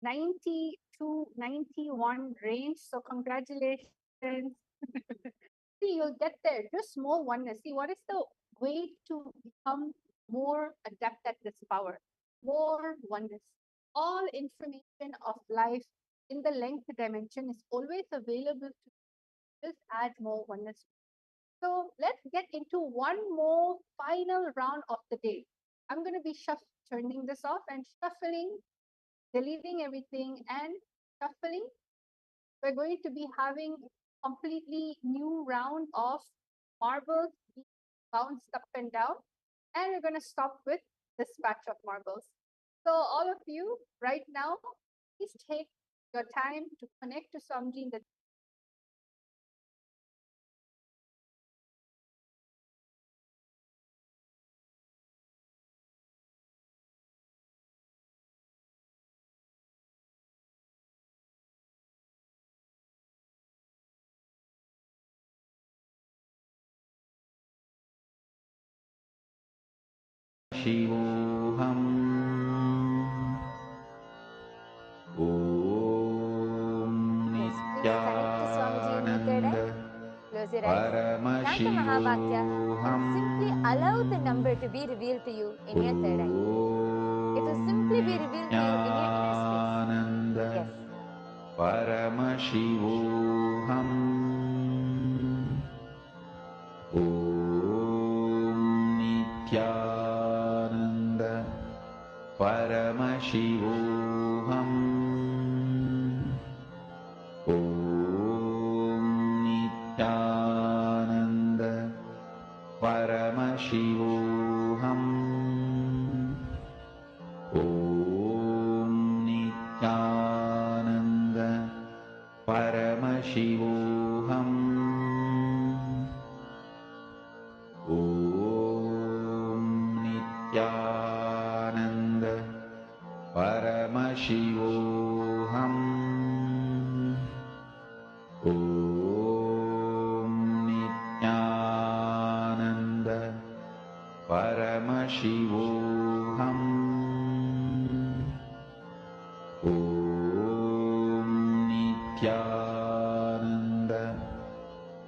90 to 91 range. So congratulations. See, you'll get there. Just more oneness. See, what is the way to become more adept at this power? More oneness. All information of life in the length dimension is always available to just add more oneness. So let's get into one more final round of the day. I'm going to be turning this off and shuffling, deleting everything and shuffling. We're going to be having a completely new round of marbles being bounced up and down. And we're going to stop with this batch of marbles. So all of you right now, please take your time to connect to Swamiji in the शिवोऽहम् ॐ Nityanand Close your eyes. Chant the Mahavakya and simply allow the number to be revealed to you in your third eye. It will simply be revealed to you in your inner space. Yes. परमशिवोऽहम् ॐ नित्यानन्द परमशिवोऽहम् ॐ नित्यानन्द परमशिवोऽहम् ॐ नित्यानन्द परमशिवोऽहम् ॐ Nityanand Paramashivoham. Om Nithyananda Paramashivoham. Om Nithyananda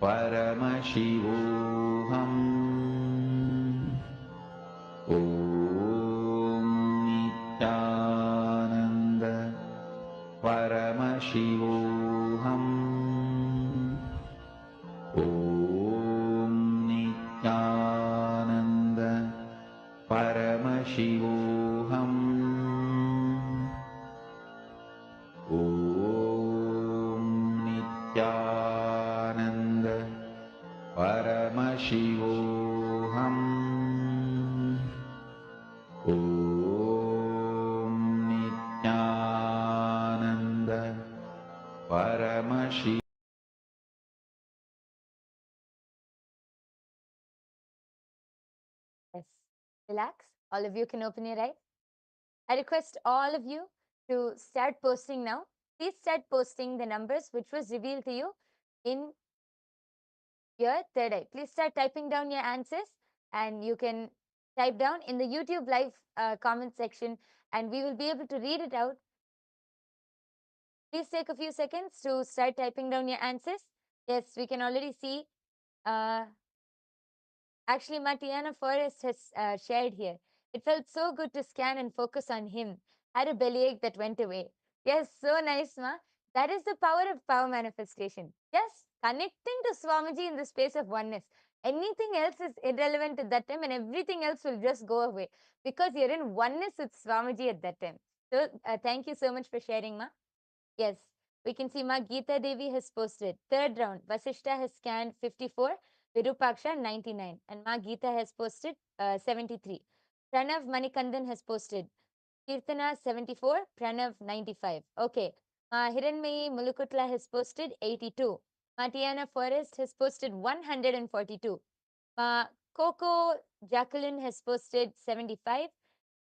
Paramashivoham. Om Nithyananda Paramashivoham. Om Nithyananda Paramashivoham. Om Nithyananda Paramashivoham. Om Nithyananda Paramashivoham. Yes. Relax. All of you can open your eyes. I request all of you to start posting now. Please start posting the numbers which was revealed to you in your third eye. Please start typing down your answers, and you can type down in the YouTube live comment section, and we will be able to read it out. Please take a few seconds to start typing down your answers. Yes, we can already see. Actually, Martiana Forrest has shared here. It felt so good to scan and focus on him. Had a bellyache that went away. Yes, so nice, Ma. That is the power of power manifestation. Yes, connecting to Swamiji in the space of oneness. Anything else is irrelevant at that time, and everything else will just go away because you're in oneness with Swamiji at that time. So, thank you so much for sharing, Ma. Yes, we can see Ma Geeta Devi has posted. Third round, Vasishta has scanned 54, Virupaksha 99, and Ma Geeta has posted 73. Pranav Manikandan has posted. Kirtana 74, Pranav 95. Okay. Ma Hiranmayi Mulukutla has posted 82. Ma Tiana Forrest has posted 142. Ma Coco Jacqueline has posted 75.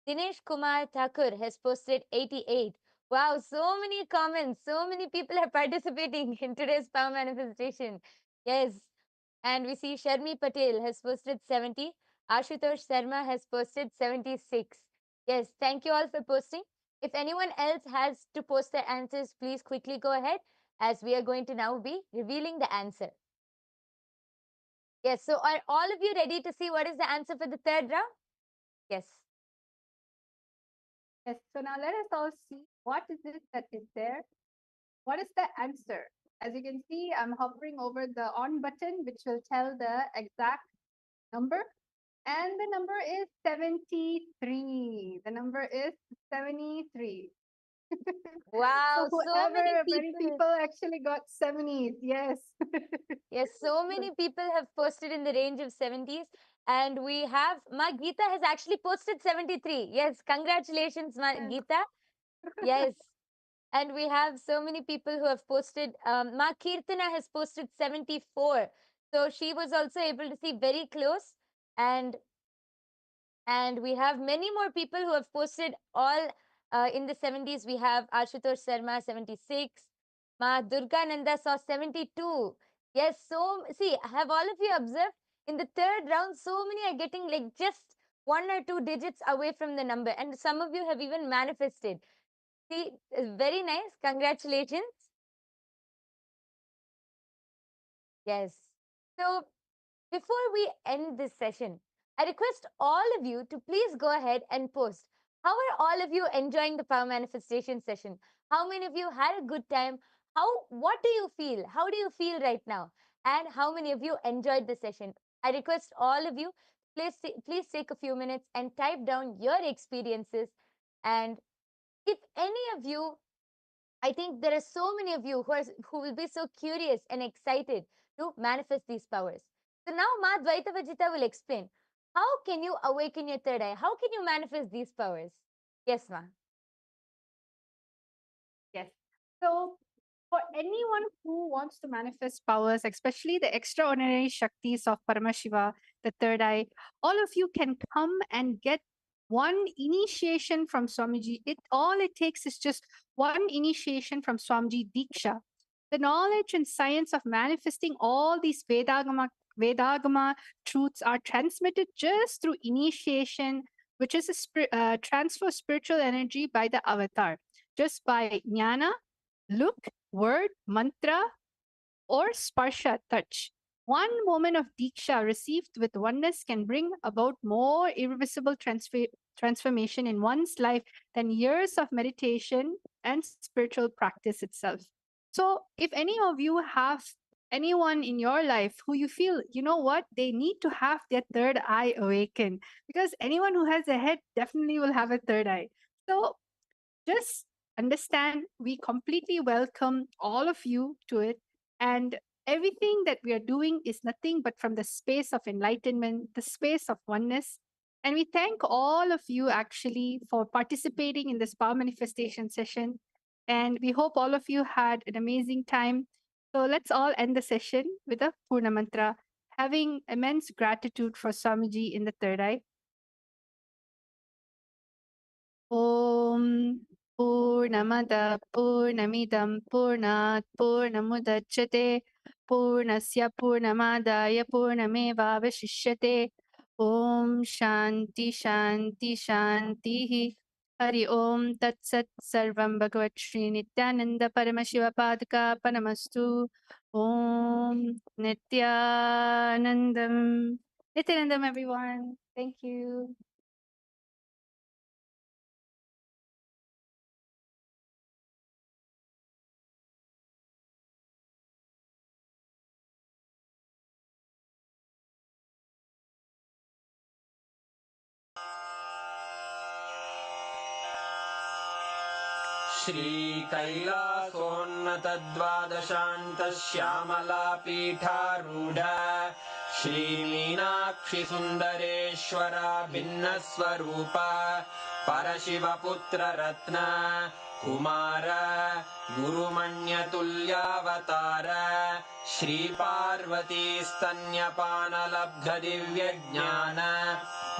Dinesh Kumar Thakur has posted 88. Wow, so many comments. So many people are participating in today's power manifestation. Yes. And we see Sharmi Patel has posted 70. Ashutosh Sharma has posted 76. Yes, thank you all for posting. If anyone else has to post their answers, please quickly go ahead, as we are going to now be revealing the answer. Yes, so are all of you ready to see what is the answer for the third round? Yes. Yes, so now let us all see what is it that is there. What is the answer? As you can see, I'm hovering over the on button, which will tell the exact number. And the number is 73. The number is 73. Wow, So so many many people actually got 70s. Yes. Yes, so many people have posted in the range of 70s. And we have, Ma Geeta has actually posted 73. Yes, congratulations, Ma Yes. Geeta. Yes. And we have so many people who have posted. Ma Kirtana has posted 74. So she was also able to see very close. And we have many more people who have posted all in the 70s. We have Ashutosh Sharma, 76. Ma Durga Nanda saw 72. Yes, so see, have all of you observed? In the third round, so many are getting like just 1 or 2 digits away from the number. And some of you have even manifested. See, very nice. Congratulations. Yes. So before we end this session, I request all of you to please go ahead and post. How are all of you enjoying the power manifestation session? How many of you had a good time? What do you feel? How do you feel right now? And how many of you enjoyed the session? I request all of you, please take a few minutes and type down your experiences. And if any of you, I think there are so many of you who will be so curious and excited to manifest these powers. So now Ma Dvaita Vajita will explain, how can you awaken your third eye? How can you manifest these powers? Yes, Ma. Yes. So for anyone who wants to manifest powers, especially the extraordinary Shaktis of Paramashiva, the third eye, all of you can come and get one initiation from Swamiji. All it takes is just one initiation from Swamiji Diksha. The knowledge and science of manifesting all these Vedagama truths are transmitted just through initiation, which is a transfer of spiritual energy by the avatar, just by jnana, look, word, mantra, or sparsha, touch. One moment of Diksha received with oneness can bring about more irreversible transformation in one's life than years of meditation and spiritual practice itself. So, if any of you have anyone in your life who you feel, you know what, they need to have their third eye awakened, because anyone who has a head definitely will have a third eye. So, just understand we completely welcome all of you to it. And everything that we are doing is nothing but from the space of enlightenment, the space of oneness. And we thank all of you actually for participating in this power manifestation session. And we hope all of you had an amazing time. So let's all end the session with a Purna Mantra, having immense gratitude for Swamiji in the third eye. Om Purnamada Purnamidam Purnat Purnamudachyate Purnasya Purnamadaya Purnamevavashishyate. Om Shanti Shanti Shanti. Hari Om Tat Sat Sarvam Bhagavat Sri Nithyananda Paramashiva Padaka Panamastu. Om Nithyanandam. Nithyanandam, everyone. Thank you. श्रीकैलासोन्नतद्वादशान्तश्यामलापीठारूढ श्रीमीनाक्षिसुन्दरेश्वर भिन्नस्वरूप परशिवपुत्ररत्न Kumar गुरुमण्यतुल्यावतार श्रीपार्वतीस्तन्यपानलब्धदिव्यज्ञान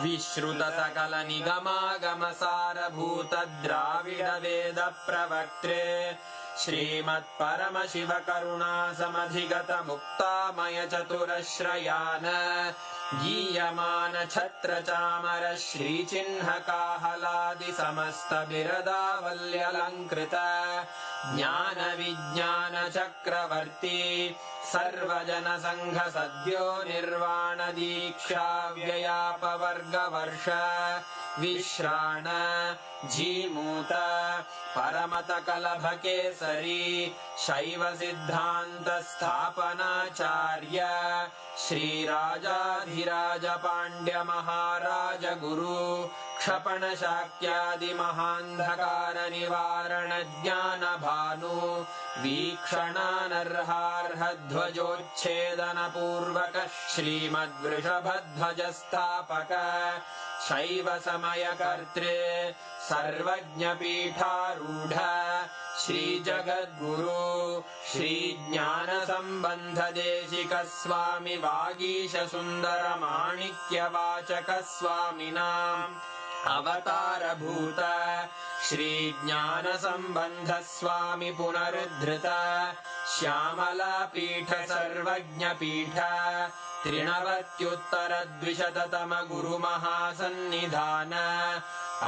विश्रुतसकलनिगमागमसारभूत Dravid वेद प्रवक्त्रे श्रीमत्परमशिवकरुणासमधिगत मुक्तामय चतुरश्रयान गीयमान छत्रचामर श्रीचिह्नकाहलादि समस्त बिरदावल्यलङ्कृत ज्ञान विज्ञान चक्रवर्ती सर्वजन संघ सद्यो निर्वाण दीक्षा व्ययापवर्गवर्ष विश्राण जीमूत परमत कलभ केसरी शैव सिद्धांत स्थापनाचार्य श्रीराजाधिराज पांड्य महाराज गुरु क्षपण शाक्यादि महांधकार निवारण ज्ञान भानु वीक्षणानर्हार्ह ध्वजोच्छेदन पूर्वक श्रीमद्वृषभध्वज स्थापक शैव समय कर्त्रे सर्वज्ञ पीठारूढ़ श्री जगद्गुरु श्री ज्ञान संबंध देशिक स्वामी वागीश सुंदर माणिक्य वाचक स्वामिनाम् अवतार भूत श्री ज्ञान संबंध स्वामी पुनरुद्धृत श्यामला पीठ सर्वज्ञ पीठ त्रिनवत्युत्तर द्विशततम गुरु महासन्निधान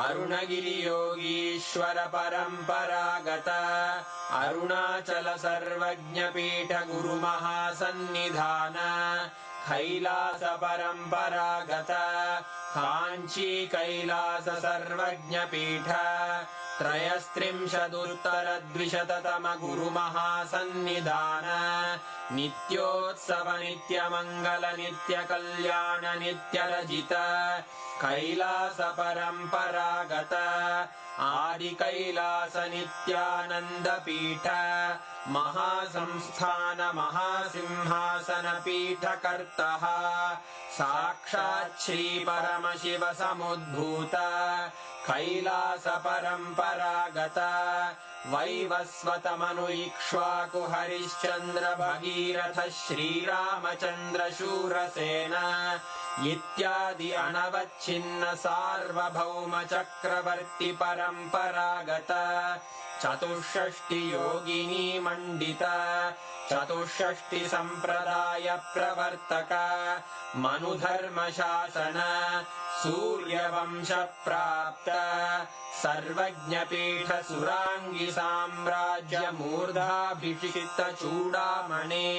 अरुणगिरि योगीश्वर परंपरागत अरुणाचल सर्वज्ञ पीठ गुरु महासन्निधान कैलास परंपरागत कांची कैलास सर्वज्ञ पीठ त्रयस्त्रिंशदुत्तर द्विशततम गुरु महासन्निधान नित्योत्सव नित्य मंगल नित्य कल्याण नित्य रजित कैलास परंपरागत आदि कैलास नित्यानंद पीठ महासंस्थान महासिंहासन पीठ कर्तः साक्षात् श्री परमशिव समुद्भूत कैलास परंपरागत वैवस्वत मनु इक्ष्वाकु हरिश्चंद्र भगीरथ श्रीरामचंद्र शूरसेन इत्यादि अनवच्छिन्न सार्वभौम चक्रवर्ति परम्परागत चतुष्षष्टि योगिनी मंडित चतुष्षष्टि संप्रदाय प्रवर्तक मनुधर्म शासन सूर्यवंश प्राप्त सर्वज्ञपीठ सुरांगी साम्राज्य मूर्धाभिषिक्त चूडामणे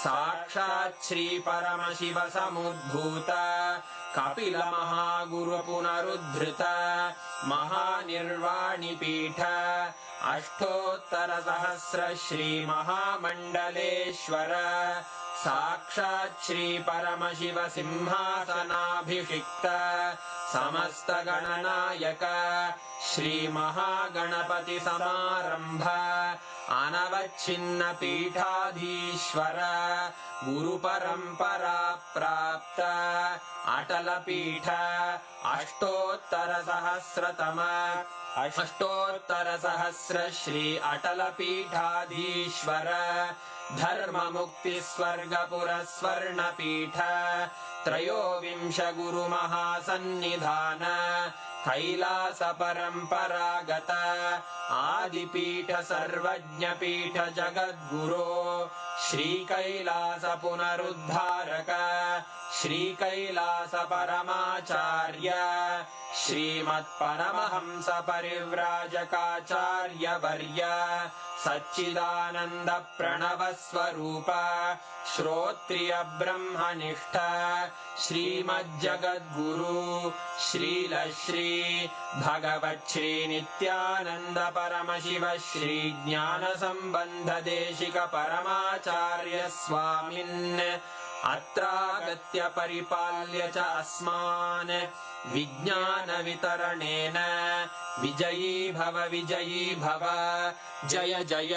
साक्षात् श्री परमशिव समुद्भूत कपिल महागुरु पुनरुद्धृत महानिर्वाणि पीठ अष्टोत्तर सहस्र श्री महामंडलेश्वर साक्षात् श्री परमशिव सिंहासनाभिषिक्त समस्त गणनायक श्री महागणपति समारंभ अनवच्छिन्न पीठाधीश्वर गुरु परंपरा प्राप्त अटल पीठ अष्टोत्तर सहस्र श्री अटल पीठाधीश्वर धर्म मुक्ति स्वर्गपुर स्वर्ण पीठ त्रयोविंश गुरु महासन्निधान कैलास परंपरागत आदिपीठ सर्वज्ञ पीठ जगद्गुरो श्री कैलास पुनरुद्धारक श्री कैलास परमाचार्य श्रीमत्परमहंस परिव्राजकाचार्य वर्य सच्चिदानंद प्रणव स्वरूप श्रोत्रिय ब्रह्मनिष्ठ श्रीमज्जगद्गुरु श्रील श्री भगवत् श्री नित्यानंद परमशिव श्री ज्ञान संबंध देशिक परमाचार्य स्वामिन् अत्रागत्य परिपाल्य च अस्मान् विज्ञान वितरणेन विजयी भव जय जय।